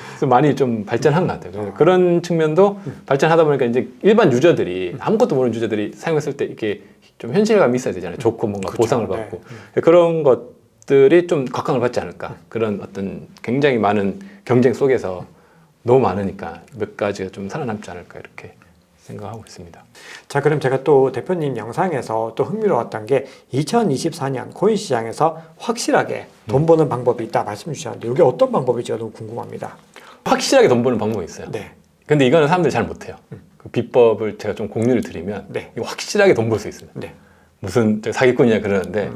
그래서 많이 좀 발전한 것 같아요. 그래서 그런 측면도 발전하다 보니까 이제 일반 유저들이 아무것도 모르는 유저들이 사용했을 때 이게 좀 현실감이 있어야 되잖아요. 좋고 뭔가 그쵸, 보상을 네. 받고 그런 것들이 좀 각광을 받지 않을까. 그런 어떤 굉장히 많은 경쟁 속에서 너무 많으니까 몇 가지가 좀 살아남지 않을까 이렇게 생각하고 있습니다. 자, 그럼 제가 또 대표님 영상에서 또 흥미로웠던 게 2024년 코인 시장에서 확실하게 돈 버는 방법이 있다 말씀 주셨는데 이게 어떤 방법일지가 너무 궁금합니다. 확실하게 돈 버는 방법이 있어요. 네. 근데 이거는 사람들이 잘 못해요. 그 비법을 제가 좀 공유를 드리면 네. 이거 확실하게 돈 벌 수 있어요. 네. 무슨 사기꾼이냐 그러는데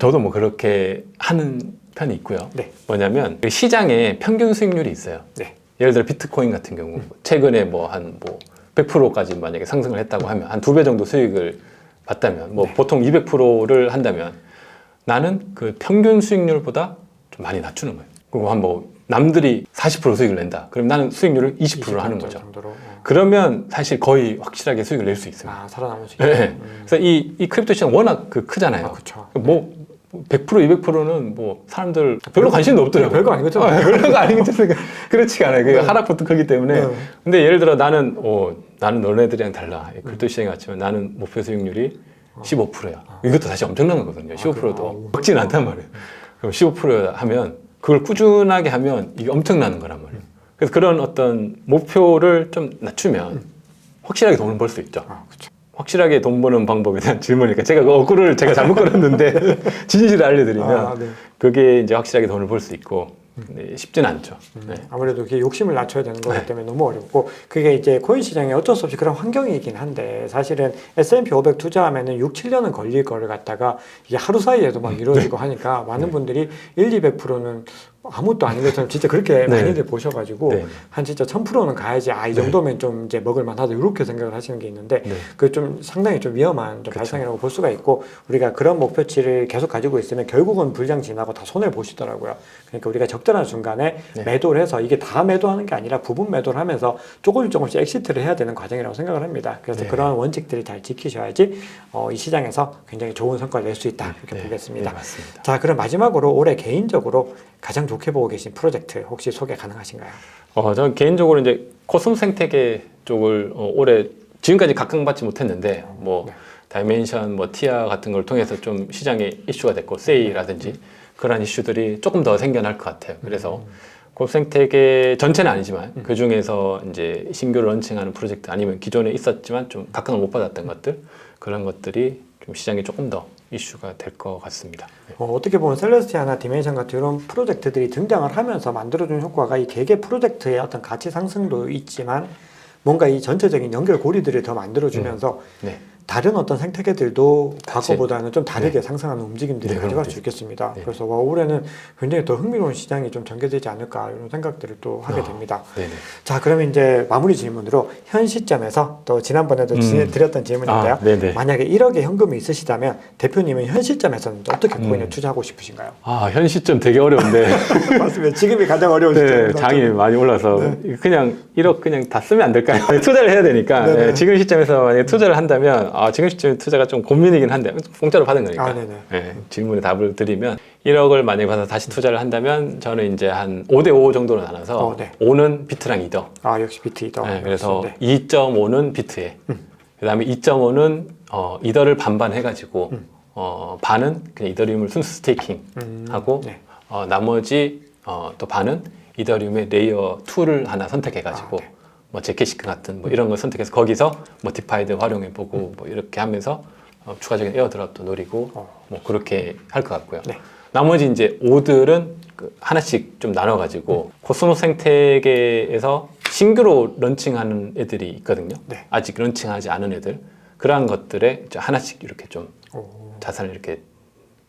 저도 뭐 그렇게 하는 편이 있고요. 네. 뭐냐면 시장에 평균 수익률이 있어요. 네. 예를 들어 비트코인 같은 경우 최근에 한 100%까지 만약에 상승을 했다고 하면 한 2배 정도 수익을 봤다면 뭐 네. 보통 200%를 한다면 나는 그 평균 수익률보다 좀 많이 낮추는 거예요. 그리고 뭐 남들이 40% 수익을 낸다. 그럼 나는 수익률을 20%를 하는 거죠. 정도로. 그러면 사실 거의 확실하게 수익을 낼 수 있습니다. 아, 살아남을 수 네. 있게. 그래서 이 크립토 시장 워낙 크잖아요. 아, 그쵸. 뭐 100%, 200%는 뭐 사람들 별로 관심도 없더라고요. 별거 아니겠죠? 별거가 아니겠죠. 그렇지가 않아요. 그 하락부터 크기 때문에. 네. 근데 예를 들어 나는 너네들이랑 달라. 크립토 시장에 왔지만 나는 목표 수익률이 15%야. 이것도 사실 엄청난 거거든요. 15%도 적지는 않단 말이에요. 그럼 15% 하면 그걸 꾸준하게 하면 이게 엄청나는 거란 말이에요. 그래서 그런 어떤 목표를 좀 낮추면 확실하게 돈을 벌 수 있죠. 아, 그쵸. 확실하게 돈 버는 방법에 대한 질문이니까 제가 그 어구를 제가 잘못 걸었는데 진실을 알려드리면 아, 네. 그게 이제 확실하게 돈을 벌 수 있고 근데 쉽지는 않죠. 네. 아무래도 그게 욕심을 낮춰야 되는 거기 때문에 너무 어렵고 그게 이제 코인 시장에 어쩔 수 없이 그런 환경이긴 한데 사실은 S&P 500 투자하면은 6, 7년은 걸릴 거를 갖다가 이게 하루 사이에도 막 이루어지고 하니까 많은 분들이 1, 200%는 아무것도 아닌 것처럼 진짜 그렇게 네. 많이들 보셔가지고 네. 한 진짜 1000%는 가야지 이 정도면 좀 이제 먹을만 하다 이렇게 생각을 하시는 게 있는데 네. 그 좀 상당히 좀 위험한 좀 발상이라고 볼 수가 있고 우리가 그런 목표치를 계속 가지고 있으면 결국은 불장 지나고 다 손해 보시더라고요. 그러니까 우리가 적절한 순간에 네. 매도를 해서 이게 다 매도하는 게 아니라 부분 매도를 하면서 조금씩 엑시트를 해야 되는 과정이라고 생각을 합니다. 그래서 네. 그런 원칙들을 잘 지키셔야지 이 시장에서 굉장히 좋은 성과를 낼 수 있다 이렇게 네. 보겠습니다. 네, 맞습니다. 자, 그럼 마지막으로 올해 개인적으로 가장 좋게 보고 계신 프로젝트 혹시 소개 가능하신가요? 저는 개인적으로 이제 코스모 생태계 쪽을 올해 지금까지 각광받지 못했는데 뭐 네. 다이멘션, 뭐 티아 같은 걸 통해서 좀 시장에 이슈가 됐고 세이라든지 그런 이슈들이 조금 더 생겨날 것 같아요. 그래서 코스모 생태계 전체는 아니지만 그 중에서 이제 신규로 런칭하는 프로젝트 아니면 기존에 있었지만 좀 각광을 못 받았던 것들 그런 것들이 좀 시장에 조금 더 이슈가 될 것 같습니다. 네. 어떻게 보면 셀레스티아나 디멘션 같은 이런 프로젝트들이 등장을 하면서 만들어준 효과가 이 개개 프로젝트의 어떤 가치 상승도 있지만 뭔가 이 전체적인 연결고리들을 더 만들어주면서 네. 다른 어떤 생태계들도 같이. 과거보다는 좀 다르게 상승하는 움직임들이 네, 가져갈 그런 수 있겠습니다. 네. 그래서 올해는 굉장히 더 흥미로운 시장이 좀 전개되지 않을까 이런 생각들을 또 하게 됩니다. 네네. 자, 그러면 이제 마무리 질문으로 현 시점에서 또 지난번에도 드렸던 질문인데요. 네네. 만약에 1억의 현금이 있으시다면 대표님은 현 시점에서는 어떻게 코인에 투자하고 싶으신가요? 현 시점 되게 어려운데 맞습니다. 지금이 가장 어려운 네, 시점입니다. 장이 많이 올라서 그냥 1억 그냥 다 쓰면 안 될까요? 투자를 해야 되니까 네네. 네, 지금 시점에서 만약에 투자를 한다면 지금 시점에 투자가 좀 고민이긴 한데 공짜로 받은 거니까 네네. 네, 질문에 답을 드리면 1억을 만약에 받아서 다시 투자를 한다면 저는 이제 한 5대5 정도로 나눠서 네. 5는 비트랑 이더 역시 비트이더. 네, 그래서 네. 2.5는 비트에 그 다음에 2.5는 이더를 반반 해가지고 반은 그냥 이더리움을 순수 스테이킹 하고 네. 나머지 또 반은 이더리움의 레이어 2를 하나 선택해가지고 네. 뭐 제케시크 같은 뭐 이런 걸 선택해서 거기서 뭐 디파이드 활용해보고 뭐 이렇게 하면서 추가적인 에어드랍도 노리고 뭐 그렇게 할 것 같고요. 네. 나머지 이제 5들은 하나씩 좀 나눠가지고 코스모 생태계에서 신규로 런칭하는 애들이 있거든요. 네. 아직 런칭하지 않은 애들 그러한 것들에 이제 하나씩 이렇게 좀 오. 자산을 이렇게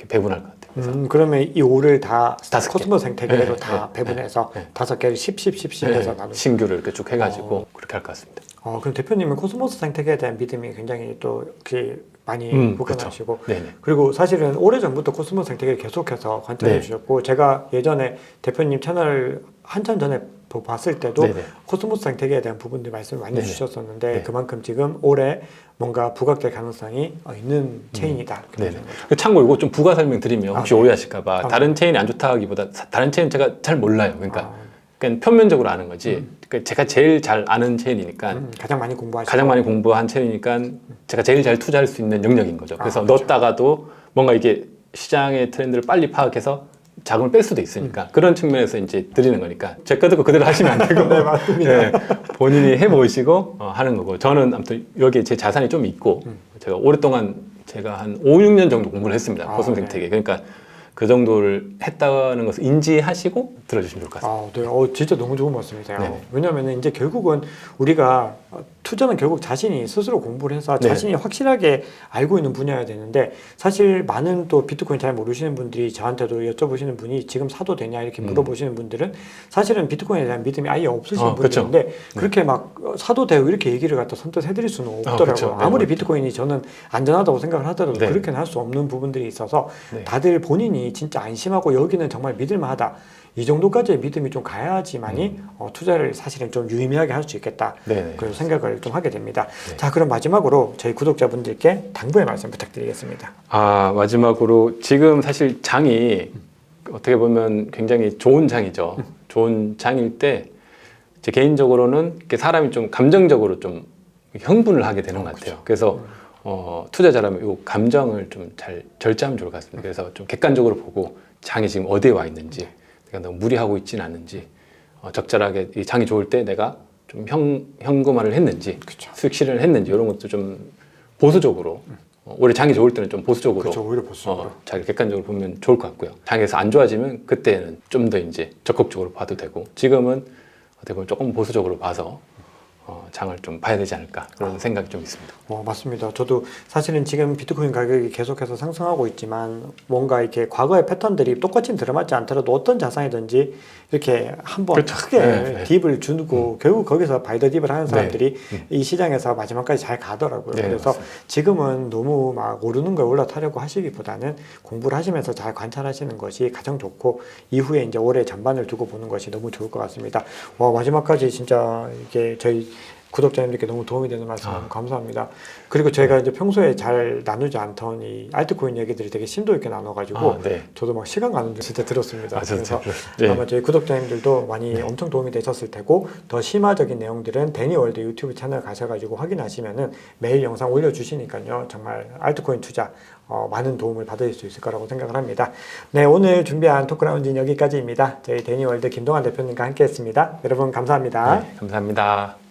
이렇게 배분할 것 같아요. 그래서 그러면 이 5를 다 다섯 개. 코스모 생태계로 네, 다 네, 배분해서 네. 5개를 10 해서 나누. 신규를 이렇게 쭉 해가지고 그렇게 할 것 같습니다. 그럼 대표님은 코스모스 생태계에 대한 믿음이 굉장히 또 이렇게 많이 굳건하시고 그렇죠. 네네. 그리고 사실은 오래전부터 코스모스 생태계를 계속해서 관찰해 네. 주셨고 제가 예전에 대표님 채널 한참 전에 봤을 때도 네네. 코스모스 생태계에 대한 부분들 말씀을 많이 네네. 주셨었는데 네. 그만큼 지금 올해 뭔가 부각될 가능성이 있는 체인이다. 이렇게 네네. 보시는 거죠. 그 참고 이거 좀 부가 설명 드리면 혹시 네. 오해하실까봐 다른 체인이 안 좋다기보다 다른 체인 제가 잘 몰라요. 그러니까 편면적으로 아는 거지. 그러니까 제가 제일 잘 아는 체인이니까 가장 많이 공부하시고 가장 많이 공부한 체인이니까 제가 제일 잘 투자할 수 있는 영역인 거죠. 그래서 그렇죠. 넣었다가도 뭔가 이게 시장의 트렌드를 빨리 파악해서 자금을 뺄 수도 있으니까 그런 측면에서 이제 드리는 거니까 제 거 듣고 그대로 하시면 안 되고 네, 맞습니다. 네, 본인이 해보시고 하는 거고 저는 아무튼 여기에 제 자산이 좀 있고 제가 오랫동안 제가 한 5, 6년 정도 공부를 했습니다. 코스모 생태계. 그러니까 그 정도를 했다는 것을 인지하시고 들어주시면 좋을 것 같습니다. 네. 진짜 너무 좋은 말씀이세요. 네네. 왜냐하면 이제 결국은 우리가 투자는 결국 자신이 스스로 공부를 해서 네네. 자신이 확실하게 알고 있는 분야여야 되는데 사실 많은 또 비트코인 잘 모르시는 분들이 저한테도 여쭤보시는 분이 지금 사도 되냐 이렇게 물어보시는 분들은 사실은 비트코인에 대한 믿음이 아예 없으신 그렇죠. 분들인데 그렇게 막 사도 되고 이렇게 얘기를 갖다 선뜻 해드릴 수는 없더라고요. 그렇죠. 네, 아무리 맞죠. 비트코인이 저는 안전하다고 생각을 하더라도 네. 그렇게는 할 수 없는 부분들이 있어서 네. 다들 본인이 진짜 안심하고 여기는 정말 믿을만하다. 이 정도까지의 믿음이 좀 가야지만이 투자를 사실은 좀 유의미하게 할 수 있겠다. 네네. 그런 생각을 좀 하게 됩니다. 네. 자, 그럼 마지막으로 저희 구독자분들께 당부의 말씀 부탁드리겠습니다. 마지막으로 지금 사실 장이 어떻게 보면 굉장히 좋은 장이죠. 좋은 장일 때 제 개인적으로는 이렇게 사람이 좀 감정적으로 좀 흥분을 하게 되는 것 같아요. 그래서 투자자라면 이 감정을 좀 잘 절제하면 좋을 것 같습니다. 그래서 좀 객관적으로 보고 장이 지금 어디에 와 있는지 내가 너무 무리하고 있지는 않은지 적절하게 이 장이 좋을 때 내가 좀 현금화를 했는지 수익 실현을 했는지 이런 것도 좀 보수적으로 올해 장이 좋을 때는 좀 보수적으로 그렇죠. 오히려 보수적으로. 자기 객관적으로 보면 좋을 것 같고요. 장에서 안 좋아지면 그때는 좀 더 이제 적극적으로 봐도 되고 지금은 어떻게 보면 조금 보수적으로 봐서 장을 좀 봐야 되지 않을까 그런 생각이 좀 있습니다. 맞습니다. 저도 사실은 지금 비트코인 가격이 계속해서 상승하고 있지만 뭔가 이렇게 과거의 패턴들이 똑같이 들어맞지 않더라도 어떤 자산이든지 이렇게 한번 그렇죠. 크게 네. 딥을 주고 결국 거기서 바이 더 딥을 하는 사람들이 네. 이 시장에서 마지막까지 잘 가더라고요. 네, 그래서 맞습니다. 지금은 너무 막 오르는 걸 올라타려고 하시기보다는 공부를 하시면서 잘 관찰하시는 것이 가장 좋고 이후에 이제 올해 전반을 두고 보는 것이 너무 좋을 것 같습니다. 마지막까지 진짜 이게 저희 구독자님들께 너무 도움이 되는 말씀 감사합니다. 그리고 저희가 이제 평소에 잘 나누지 않던 이 알트코인 얘기들이 되게 심도 있게 나눠가지고 네. 저도 막 시간 가는 줄 진짜 들었습니다. 그래서 네. 아마 저희 구독자님들도 많이 엄청 도움이 되셨을 테고 더 심화적인 내용들은 데니월드 유튜브 채널 가셔가지고 확인하시면은 매일 영상 올려주시니까요. 정말 알트코인 투자 많은 도움을 받을 수 있을 거라고 생각을 합니다. 네, 오늘 준비한 토크라운지는 여기까지입니다. 저희 데니월드 김동환 대표님과 함께했습니다. 여러분 감사합니다. 네, 감사합니다.